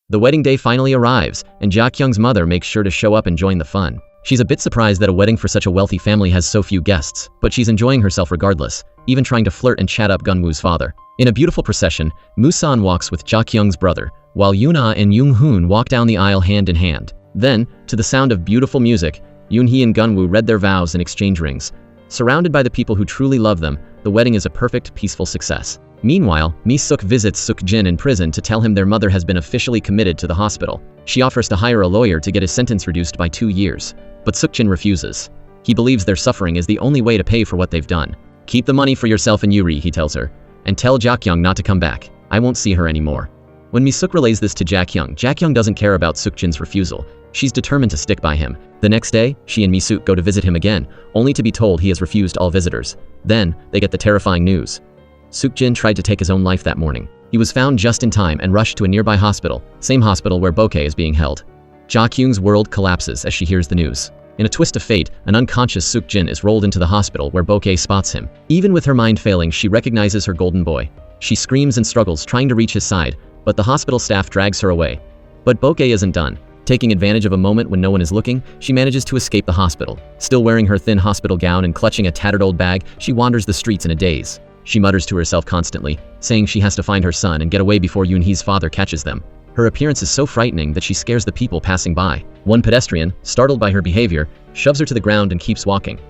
Speaker 1: The wedding day finally arrives, and Jak-young's mother makes sure to show up and join the fun. She's a bit surprised that a wedding for such a wealthy family has so few guests, but she's enjoying herself regardless, even trying to flirt and chat up Gun-woo's father. In a beautiful procession, Musan walks with Jak-young's brother, while Eun-a and Jung-hoon walk down the aisle hand in hand. Then, to the sound of beautiful music, Eun-hee and Gun-woo read their vows and exchange rings. Surrounded by the people who truly love them, the wedding is a perfect, peaceful success. Meanwhile, Mi-suk visits Suk-jin in prison to tell him their mother has been officially committed to the hospital. She offers to hire a lawyer to get his sentence reduced by 2 years, but Suk-jin refuses. He believes their suffering is the only way to pay for what they've done. Keep the money for yourself and Yuri, he tells her, and tell Jak-young not to come back. I won't see her anymore. When Mi-suk relays this to Jak-young doesn't care about Suk-jin's refusal. She's determined to stick by him. The next day, she and Mi-suk go to visit him again, only to be told he has refused all visitors. Then, they get the terrifying news. Suk-jin tried to take his own life that morning. He was found just in time and rushed to a nearby hospital, same hospital where BOK-A is being held. Jak-young's world collapses as she hears the news. In a twist of fate, an unconscious Suk-jin is rolled into the hospital where BOK-A spots him. Even with her mind failing, she recognizes her golden boy. She screams and struggles trying to reach his side, but the hospital staff drags her away. But BOK-A isn't done. Taking advantage of a moment when no one is looking, she manages to escape the hospital. Still wearing her thin hospital gown and clutching a tattered old bag, she wanders the streets in a daze. She mutters to herself constantly, saying she has to find her son and get away before Eun-hee's father catches them. Her appearance is so frightening that she scares the people passing by. One pedestrian, startled by her behavior, shoves her to the ground and keeps walking.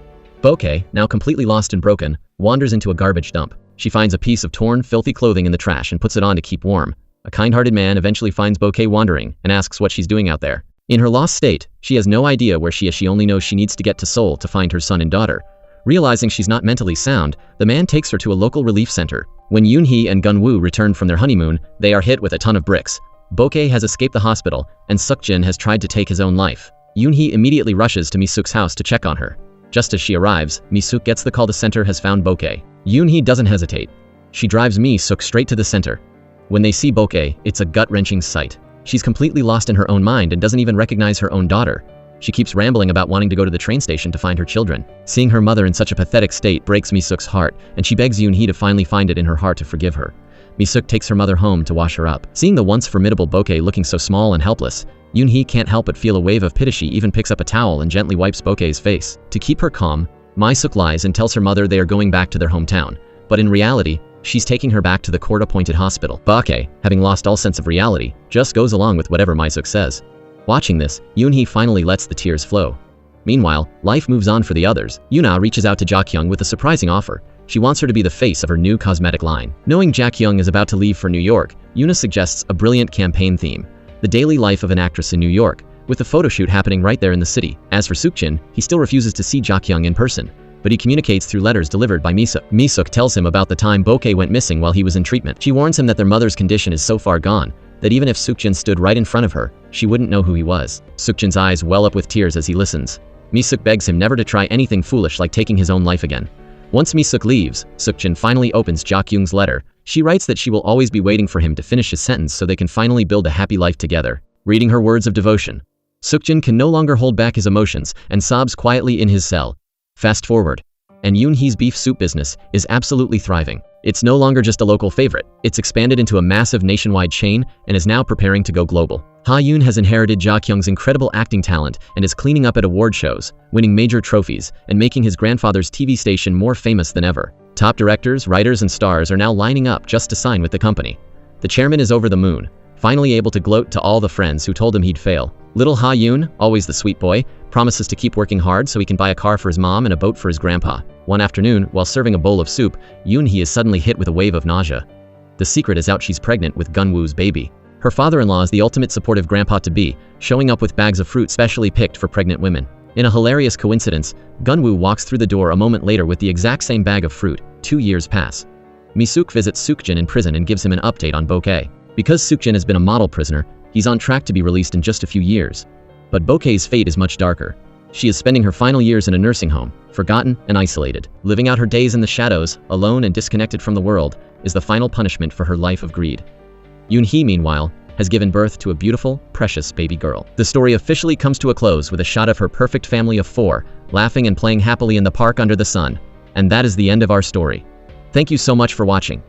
Speaker 1: BOK-A, now completely lost and broken, wanders into a garbage dump. She finds a piece of torn, filthy clothing in the trash and puts it on to keep warm. A kind-hearted man eventually finds BOK-A wandering and asks what she's doing out there. In her lost state, she has no idea where she is. She only knows she needs to get to Seoul to find her son and daughter. Realizing she's not mentally sound, the man takes her to a local relief center. When Eun-hee and Gun-woo return from their honeymoon, they are hit with a ton of bricks. BOK-A has escaped the hospital, and Suk-jin has tried to take his own life. Eun-hee immediately rushes to Mi-suk's house to check on her. Just as she arrives, Mi-suk gets the call the center has found BOK-A. Eun-hee doesn't hesitate. She drives Mi-suk straight to the center. When they see BOK-A, it's a gut-wrenching sight. She's completely lost in her own mind and doesn't even recognize her own daughter. She keeps rambling about wanting to go to the train station to find her children. Seeing her mother in such a pathetic state breaks Mi-suk's heart, and she begs Eun-hee to finally find it in her heart to forgive her. Mi-suk takes her mother home to wash her up. Seeing the once formidable BOK-A looking so small and helpless, Eun-hee can't help but feel a wave of pity. She even picks up a towel and gently wipes BOK-A's face. To keep her calm, Mi-suk lies and tells her mother they are going back to their hometown. But in reality, she's taking her back to the court-appointed hospital. BOK-A, having lost all sense of reality, just goes along with whatever Mi-suk says. Watching this, Eun-hee finally lets the tears flow. Meanwhile, life moves on for the others. Eun-a reaches out to Jak-young with a surprising offer. She wants her to be the face of her new cosmetic line. Knowing Jak-young is about to leave for New York, Eun-a suggests a brilliant campaign theme: the daily life of an actress in New York, with the photo shoot happening right there in the city. As for Suk-jin, he still refuses to see Jak-young in person, but he communicates through letters delivered by Mi-suk. Mi-suk tells him about the time BOK-A went missing while he was in treatment. She warns him that their mother's condition is so far gone that even if Suk-jin stood right in front of her, she wouldn't know who he was. Suk-jin's eyes well up with tears as he listens. Mi-suk begs him never to try anything foolish like taking his own life again. Once Mi-suk leaves, Suk-jin finally opens Jak-young's letter. She writes that she will always be waiting for him to finish his sentence so they can finally build a happy life together. Reading her words of devotion, Suk-jin can no longer hold back his emotions and sobs quietly in his cell. Fast forward, and Eun-hee's beef soup business is absolutely thriving. It's no longer just a local favorite. It's expanded into a massive nationwide chain and is now preparing to go global. Ha-yoon has inherited Jak-young's incredible acting talent and is cleaning up at award shows, winning major trophies, and making his grandfather's TV station more famous than ever. Top directors, writers, and stars are now lining up just to sign with the company. The chairman is over the moon, finally able to gloat to all the friends who told him he'd fail. Little Ha-yoon, always the sweet boy, promises to keep working hard so he can buy a car for his mom and a boat for his grandpa. One afternoon, while serving a bowl of soup, Eun-hee is suddenly hit with a wave of nausea. The secret is out: she's pregnant with Gun-woo's baby. Her father-in-law is the ultimate supportive grandpa-to-be, showing up with bags of fruit specially picked for pregnant women. In a hilarious coincidence, Gun-woo walks through the door a moment later with the exact same bag of fruit. 2 years pass. Mi-suk visits Suk-jin in prison and gives him an update on BOK-A. Because Suk-jin has been a model prisoner, he's on track to be released in just a few years. But BOK-A's fate is much darker. She is spending her final years in a nursing home, forgotten and isolated. Living out her days in the shadows, alone and disconnected from the world, is the final punishment for her life of greed. Eun-hee, meanwhile, has given birth to a beautiful, precious baby girl. The story officially comes to a close with a shot of her perfect family of 4, laughing and playing happily in the park under the sun. And that is the end of our story. Thank you so much for watching.